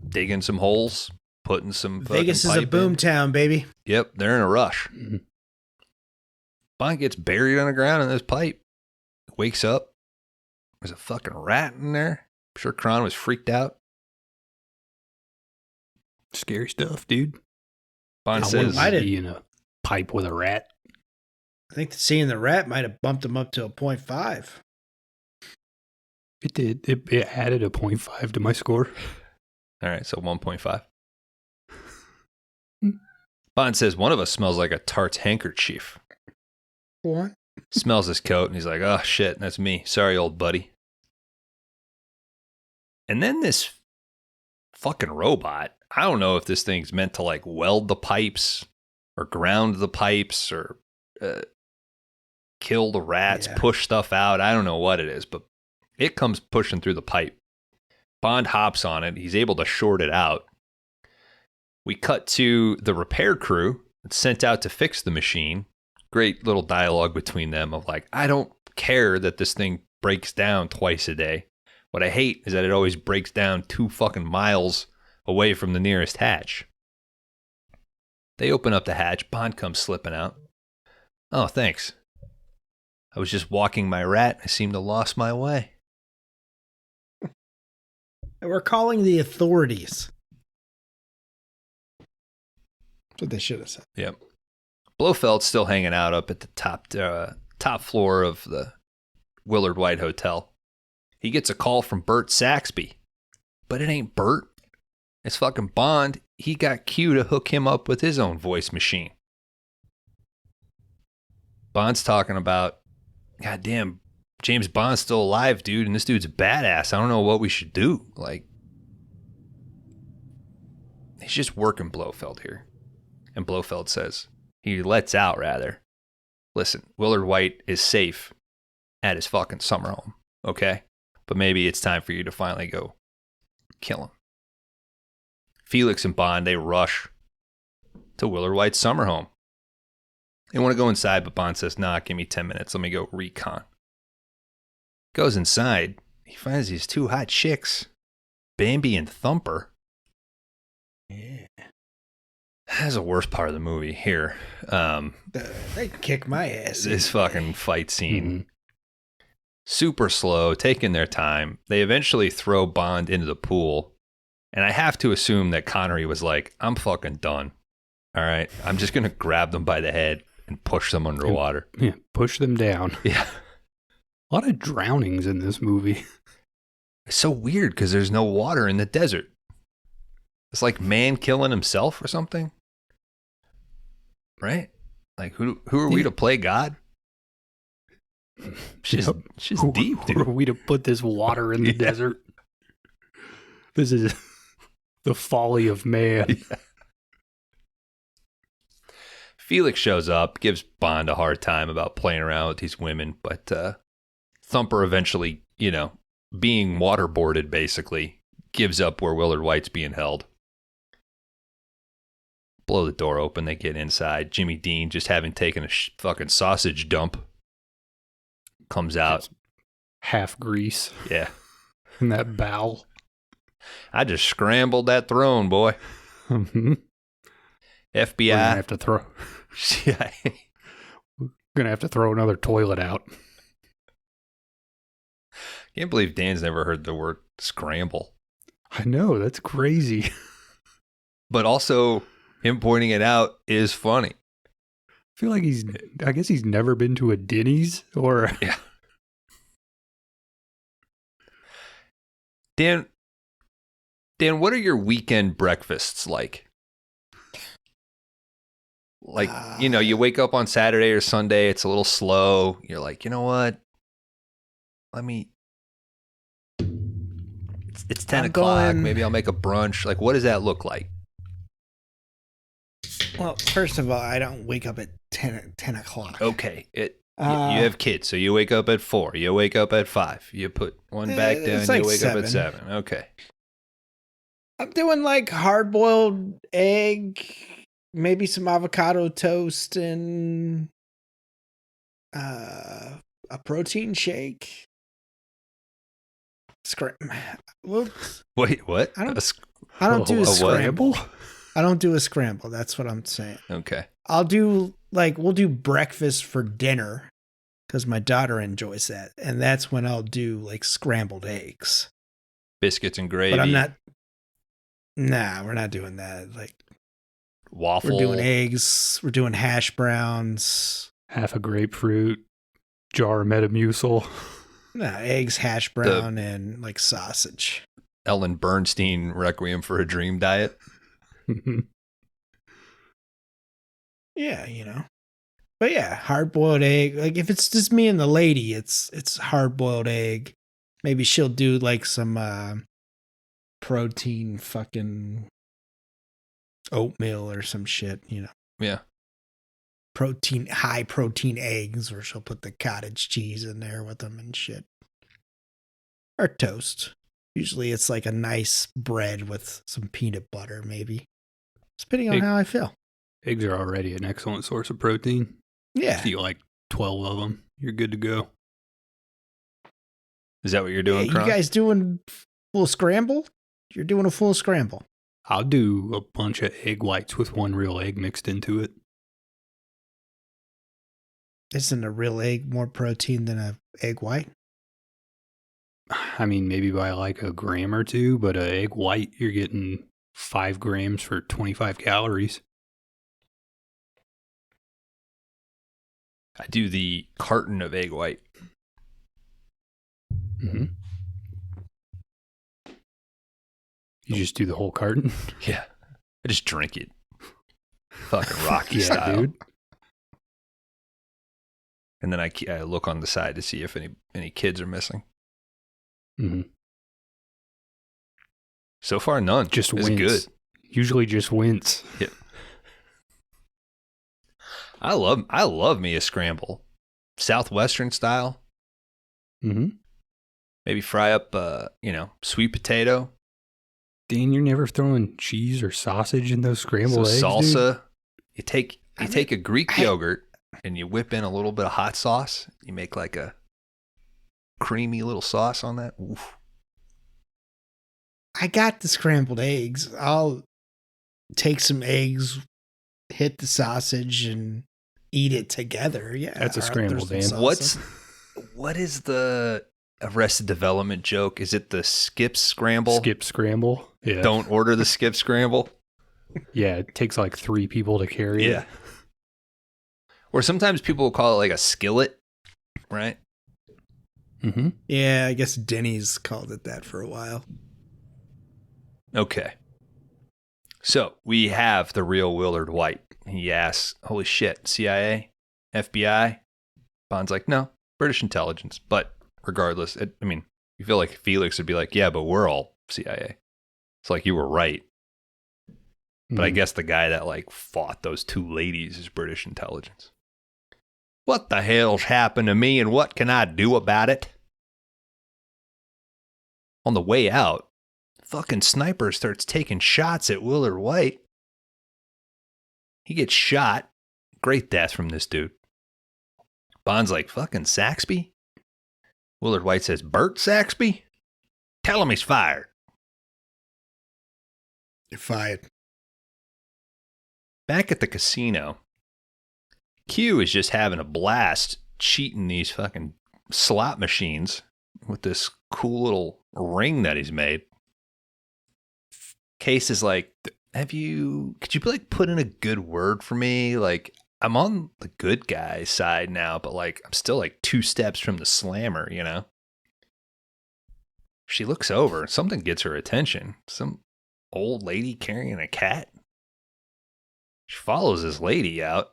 digging some holes, putting some Vegas is a pipe boom in. town, baby. Yep, they're in a rush. Mhm. Bond gets buried on the ground in this pipe. Wakes up. There's a fucking rat in there. I'm sure Kron was freaked out. Scary stuff, dude. Bond I says, wouldn't want to be in a pipe with a rat. I think seeing the rat might have bumped him up to a 0.5. It did. It added a 0.5 to my score. all right, so 1.5. Bond says, one of us smells like a tart's handkerchief. What? Smells his coat, and he's like, oh, shit, that's me. Sorry, old buddy. And then this fucking robot, I don't know if this thing's meant to, like, weld the pipes or ground the pipes or kill the rats, push stuff out. I don't know what it is, but it comes pushing through the pipe. Bond hops on it. He's able to short it out. We cut to the repair crew that's sent out to fix the machine. Great little dialogue between them of like, I don't care that this thing breaks down twice a day. What I hate is that it always breaks down 2 fucking miles away from the nearest hatch. They open up the hatch. Bond comes slipping out. Oh, thanks. I was just walking my rat. I seemed to lost my way. We're calling the authorities. That's what they should have said. Yep. Blofeld's still hanging out up at the top floor of the Willard White Hotel. He gets a call from Bert Saxby. But it ain't Bert. It's fucking Bond. He got Q to hook him up with his own voice machine. Bond's talking about, goddamn, James Bond's still alive, dude, and this dude's a badass. I don't know what we should do. Like, he's just working Blofeld here. And Blofeld says, he lets out, rather. Listen, Willard White is safe at his fucking summer home, okay? But maybe it's time for you to finally go kill him. Felix and Bond, they rush to Willard White's summer home. They want to go inside, but Bond says, nah, give me 10 minutes. Let me go recon. Goes inside. He finds these 2 hot chicks, Bambi and Thumper. Yeah. That's the worst part of the movie here. They kick my ass. This fucking fight scene. Super slow, taking their time. They eventually throw Bond into the pool. And I have to assume that Connery was like, I'm fucking done. All right. I'm just going to grab them by the head and push them underwater. Yeah, push them down. Yeah. A lot of drownings in this movie. It's so weird because there's no water in the desert. It's like man killing himself or something. Right? Like, who are we to play God? She's deep, dude. Who are we to put this water in the desert? This is the folly of man. Yeah. Felix shows up, gives Bond a hard time about playing around with these women, but Thumper eventually, being waterboarded basically, gives up where Willard White's being held. Blow the door open, they get inside. Jimmy Dean, just having taken a fucking sausage dump, comes out. Half grease. Yeah. In that bowel. I just scrambled that throne, boy. FBI. We're gonna have to throw. CIA. We're gonna have to throw another toilet out. Can't believe Dan's never heard the word scramble. I know, that's crazy. But also, him pointing it out is funny. I feel like I guess he's never been to a Denny's or. Yeah. Dan, what are your weekend breakfasts like? Like, you wake up on Saturday or Sunday, it's a little slow. You're like, you know what? It's 10 o'clock. Maybe I'll make a brunch. Like, what does that look like? Well, first of all, I don't wake up at 10 o'clock. Okay. You have kids, so you wake up at 4. You wake up at 5. You put one back down, like you wake 7. up at 7. Okay. I'm doing like hard-boiled egg, maybe some avocado toast, and a protein shake. Whoops. Wait, what? I don't do a scramble. What? I don't do a scramble. That's what I'm saying. Okay. I'll do we'll do breakfast for dinner because my daughter enjoys that, and that's when I'll do like scrambled eggs, Biscuits and gravy. But I'm not. Nah, we're not doing that. Like waffle. We're doing eggs. We're doing hash browns. Half a grapefruit, jar of Metamucil. Nah, eggs, hash brown, and like sausage. Ellen Bernstein Requiem for a Dream diet. Yeah, But yeah, hard-boiled egg. Like if it's just me and the lady, it's hard-boiled egg. Maybe she'll do like some protein fucking oatmeal or some shit, Yeah. High protein eggs, where she'll put the cottage cheese in there with them and shit. Or toast. Usually it's like a nice bread with some peanut butter, maybe. Depending on how I feel. Eggs are already an excellent source of protein. Yeah. If you eat like 12 of them, you're good to go. Is that what you're doing, You Kron? guys doing full scramble? You're doing a full scramble. I'll do a bunch of egg whites with one real egg mixed into it. Isn't a real egg more protein than a egg white? I mean, maybe by like a gram or two, but an egg white, you're getting 5 grams for 25 calories. I do the carton of egg white. Mm-hmm. You just do the whole carton? Yeah. I just drink it. Fucking Rocky Yeah, style. dude. And then I look on the side to see if any kids are missing. Mm-hmm. So far, none. Just it's wince. good. Usually just wince. Yeah. I love me a scramble. Southwestern style. Mm-hmm. Maybe fry up, sweet potato. Dan, you're never throwing cheese or sausage in those scrambled eggs, salsa. dude? You take a Greek yogurt and you whip in a little bit of hot sauce. You make like a creamy little sauce on that. Oof. I got the scrambled eggs. I'll take some eggs, hit the sausage, and eat it together. Yeah, That's a scrambled, there's some Dan. salsa. What is the Arrested Development joke? Is it the skip scramble? Skip scramble. Yeah. Don't order the skip scramble. Yeah, it takes like 3 people to carry it. Yeah. Or sometimes people will call it like a skillet, right? Mm-hmm. Yeah, I guess Denny's called it that for a while. Okay. So we have the real Willard White. He asks, holy shit, CIA, FBI? Bond's like, no, British intelligence. But regardless, you feel like Felix would be like, yeah, but we're all CIA. It's like, you were right. But I guess the guy that like fought those 2 ladies is British intelligence. What the hell's happened to me and what can I do about it? On the way out, fucking sniper starts taking shots at Willard White. He gets shot. Great death from this dude. Bond's like, fucking Saxby? Willard White says, Bert Saxby? Tell him he's fired. You're fired. Back at the casino, Q is just having a blast cheating these fucking slot machines with this cool little ring that he's made. Case is like, could you like put in a good word for me? Like, I'm on the good guy side now, but like, I'm still like 2 steps from the slammer, you know? She looks over, something gets her attention. Some old lady carrying a cat. She follows this lady out.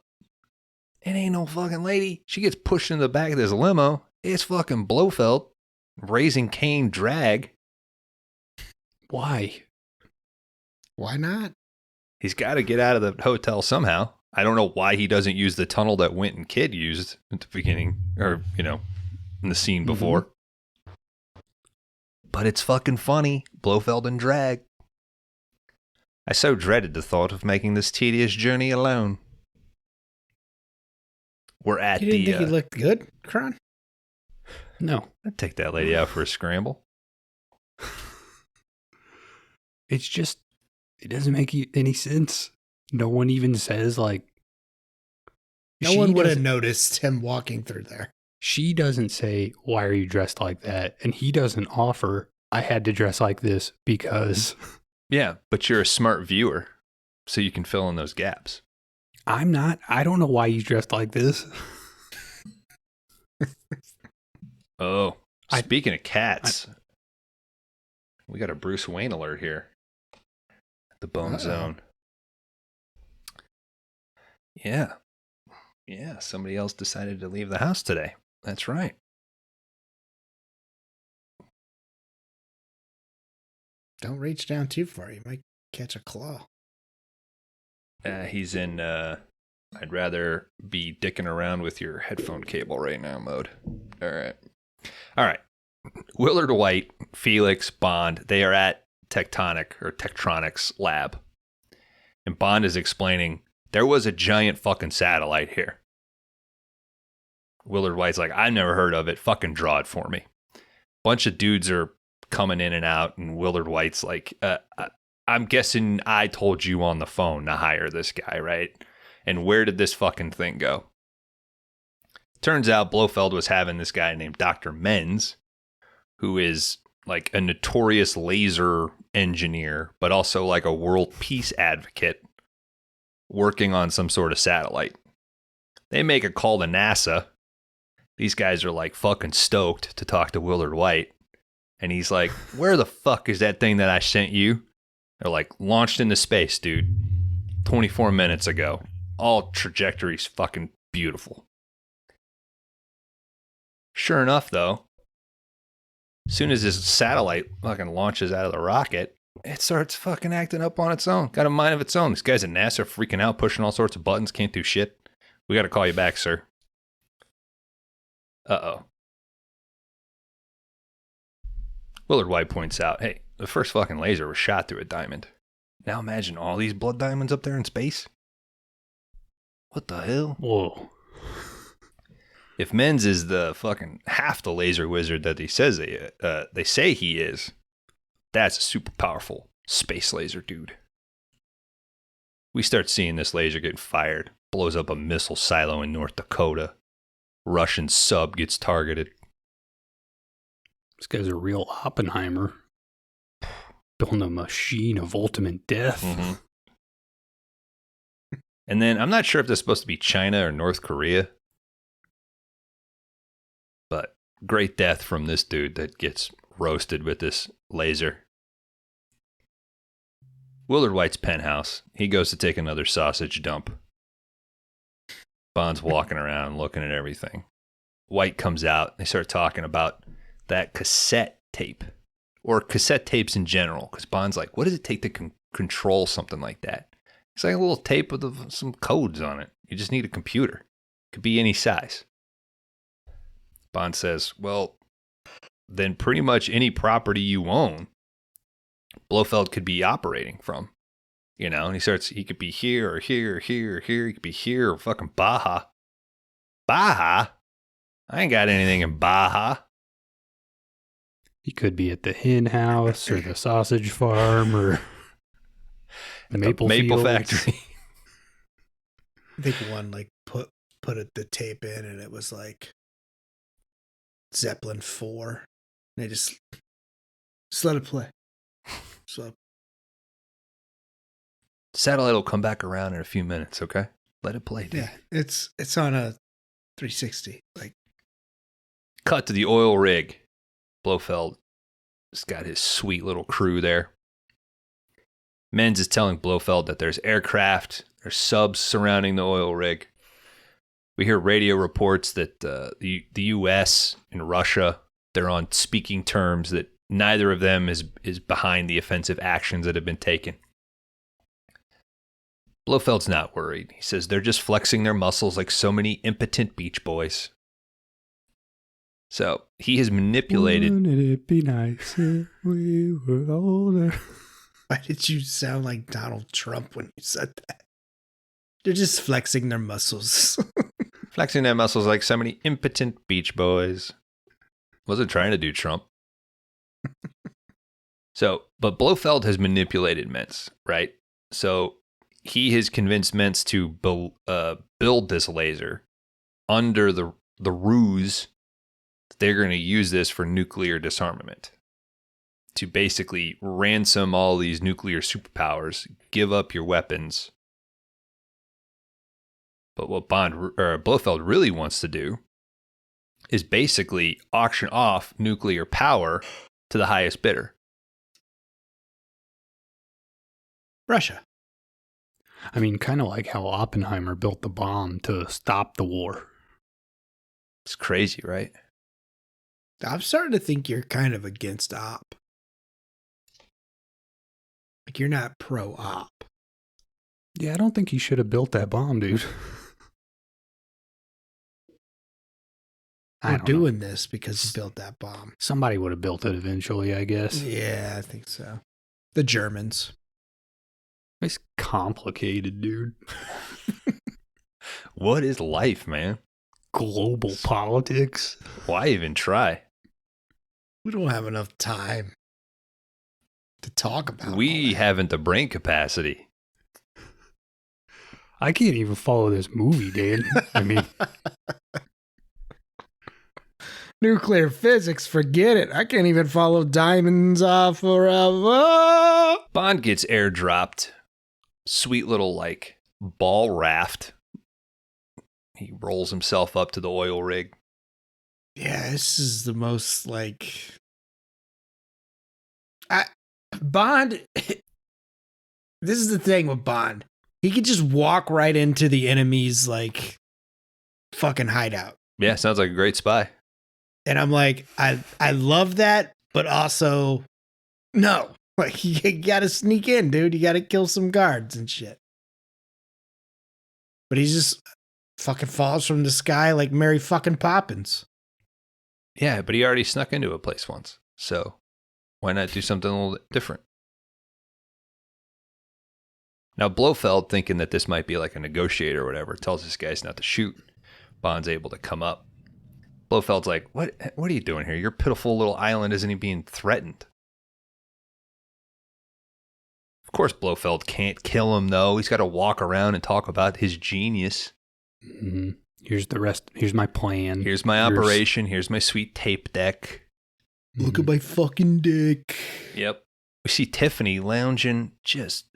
It ain't no fucking lady. She gets pushed in the back of this limo. It's fucking Blofeld, Raising Cane drag. Why? Why not? He's got to get out of the hotel somehow. I don't know why he doesn't use the tunnel that Wint and Kid used at the beginning, or, in the scene before. But it's fucking funny. Blofeld and drag. I so dreaded the thought of making this tedious journey alone. We're at You didn't think he looked good, Kron? No. I'd take that lady out for a scramble. It's just, it doesn't make any sense. No one even says, like... No she one would have doesn't- noticed him walking through there. She doesn't say, why are you dressed like that? And he doesn't offer, I had to dress like this because... Yeah, but you're a smart viewer, so you can fill in those gaps. I'm not. I don't know why he's dressed like this. Oh, speaking of cats, we got a Bruce Wayne alert here. The Bone Zone. Yeah. Yeah, somebody else decided to leave the house today. That's right. Don't reach down too far. You might catch a claw. He's in, I'd rather be dicking around with your headphone cable right now mode. All right. Willard White, Felix, Bond, they are at Tektronix lab. And Bond is explaining, there was a giant fucking satellite here. Willard White's like, I never heard of it. Fucking draw it for me. bunch of dudes are coming in and out, and Willard White's like, I'm guessing I told you on the phone to hire this guy, right? And where did this fucking thing go? Turns out Blofeld was having this guy named Dr. Menz, who is like a notorious laser engineer, but also like a world peace advocate, working on some sort of satellite. They make a call to NASA. These guys are like fucking stoked to talk to Willard White. And he's like, where the fuck is that thing that I sent you? They're like, launched into space, dude. 24 minutes ago. All trajectories fucking beautiful. Sure enough, though, as soon as this satellite fucking launches out of the rocket, it starts fucking acting up on its own. Got a mind of its own. These guys at NASA are freaking out, pushing all sorts of buttons, can't do shit. We got to call you back, sir. Uh-oh. Willard White points out, hey, the first fucking laser was shot through a diamond. Now imagine all these blood diamonds up there in space. What the hell? Whoa. If Menz is the fucking half the laser wizard that he says they say he is, that's a super powerful space laser dude. We start seeing this laser get fired, blows up a missile silo in North Dakota. Russian sub gets targeted. This guy's a real Oppenheimer. Building a machine of ultimate death. Mm-hmm. And then I'm not sure if this is supposed to be China or North Korea. But great death from this dude that gets roasted with this laser. Willard White's penthouse. He goes to take another sausage dump. Bond's walking around looking at everything. White comes out. They start talking about that cassette tape. Or cassette tapes in general. Because Bond's like, what does it take to control something like that? It's like a little tape with some codes on it. You just need a computer. Could be any size. Bond says, well, then pretty much any property you own, Blofeld could be operating from. You know, and he could be here or here or here or here. He could be here or fucking Baja. Baja? I ain't got anything in Baja. He could be at the hen house or the sausage farm or the maple I factory. think one like put the tape in and it was like Zeppelin 4. And they just let it play. So Satellite will come back around in a few minutes, okay? Let it play, dude. yeah, it's on a 360. Like, Cut to the oil rig. Blofeld has got his sweet little crew there. Menz is telling Blofeld that there's aircraft, there's subs surrounding the oil rig. We hear radio reports that the U.S. and Russia, they're on speaking terms, that neither of them is behind the offensive actions that have been taken. Blofeld's not worried. He says they're just flexing their muscles like so many impotent beach boys. So he has manipulated. Wouldn't it be nice if we were older? why did you sound like Donald Trump when you said that? They're just flexing their muscles. Flexing their muscles like so many impotent beach boys. Wasn't trying to do Trump. But Blofeld has manipulated Mentz, right? So he has convinced Mentz to build this laser under the ruse that they're going to use this for nuclear disarmament. To basically ransom all these nuclear superpowers, give up your weapons. But what Blofeld really wants to do is basically auction off nuclear power to the highest bidder. Russia. I mean, kind of like how Oppenheimer built the bomb to stop the war. It's crazy, right? I'm starting to think you're kind of against op. Like, you're not pro-op. Yeah, I don't think he should have built that bomb, dude. We're doing this because he built that bomb. Somebody would have built it eventually, I guess. Yeah, I think so. The Germans. It's complicated, dude. What is life, man? Global politics. Why even try? We don't have enough time to talk about We all that. haven't the brain capacity. I can't even follow this movie, Dan. I mean, Nuclear physics, forget it. I can't even follow Diamonds Are Forever. Bond gets airdropped. Sweet little, like, ball raft. He rolls himself up to the oil rig. Yeah, this is the most like Bond. This is the thing with Bond. He could just walk right into the enemy's like fucking hideout. Yeah, sounds like a great spy. And I'm like, I love that, but also no. Like you gotta sneak in, dude. You gotta kill some guards and shit. But he just fucking falls from the sky like Mary fucking Poppins. Yeah, but he already snuck into a place once. So why not do something a little different? Now, Blofeld, thinking that this might be like a negotiator or whatever, tells this guys not to shoot. Bond's able to come up. Blofeld's like, what are you doing here? Your pitiful little island isn't even being threatened. Of course, Blofeld can't kill him, though. He's got to walk around and talk about his genius. mm-hmm. Here's the rest. Here's my plan. Here's my operation. Here's my sweet tape deck. Look at my fucking dick. Yep. We see Tiffany lounging.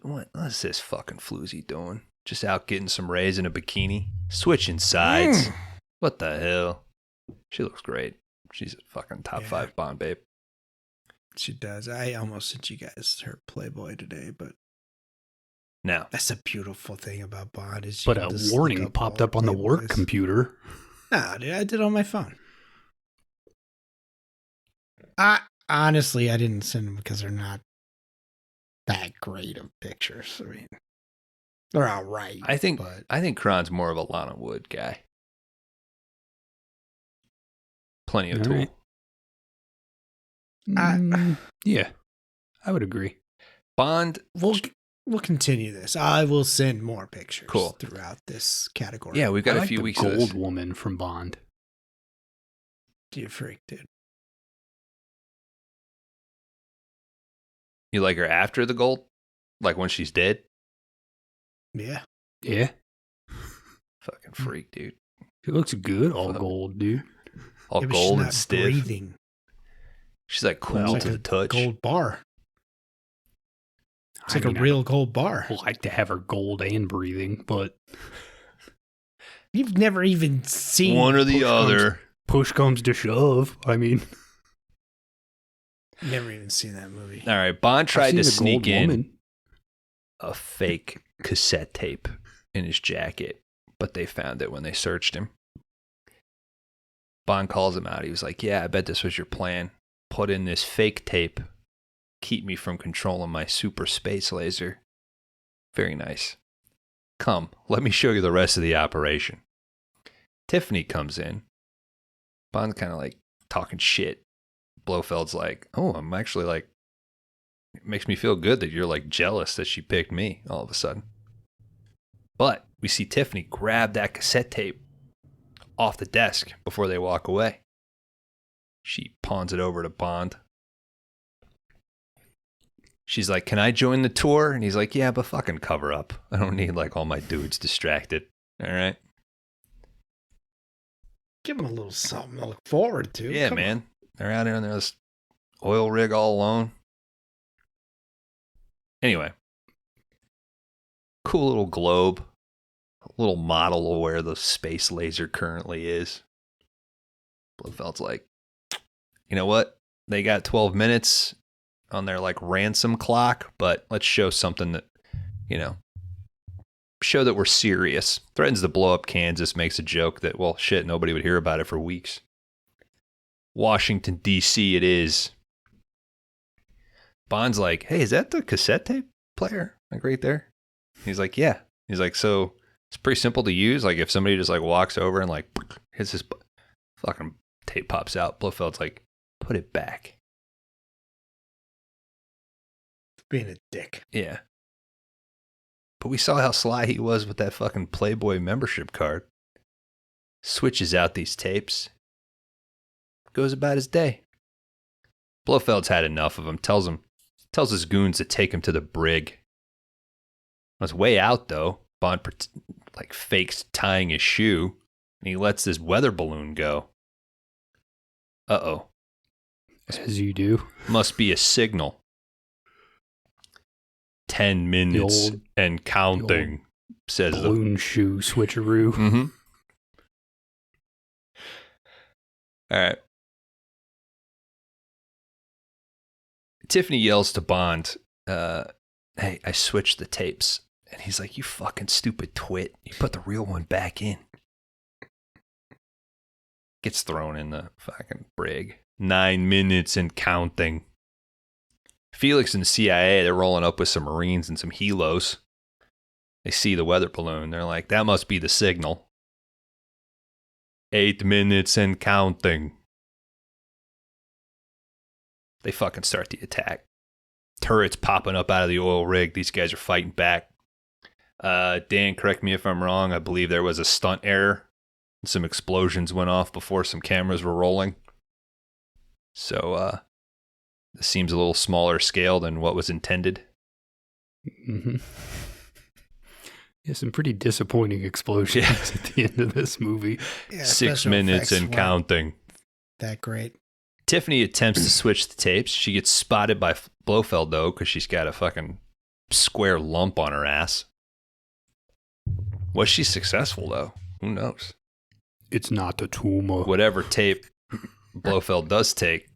What's this fucking floozy doing? Just out getting some rays in a bikini. Switching sides. What the hell? She looks great. She's a fucking top 5 Bond babe. She does. I almost sent you guys her Playboy today, but Now, that's a beautiful thing about Bond. Is But a warning popped up on the work computer. Nah, dude, I did it on my phone. Honestly, I didn't send them because they're not that great of pictures. I mean, they're all right. I think but Kron's more of a Lana Wood guy. Plenty of All tool. right. Yeah, I would agree. Bond. we'll continue this. I will send more pictures Cool. throughout this category. Yeah, we've got I a like few the weeks of Gold this. Woman from Bond. You freak, dude. You like her after the gold? Like when she's dead? Yeah. Yeah, Fucking freak, dude. she looks good, all Fuck. gold, dude. All Yeah, but gold she's and not stiff. breathing. She's like cool Well, It's to like the a touch. gold bar. It's like I mean, a real gold bar. I like to have her gold and breathing, but You've never even seen One or the push comes- other. push comes to shove. I mean, Never even seen that movie. All right, Bond I've tried seen to the sneak Gold in Woman. a fake cassette tape in his jacket, but they found it when they searched him. Bond calls him out. He was like, yeah, I bet this was your plan. Put in this fake tape. Keep me from controlling my super space laser. Very nice. Come, let me show you the rest of the operation. Tiffany comes in. Bond's kind of like talking shit. Blofeld's like, oh, I'm actually like, it makes me feel good that you're like jealous that she picked me all of a sudden. But we see Tiffany grab that cassette tape off the desk before they walk away. She pawns it over to Bond. She's like, can I join the tour? And he's like, yeah, but fucking cover up. I don't need like all my dudes distracted. All right. Give him a little something to look forward to. Yeah, Come man. on. They're out in this oil rig all alone. Anyway. Cool little globe. A little model of where the space laser currently is. Blofeld's like, you know what? They got 12 minutes on their like ransom clock, but let's show something that, show that we're serious. Threatens to blow up Kansas, makes a joke that, well, shit, nobody would hear about it for weeks. Washington, D.C. it is. Bond's like, hey, is that the cassette tape player? Like right there? He's like, yeah. He's like, so it's pretty simple to use. Like if somebody just like walks over and like hits this fucking tape pops out. Blofeld's like, put it back. Being a dick. Yeah. But we saw how sly he was with that fucking Playboy membership card. Switches out these tapes. Goes about his day. Blofeld's had enough of him. Tells his goons to take him to the brig. On his way out, though, Bond fakes tying his shoe, and he lets this weather balloon go. Uh-oh. As you do. Must be a signal. 10 minutes and counting, says the balloon shoe switcheroo. Mm-hmm. All right. Tiffany yells to Bond, hey, I switched the tapes. And he's like, you fucking stupid twit. You put the real one back in. Gets thrown in the fucking brig. 9 minutes and counting. Felix and the CIA, they're rolling up with some Marines and some helos. They see the weather balloon. They're like, that must be the signal. 8 minutes and counting. They fucking start the attack. Turrets popping up out of the oil rig. These guys are fighting back. Dan, correct me if I'm wrong. I believe there was a stunt error. Some explosions went off before some cameras were rolling. So, this seems a little smaller scale than what was intended. Mm-hmm. Yeah, some pretty disappointing explosions at the end of this movie. Yeah, 6 minutes and counting. That great. Tiffany attempts to switch the tapes. She gets spotted by Blofeld, though, because she's got a fucking square lump on her ass. Was she successful, though? Who knows? It's not a tumor. Whatever tape Blofeld does take,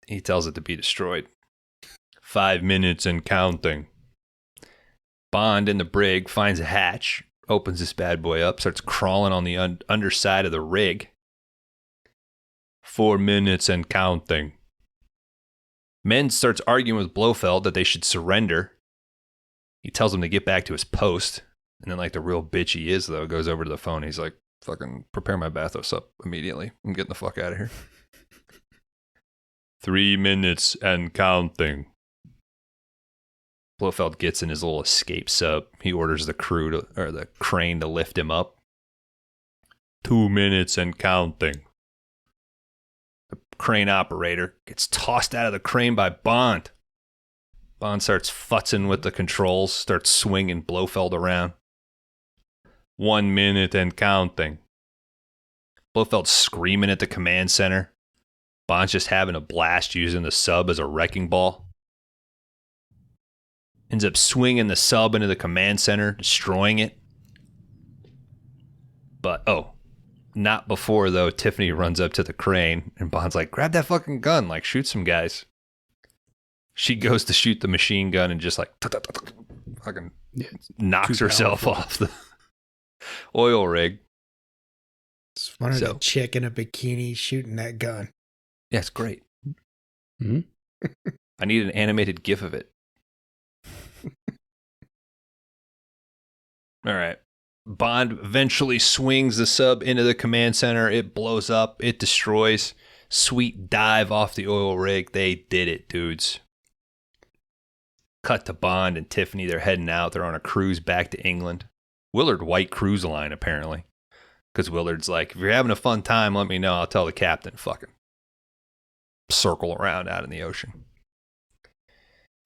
he tells it to be destroyed. 5 minutes and counting. Bond in the brig finds a hatch, opens this bad boy up, starts crawling on the underside of the rig. 4 minutes and counting. Men starts arguing with Blofeld that they should surrender. He tells them to get back to his post. And then, like the real bitch he is, though, goes over to the phone. He's like, fucking prepare my bathos up immediately. I'm getting the fuck out of here. 3 minutes and counting. Blofeld gets in his little escape sub. He orders the the crane to lift him up. 2 minutes and counting. The crane operator gets tossed out of the crane by Bond. Bond starts futzing with the controls, starts swinging Blofeld around. 1 minute and counting. Blofeld's screaming at the command center. Bond's just having a blast using the sub as a wrecking ball. Ends up swinging the sub into the command center, destroying it. But, not before, though. Tiffany runs up to the crane, and Bond's like, grab that fucking gun, like, shoot some guys. She goes to shoot the machine gun and just, like, fucking knocks herself off the oil rig. It's one of the chick in a bikini shooting that gun. Yeah, it's great. Mm-hmm. I need an animated GIF of it. All right. Bond eventually swings the sub into the command center. It blows up. It destroys. Sweet dive off the oil rig. They did it, dudes. Cut to Bond and Tiffany. They're heading out. They're on a cruise back to England. Willard White Cruise Line, apparently. Because Willard's like, if you're having a fun time, let me know. I'll tell the captain. Fucking circle around out in the ocean.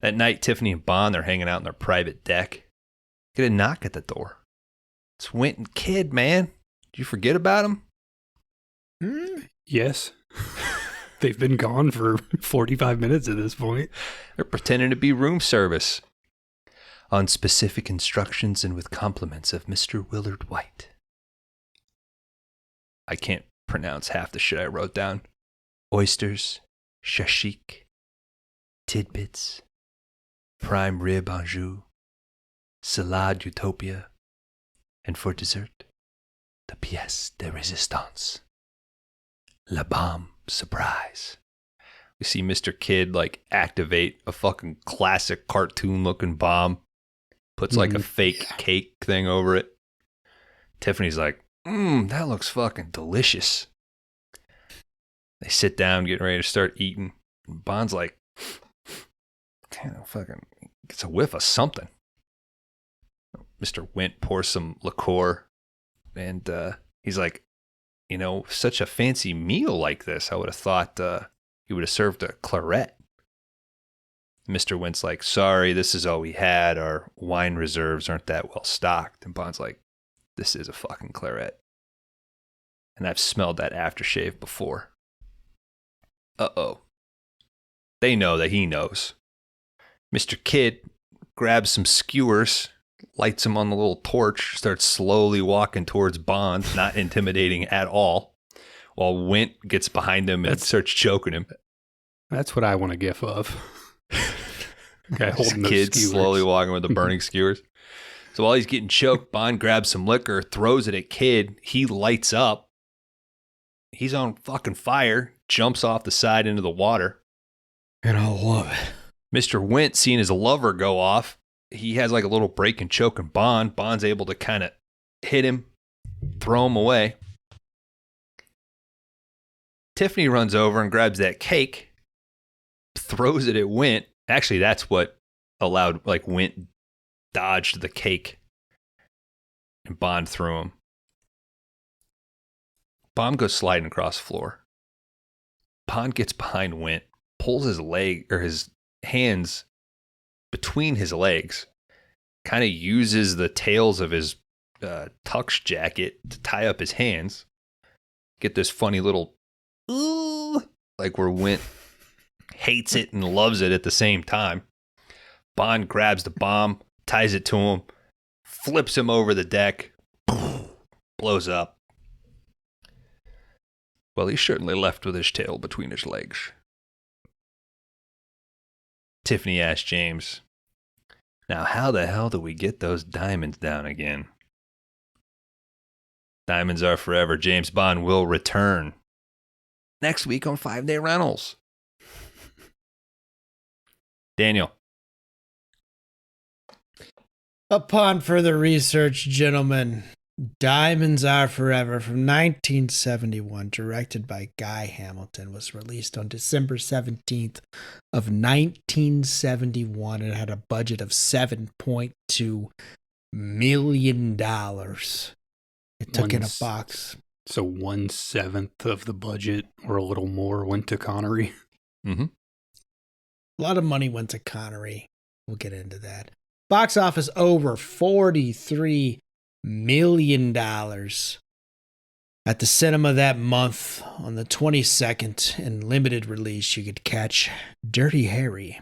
That night, Tiffany and Bond, they're hanging out in their private deck. Get a knock at the door. It's Winton Kid, man. Did you forget about him? Yes. They've been gone for 45 minutes at this point. They're pretending to be room service. On specific instructions and with compliments of Mr. Willard White. I can't pronounce half the shit I wrote down. Oysters, shashik, tidbits, prime rib Anjou, salade utopia, and for dessert, the pièce de résistance, la bombe surprise. We see Mr. Kid like activate a fucking classic cartoon looking bomb, puts like a fake cake thing over it. Tiffany's like, that looks fucking delicious. They sit down, getting ready to start eating. Bond's like, fucking gets a whiff of something. Mr. Wint pours some liqueur, and he's like, such a fancy meal like this, I would have thought he would have served a claret. Mr. Went's like, sorry, this is all we had. Our wine reserves aren't that well stocked. And Bond's like, this is a fucking claret. And I've smelled that aftershave before. Uh-oh. They know that he knows. Mr. Kidd grabs some skewers, lights them on the little torch, starts slowly walking towards Bond, not intimidating at all, while Wint gets behind him and starts choking him. That's what I want a gif of. Guy holding those Kid skewers. slowly walking with the burning skewers. So while he's getting choked, Bond grabs some liquor, throws it at Kidd. He lights up. He's on fucking fire, jumps off the side into the water. And I love it. Mr. Wint, seeing his lover go off, he has like a little break and choke in Bond. Bond's able to kind of hit him, throw him away. Tiffany runs over and grabs that cake, throws it at Wint. Actually, that's what allowed, like, Wint dodged the cake and Bond threw him. Bond goes sliding across the floor. Bond gets behind Wint, pulls his leg or his hands between his legs, kind of uses the tails of his tux jacket to tie up his hands. Get this funny little, like where Wint hates it and loves it at the same time. Bond grabs the bomb, ties it to him, flips him over the deck, blows up. Well, he's certainly left with his tail between his legs. Tiffany asked James, now how the hell do we get those diamonds down again? Diamonds are forever. James Bond will return next week on 5-Day Rentals. Daniel. Upon further research, gentlemen, Diamonds Are Forever from 1971, directed by Guy Hamilton, was released on December 17th of 1971 and had a budget of $7.2 million. It took in a box. So 1/7 of the budget or a little more went to Connery. Mm-hmm. A lot of money went to Connery. We'll get into that. Box office over $43 million. At the cinema that month, on the 22nd, in limited release, you could catch Dirty Harry.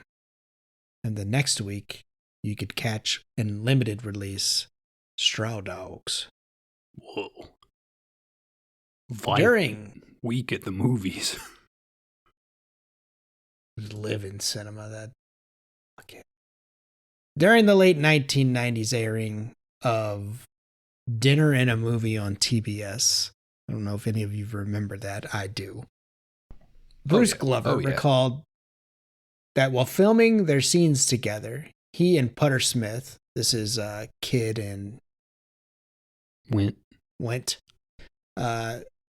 And the next week, you could catch, in limited release, Straw Dogs. Whoa. During week at the movies. live in cinema. That okay. During the late 1990s airing of Dinner and a Movie on TBS, I don't know if any of you remember that. I do. Bruce Glover recalled that while filming their scenes together, he and Putter Smith, this is Kidd and Went,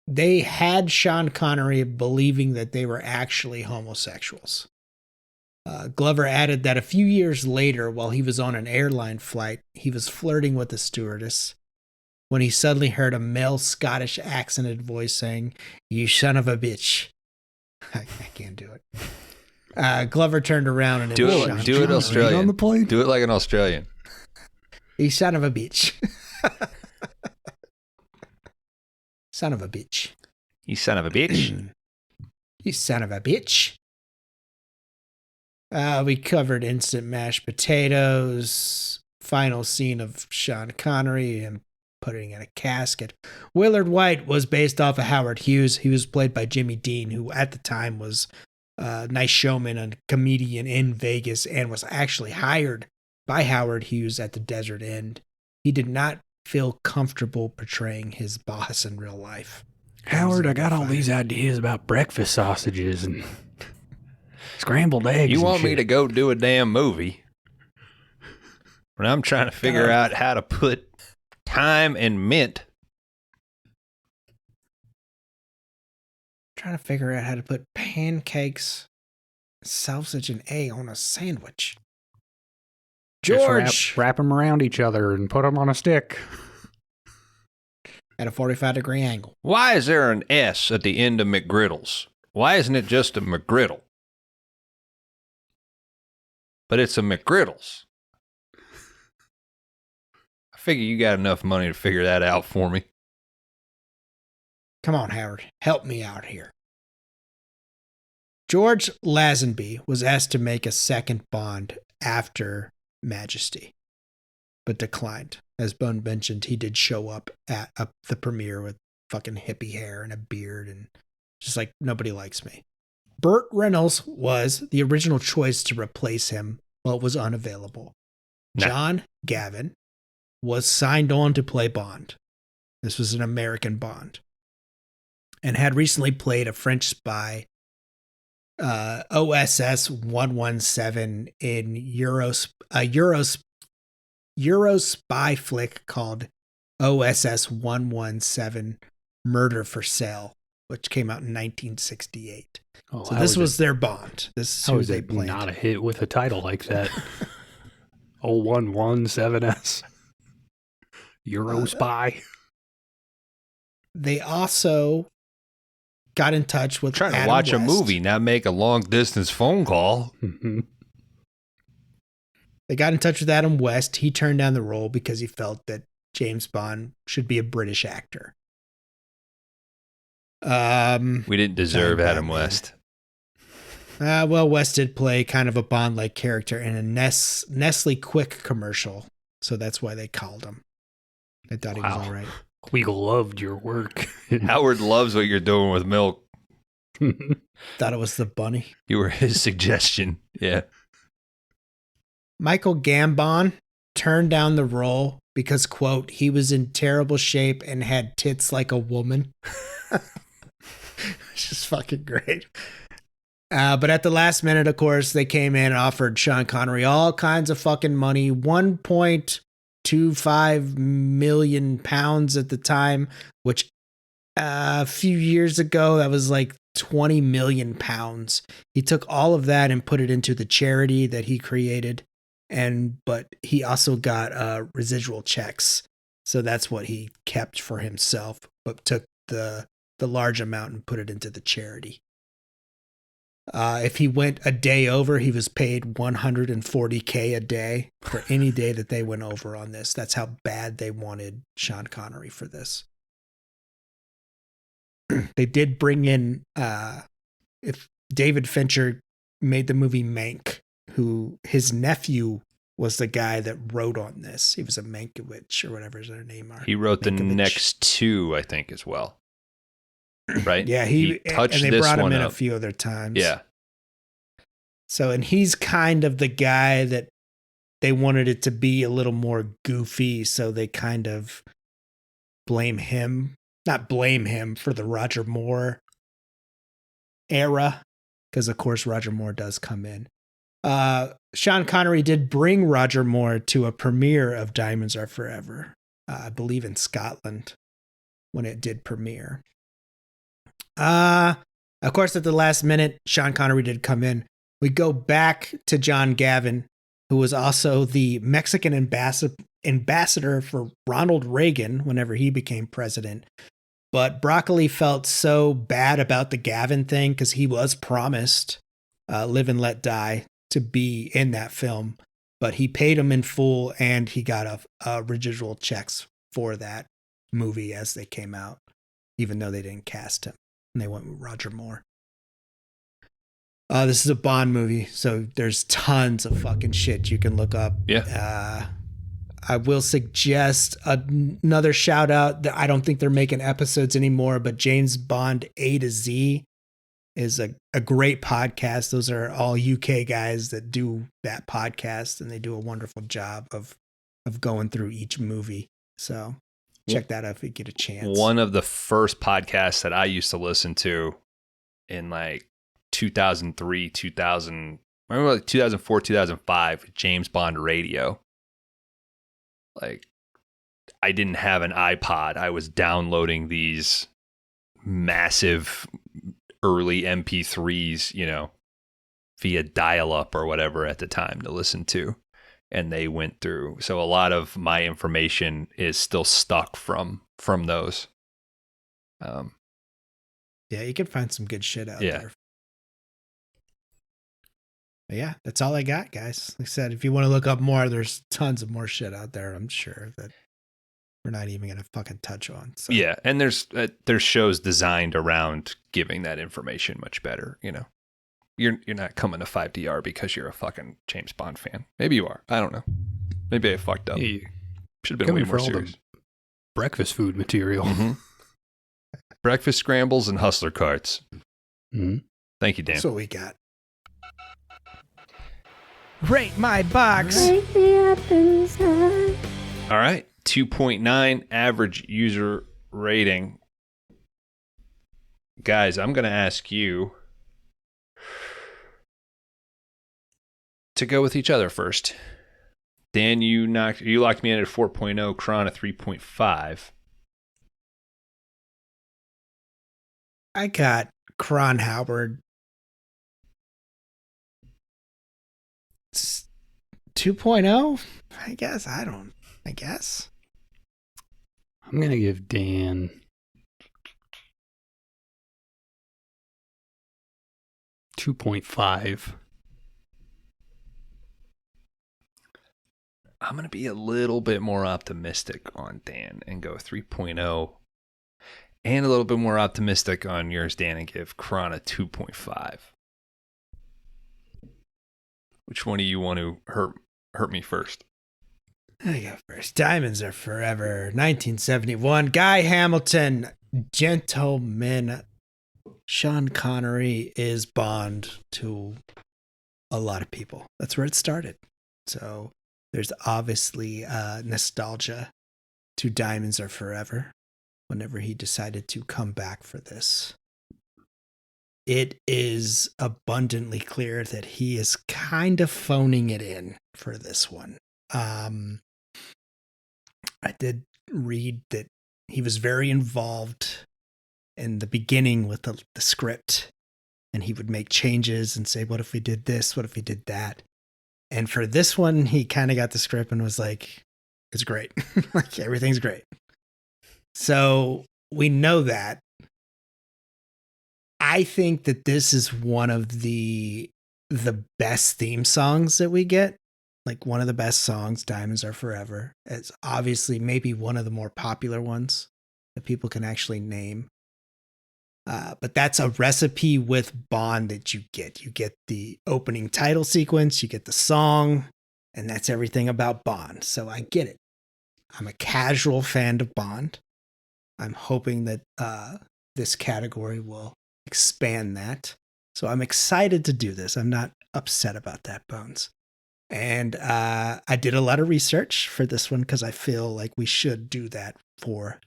they had Sean Connery believing that they were actually homosexuals. Glover added that a few years later, while he was on an airline flight, he was flirting with a stewardess when he suddenly heard a male Scottish accented voice saying, "You son of a bitch." I can't do it. Glover turned around and do it Australian. On the plane? Do it like an Australian. You son of a bitch. Son of a bitch. You son of a bitch. You son of a bitch. We covered instant mashed potatoes, final scene of Sean Connery and putting in a casket. Willard White was based off of Howard Hughes. He was played by Jimmy Dean, who at the time was a nice showman and comedian in Vegas and was actually hired by Howard Hughes at the Desert Inn. He did not feel comfortable portraying his boss in real life. Howard, I got all these ideas about breakfast sausages and scrambled eggs. You and want me shit. to go do a damn movie when I'm trying to figure out how to put thyme and mint? Trying to figure out how to put pancakes, sausage, and egg on a sandwich. George! Just wrap them around each other and put them on a stick. At a 45-degree angle. Why is there an S at the end of McGriddles? Why isn't it just a McGriddle? But it's a McGriddles. I figure you got enough money to figure that out for me. Come on, Howard. Help me out here. George Lazenby was asked to make a second Bond after Majesty, but declined. As Bone mentioned, he did show up at the premiere with fucking hippie hair and a beard and just like, nobody likes me. Burt Reynolds was the original choice to replace him, but was unavailable. Nah. John Gavin was signed on to play Bond. This was an American Bond. And had recently played a French spy, OSS 117, in Euro spy flick called OSS 117 Murder for Sale, which came out in 1968. Oh, So this was their Bond. This is how who is they it played. not a hit with a title like that? 0117S. Euro Spy. They also got in touch with Trying to Adam watch a West. movie, not make a long distance phone call. Mm-hmm. They got in touch with Adam West. He turned down the role because he felt that James Bond should be a British actor. We didn't deserve Batman. Adam West. Well, West did play kind of a Bond-like character in a Nestle Quick commercial, so that's why they called him. They thought he was all right. We loved your work. Howard loves what you're doing with milk. Thought it was the bunny. You were his suggestion. Yeah. Michael Gambon turned down the role because, quote, he was in terrible shape and had tits like a woman. It's just fucking great. But at the last minute, of course, they came in and offered Sean Connery all kinds of fucking money, 1.25 million pounds at the time, which a few years ago, that was like 20 million pounds. He took all of that and put it into the charity that he created. But he also got residual checks. So that's what he kept for himself, but took the large amount and put it into the charity. If he went a day over, he was paid $140K a day for any day that they went over on this. That's how bad they wanted Sean Connery for this. They did bring in, if David Fincher made the movie Mank, who his nephew was the guy that wrote on this. He was a Mankiewicz or whatever their name are. He wrote the Mankiewicz. next two, I think, as well. Right? Yeah, he touched and they this brought him one in up. a few other times. Yeah. So, and he's kind of the guy that they wanted it to be a little more goofy, so they kind of not blame him for the Roger Moore era, because of course Roger Moore does come in. Sean Connery did bring Roger Moore to a premiere of Diamonds Are Forever, I believe in Scotland, when it did premiere. Of course, at the last minute, Sean Connery did come in. We go back to John Gavin, who was also the Mexican ambassador for Ronald Reagan whenever he became president. But Broccoli felt so bad about the Gavin thing because he was promised Live and Let Die to be in that film. But he paid him in full and he got a residual checks for that movie as they came out, even though they didn't cast him. And they went with Roger Moore. This is a Bond movie, so there's tons of fucking shit you can look up. Yeah. I will suggest another shout out that I don't think they're making episodes anymore, but James Bond A to Z is a great podcast. Those are all UK guys that do that podcast, and they do a wonderful job of going through each movie. So check that out if you get a chance. One of the first podcasts that I used to listen to in like 2003, 2004, 2005, James Bond Radio. Like, I didn't have an iPod. I was downloading these massive early MP3s, via dial-up or whatever at the time to listen to. And they went through. So a lot of my information is still stuck from those. Yeah, you can find some good shit out Yeah. there. But yeah, that's all I got, guys. Like I said, if you want to look up more, there's tons of more shit out there, I'm sure, that we're not even going to fucking touch on. So. Yeah, and there's shows designed around giving that information much better, you know. You're not coming to 5DR because you're a fucking James Bond fan. Maybe you are. I don't know. Maybe I fucked up. Hey, Should have been coming way more for all serious. the breakfast food material. Mm-hmm. Breakfast scrambles and hustler carts. Mm-hmm. Thank you, Dan. That's what we got. Rate my box. Wake me up inside. All right. 2.9 average user rating. Guys, I'm going to ask you to go with each other first. Dan, you locked me in at 4.0, Kron at 3.5. I got Kron Howard 2.0, I guess. I guess. I'm going to give Dan 2.5. I'm going to be a little bit more optimistic on Dan and go 3.0. And a little bit more optimistic on yours, Dan, and give Kron a 2.5. Which one do you want to hurt me first? I go first. Diamonds Are Forever, 1971. Guy Hamilton, gentleman. Sean Connery is Bond to a lot of people. That's where it started. So there's obviously nostalgia to Diamonds Are Forever whenever he decided to come back for this. It is abundantly clear that he is kind of phoning it in for this one. I did read that he was very involved in the beginning with the script, and he would make changes and say, what if we did this? What if we did that? And for this one, he kind of got the script and was like, it's great. Like, everything's great. So we know that. I think that this is one of the best theme songs that we get. Like, one of the best songs, Diamonds Are Forever. It's obviously maybe one of the more popular ones that people can actually name. But that's a recipe with Bond that you get. You get the opening title sequence, you get the song, and that's everything about Bond. So I get it. I'm a casual fan of Bond. I'm hoping that this category will expand that. So I'm excited to do this. I'm not upset about that, Bones. And I did a lot of research for this one because I feel like we should do that for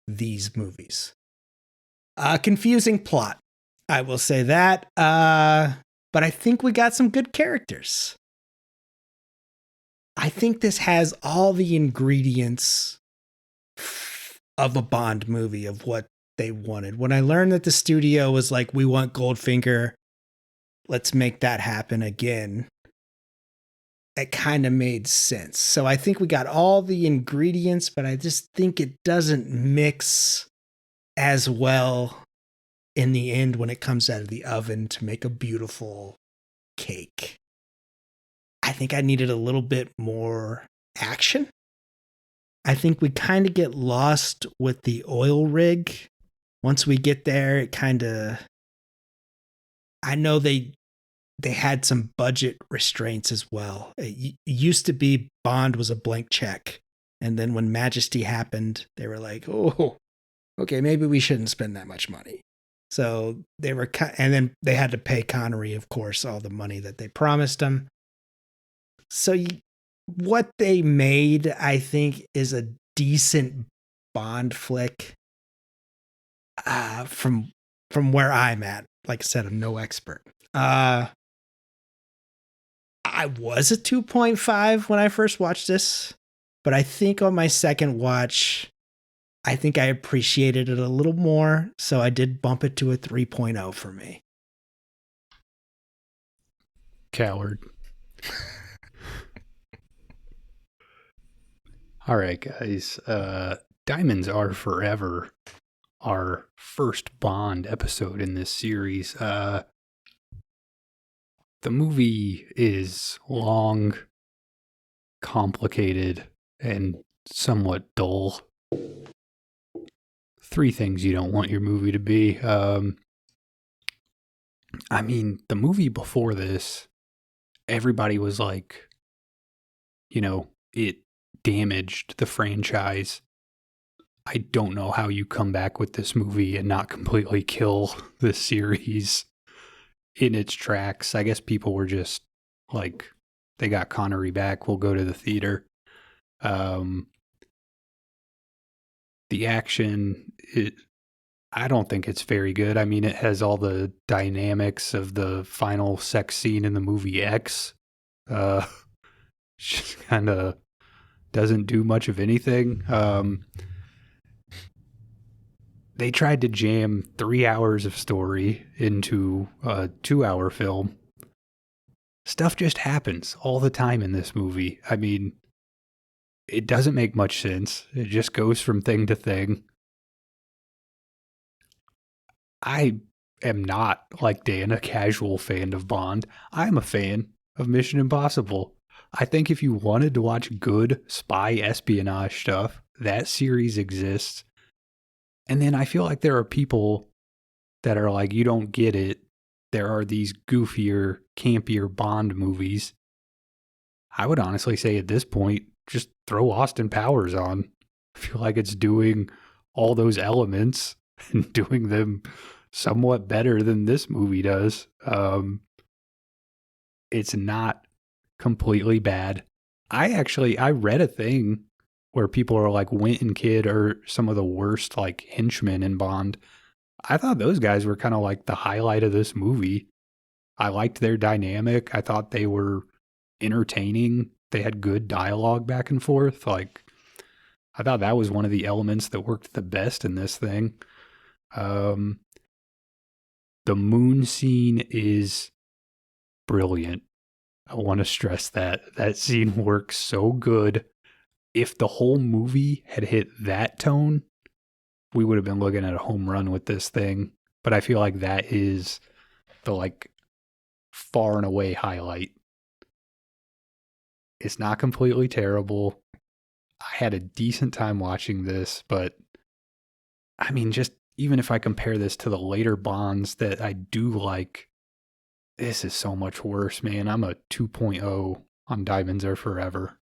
these movies. Confusing plot, I will say that. But I think we got some good characters. I think this has all the ingredients of a Bond movie, of what they wanted. When I learned that the studio was like, we want Goldfinger, let's make that happen again, it kind of made sense. So I think we got all the ingredients, but I just think it doesn't mix as well in the end when it comes out of the oven to make a beautiful cake. I think I needed a little bit more action. I think we kind of get lost with the oil rig. Once we get there, it kind of... I know they had some budget restraints as well. It used to be Bond was a blank check. And then when Majesty happened, they were like, oh, okay, maybe we shouldn't spend that much money. So they were... And then they had to pay Connery, of course, all the money that they promised him. So what they made, I think, is a decent Bond flick. From where I'm at, like I said, I'm no expert. I was a 2.5 when I first watched this, but I think on my second watch, I think I appreciated it a little more, so I did bump it to a 3.0 for me. Coward. All right, guys. Diamonds Are Forever our first Bond episode in this series. The movie is long, complicated, and somewhat dull. 3 things you don't want your movie to be. I mean, the movie before this, everybody was like, it damaged the franchise. I don't know how you come back with this movie and not completely kill this series in its tracks. I guess people were just like, they got Connery back, we'll go to the theater. The action, I don't think it's very good. I mean, it has all the dynamics of the final sex scene in the movie X. Just kind of doesn't do much of anything. They tried to jam 3 hours of story into a 2-hour film. Stuff just happens all the time in this movie. I mean, it doesn't make much sense. It just goes from thing to thing. I am not, like Dan, a casual fan of Bond. I'm a fan of Mission Impossible. I think if you wanted to watch good spy espionage stuff, that series exists. And then I feel like there are people that are like, you don't get it. There are these goofier, campier Bond movies. I would honestly say at this point, just throw Austin Powers on. I feel like it's doing all those elements and doing them somewhat better than this movie does. It's not completely bad. I read a thing where people are like, Winton Kid are some of the worst like henchmen in Bond. I thought those guys were kind of like the highlight of this movie. I liked their dynamic. I thought they were entertaining. They had good dialogue back and forth. Like, I thought that was one of the elements that worked the best in this thing. The moon scene is brilliant. I want to stress that. That scene works so good. If the whole movie had hit that tone, we would have been looking at a home run with this thing. But I feel like that is the like far and away highlight. It's not completely terrible. I had a decent time watching this, but I mean, just even if I compare this to the later Bonds that I do like, this is so much worse, man. I'm a 2.0 on Diamonds Are Forever.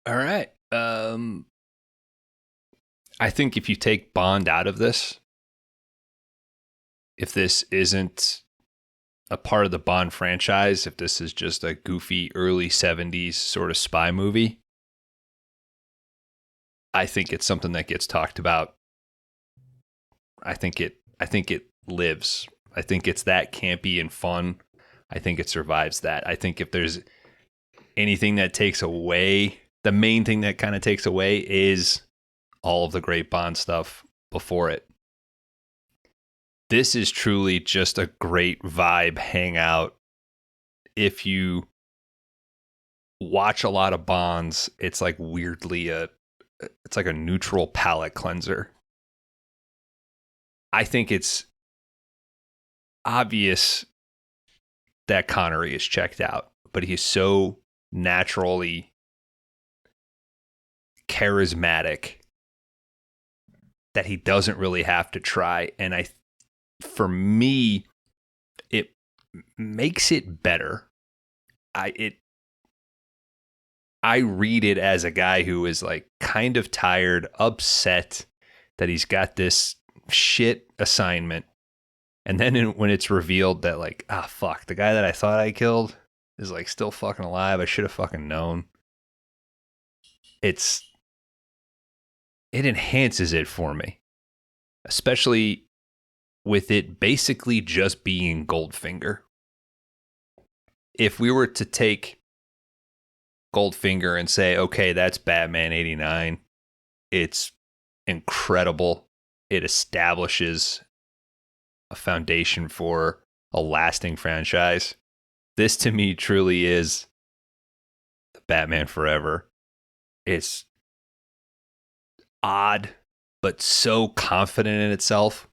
All right. I think if you take Bond out of this, if this isn't a part of the Bond franchise, if this is just a goofy early 70s sort of spy movie, I think it's something that gets talked about. I think it lives. I think it's that campy and fun. I think it survives that. I think if there's anything that takes away, the main thing that kind of takes away is all of the great Bond stuff before it. This is truly just a great vibe hangout. If you watch a lot of Bonds, it's like weirdly it's like a neutral palate cleanser. I think it's obvious that Connery is checked out, but he's so naturally charismatic that he doesn't really have to try. And for me, it makes it better. I read it as a guy who is like kind of tired, upset that he's got this shit assignment. And then when it's revealed that like, fuck, the guy that I thought I killed is like still fucking alive. I should have fucking known. It enhances it for me, especially with it basically just being Goldfinger. If we were to take Goldfinger and say, okay, that's Batman 89, it's incredible. It establishes a foundation for a lasting franchise. This to me truly is the Batman Forever. It's odd, but so confident in itself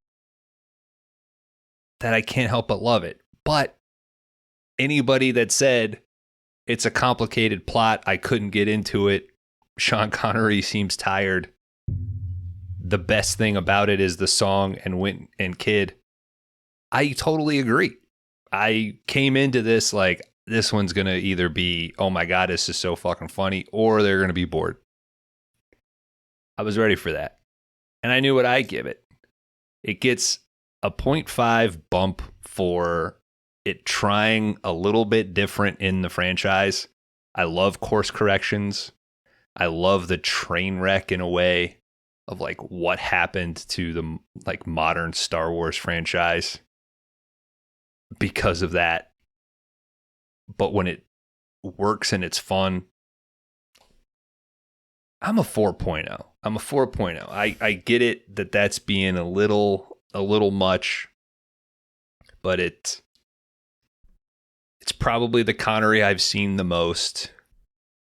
that I can't help but love it. But anybody that said it's a complicated plot, I couldn't get into it, Sean Connery seems tired, the best thing about it is the song and Wint and Kid, I totally agree. I came into this like, this one's going to either be, oh my God, this is so fucking funny, or they're going to be bored. I was ready for that. And I knew what I'd give it. It gets a 0.5 bump for it trying a little bit different in the franchise. I love course corrections. I love the train wreck in a way of like what happened to the like modern Star Wars franchise because of that. But when it works and it's fun, I'm a 4.0. I'm a 4.0. I get it that that's being a little much, but it's probably the Connery I've seen the most,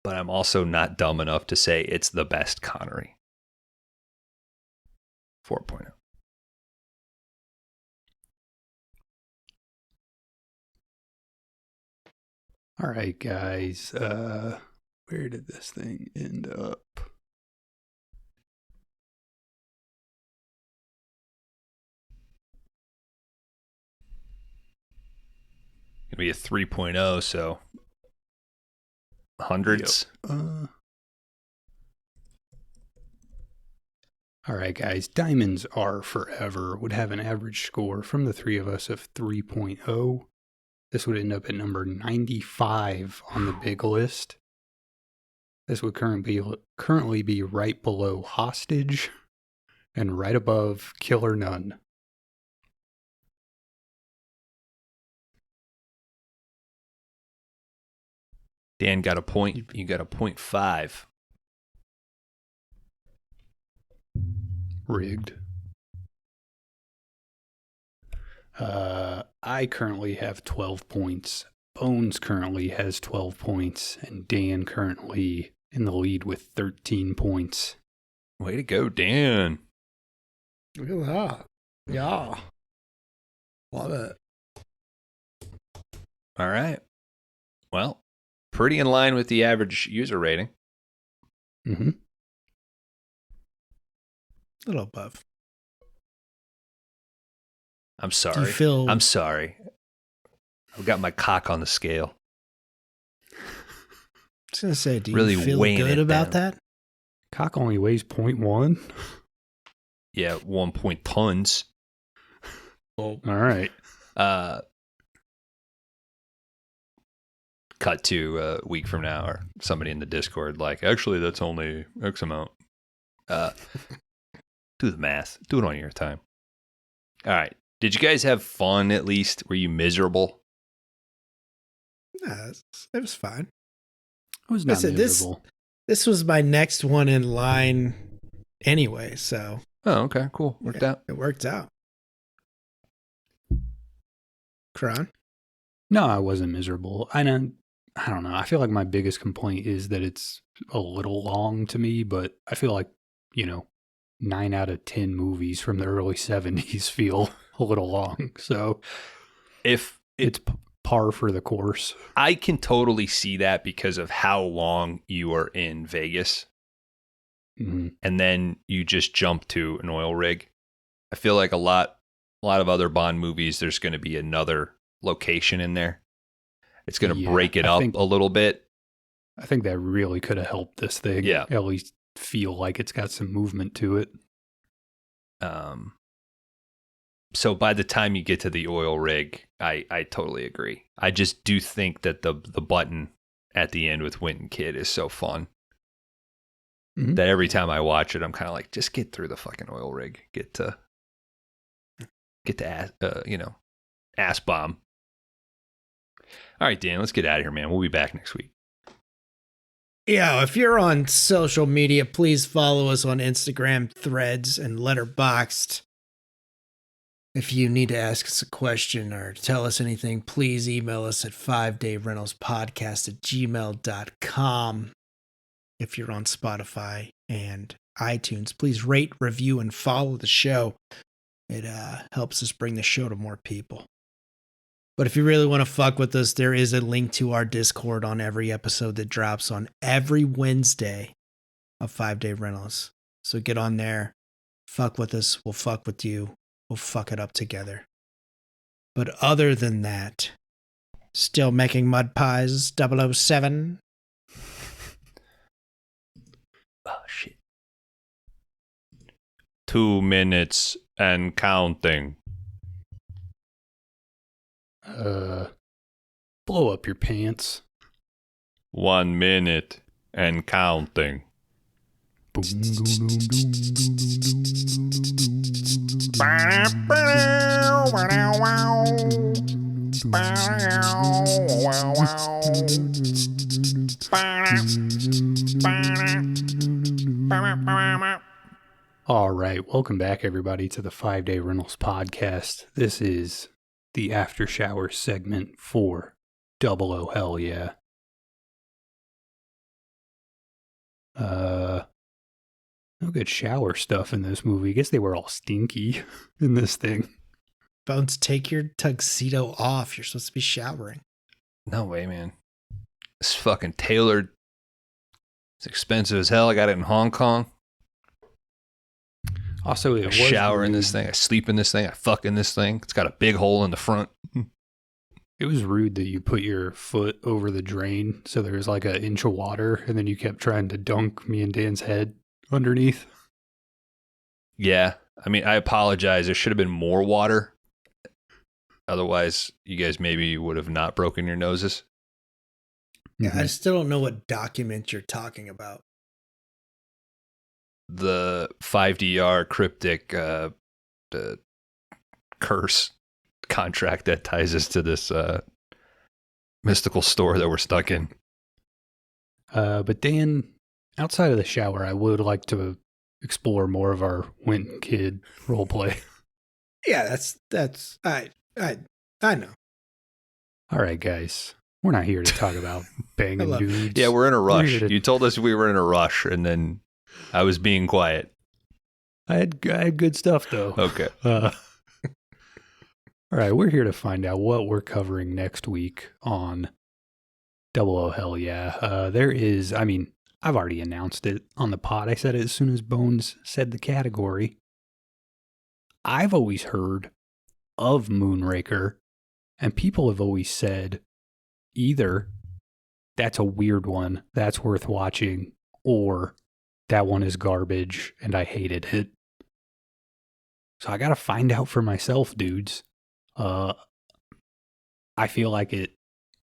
but I'm also not dumb enough to say it's the best Connery. 4.0. All right, guys. Where did this thing end up? Gonna be a 3.0, so hundreds. Yep. All right, guys. Diamonds Are Forever would have an average score from the three of us of 3.0. This would end up at number 95 on the big list. This would currently be right below Hostage and right above Killer Nun. Dan got a point. You got a 0.5. Rigged. I currently have 12 points. Bones currently has 12 points. And Dan currently in the lead with 13 points. Way to go, Dan. Look at that. Yeah. Love it. All right. Well, pretty in line with the average user rating. Mm-hmm. A little above. I'm sorry. Do you feel... I'm sorry. I've got my cock on the scale. I was going to say, do Really you feel weighing good it about down. that? Cock only weighs 0.1. Yeah, 1 point tons. All right. Cut to a week from now, or somebody in the Discord like, actually, that's only X amount. Do the math. Do it on your time. All right. Did you guys have fun at least? Were you miserable? Nah, it was fine. It was not Listen, miserable. This was my next one in line anyway, so. Oh, okay. Cool. Worked out. It worked out. Kron? No, I wasn't miserable. I don't know. I feel like my biggest complaint is that it's a little long to me, but I feel like, 9 out of 10 movies from the early 70s feel a little long. So If it's par for the course. I can totally see that because of how long you are in Vegas, Mm-hmm. and then you just jump to an oil rig. I feel like a lot of other Bond movies, there's going to be another location in there. It's going to break it up a little bit. I think that really could have helped this thing. Yeah. At least feel like it's got some movement to it. So by the time you get to the oil rig, I totally agree. I just do think that the button at the end with Wint and Kid is so fun. Mm-hmm. That every time I watch it, I'm kind of like, just get through the fucking oil rig. Get to ass bomb. All right, Dan, let's get out of here, man. We'll be back next week. Yeah, if you're on social media, please follow us on Instagram, Threads, and Letterboxd. If you need to ask us a question or tell us anything, please email us at 5dayrentalspodcast@gmail.com. If you're on Spotify and iTunes, please rate, review, and follow the show. It helps us bring the show to more people. But if you really want to fuck with us, there is a link to our Discord on every episode that drops on every Wednesday of 5 Day Rentals. So get on there, fuck with us, we'll fuck with you, we'll fuck it up together. But other than that, still making mud pies 007. Oh, shit. 2 minutes and counting. Blow up your pants. 1 minute and counting. All right, welcome back, everybody, to the 5 Day Rentals podcast. This is the after shower segment for Double O Hell Yeah. No good shower stuff in this movie. I guess they were all stinky in this thing. Bones, take your tuxedo off. You're supposed to be showering. No way, man. It's fucking tailored. It's expensive as hell. I got it in Hong Kong. Also, I shower in this thing. I sleep in this thing. I fuck in this thing. It's got a big hole in the front. It was rude that you put your foot over the drain, so there was like an inch of water, and then you kept trying to dunk me and Dan's head underneath. Yeah. I mean, I apologize. There should have been more water. Otherwise, you guys maybe would have not broken your noses. Yeah, I still don't know what document you're talking about. The 5DR cryptic the curse contract that ties us to this mystical store that we're stuck in. But Dan, outside of the shower, I would like to explore more of our Winton Kid roleplay. Yeah, that's I know. All right, guys. We're not here to talk about banging dudes. Yeah, we're in a rush. We're here to- You told us we were in a rush, and then I was being quiet. I had good stuff, though. Okay. All right, we're here to find out what we're covering next week on Double O Hell Yeah. There is, I mean, I've already announced it on the pod. I said it as soon as Bones said the category. I've always heard of Moonraker, and people have always said either that's a weird one, that's worth watching, or that one is garbage and I hated it. So I got to find out for myself, dudes. I feel like it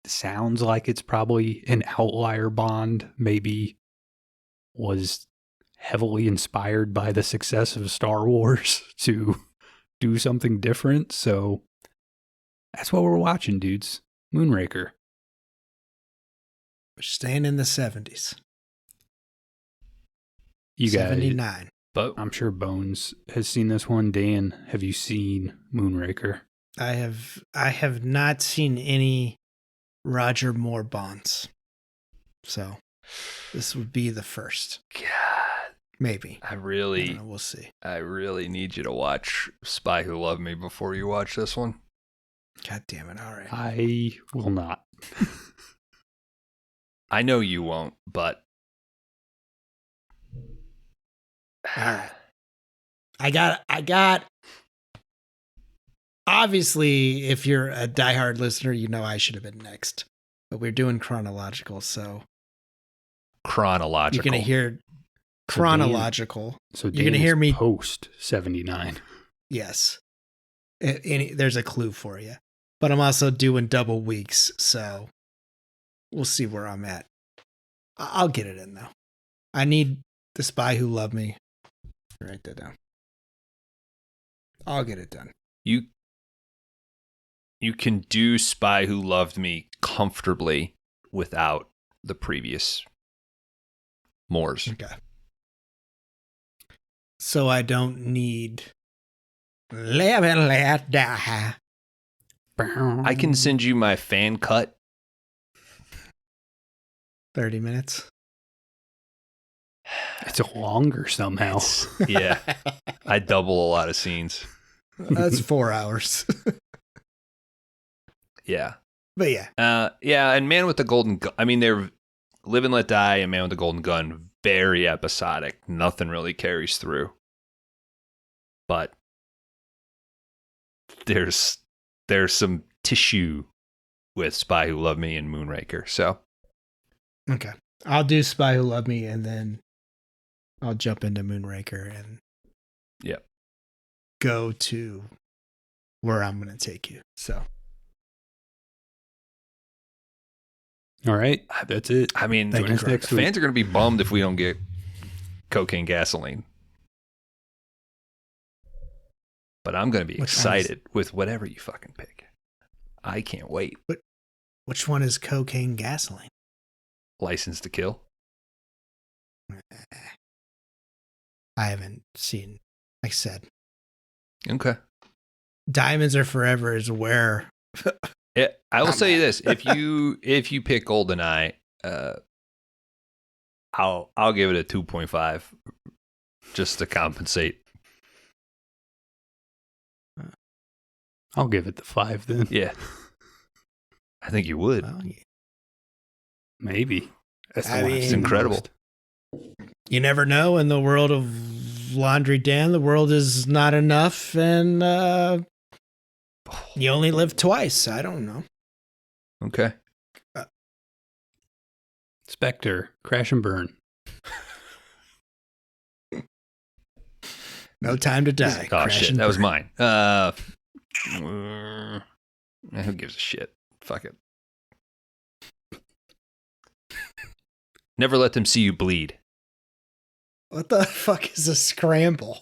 sounds like it's probably an outlier Bond, maybe was heavily inspired by the success of Star Wars to do something different. So that's what we're watching, dudes. Moonraker. We're staying in the 70s. You guys, 79. But I'm sure Bones has seen this one. Dan, have you seen Moonraker? I have not seen any Roger Moore Bonds. So this would be the first. God, Maybe. I I really don't know, we'll see. need you to watch Spy Who Loved Me before you watch this one. God damn it. All right. I will not. I know you won't, but All right. I got obviously, if you're a diehard listener, you know I should have been next. But we're doing chronological, so chronological. you're gonna hear chronological. So You're gonna Dan hear is me- post 79. Yes. There's a clue for you. But I'm also doing double weeks, so we'll see where I'm at. I'll get it in, though. I need The Spy Who Loved Me. Write that down. I'll get it done. You can do Spy Who Loved Me comfortably without the previous Moors. Okay. So I don't need Live and let die. I can send you my fan cut. 30 minutes. It's longer somehow. Yeah, I double a lot of scenes. That's 4 hours. Yeah. But yeah. Yeah, and Man with the Golden Gun. I mean, they're Live and Let Die and Man with the Golden Gun, very episodic. Nothing really carries through. But there's some tissue with Spy Who Loved Me and Moonraker. So Okay. I'll do Spy Who Loved Me, and then I'll jump into Moonraker and go to where I'm going to take you. So. All right, that's it. I mean, Thank you, next week. fans are going to be bummed if we don't get Cocaine Gasoline. But I'm going to be excited with whatever you fucking pick. I can't wait. Which one is Cocaine Gasoline? License to Kill. I haven't seen, like I said. Okay. Diamonds Are Forever is where. Yeah, I will say this: if you pick GoldenEye, I'll give it a 2.5 just to compensate. I'll give it the 5 then. Yeah, I think you would. Well, Maybe. That's the I one I've mean- It's seen the incredible. most. you never know. In the world of Laundry Dan, the world is not enough, and you only live twice. I don't know. Okay. Spectre, Crash and Burn. No Time to Die. Oh Crash shit, and that was burn. mine. Who gives a shit? Fuck it. Never Let Them See You Bleed. What the fuck is a scramble?